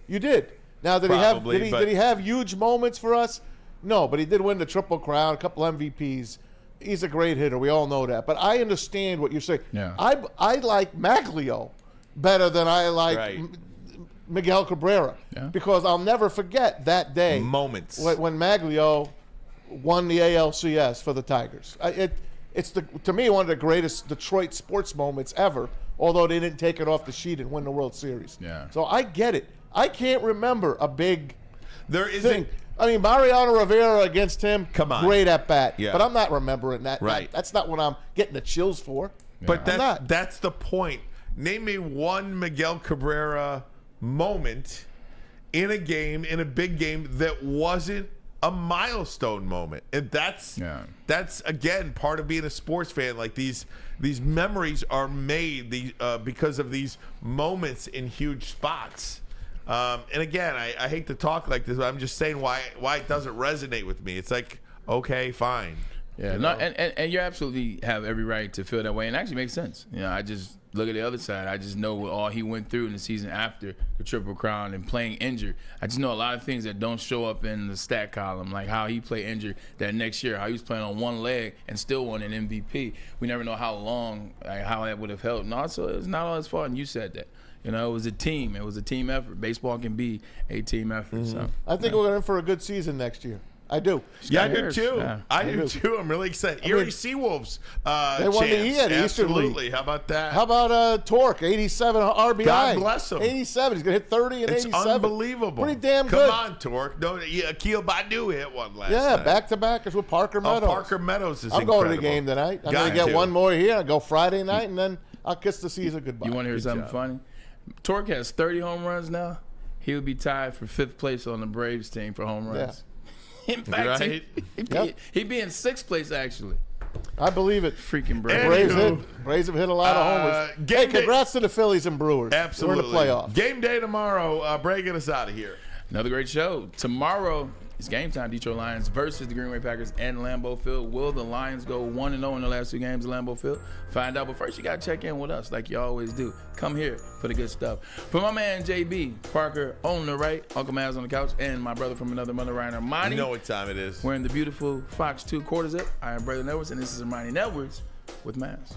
You did. Now did he have huge moments for us? No, but he did win the Triple Crown, a couple MVPs. He's a great hitter. We all know that. But I understand what you're saying. Yeah. I like Maglio better than I like Miguel Cabrera because I'll never forget that day. Moments when Maglio won the ALCS for the Tigers. It's to me one of the greatest Detroit sports moments ever, although they didn't take it off the sheet and win the World Series. Yeah. So I get it. I can't remember a big thing. I mean, Mariano Rivera against him, great at bat. Yeah. But I'm not remembering that. Right. That's not what I'm getting the chills for. But that's the point. Name me one Miguel Cabrera moment in a big game that wasn't a milestone moment, and that's again part of being a sports fan. Like these memories are made because of these moments in huge spots. And again, I hate to talk like this, but I'm just saying why it doesn't resonate with me. It's like, okay, fine. Yeah, and you absolutely have every right to feel that way, and it actually makes sense. You know, I just look at the other side. I just know what all he went through in the season after the Triple Crown and playing injured. I just know a lot of things that don't show up in the stat column, like how he played injured that next year, how he was playing on one leg and still won an MVP. We never know how long, how that would have held. And also, it's not all his fault, and you said that. You know, it was a team. It was a team effort. Baseball can be a team effort. Mm-hmm. So I think we're in for a good season next year. I do. Yeah, I do too. Yeah. I do too. I'm really excited. Erie Seawolves. They won the E at Eastern League. Absolutely. How about that? How about Torque, 87 RBI? God bless him. 87. He's going to hit 30 and 87. It's unbelievable. Pretty damn good. Come on, Torque. No, Akil Badu hit one last night. Yeah, back-to-back is with Parker Meadows. Parker Meadows is I'm incredible. going to the game tonight. I'm going to get one more here. I'll go Friday night, and then I'll kiss the season goodbye. You want to hear something funny? Torque has 30 home runs now. He would be tied for 5th place on the Braves team for home runs. Yeah. In fact, he'd be in 6th place, actually. I believe it. Freaking Braves. Braves have hit a lot of homers. Hey, congrats to the Phillies and Brewers. Absolutely. We're in the playoffs. Game day tomorrow. Bray, get us out of here. Another great show. Tomorrow, it's game time. Detroit Lions versus the Green Bay Packers and Lambeau Field. Will the Lions go 1-0 in the last 2 games at Lambeau Field? Find out. But first, you got to check in with us like you always do. Come here for the good stuff. For my man, JB Parker on the right, Uncle Maz on the couch, and my brother from another mother, Ryan Ermanni. You know what time it is. Wearing the beautiful Fox 2 quarter zip. I am Braylon Edwards, and this is Ermanni and Edwards with Maz.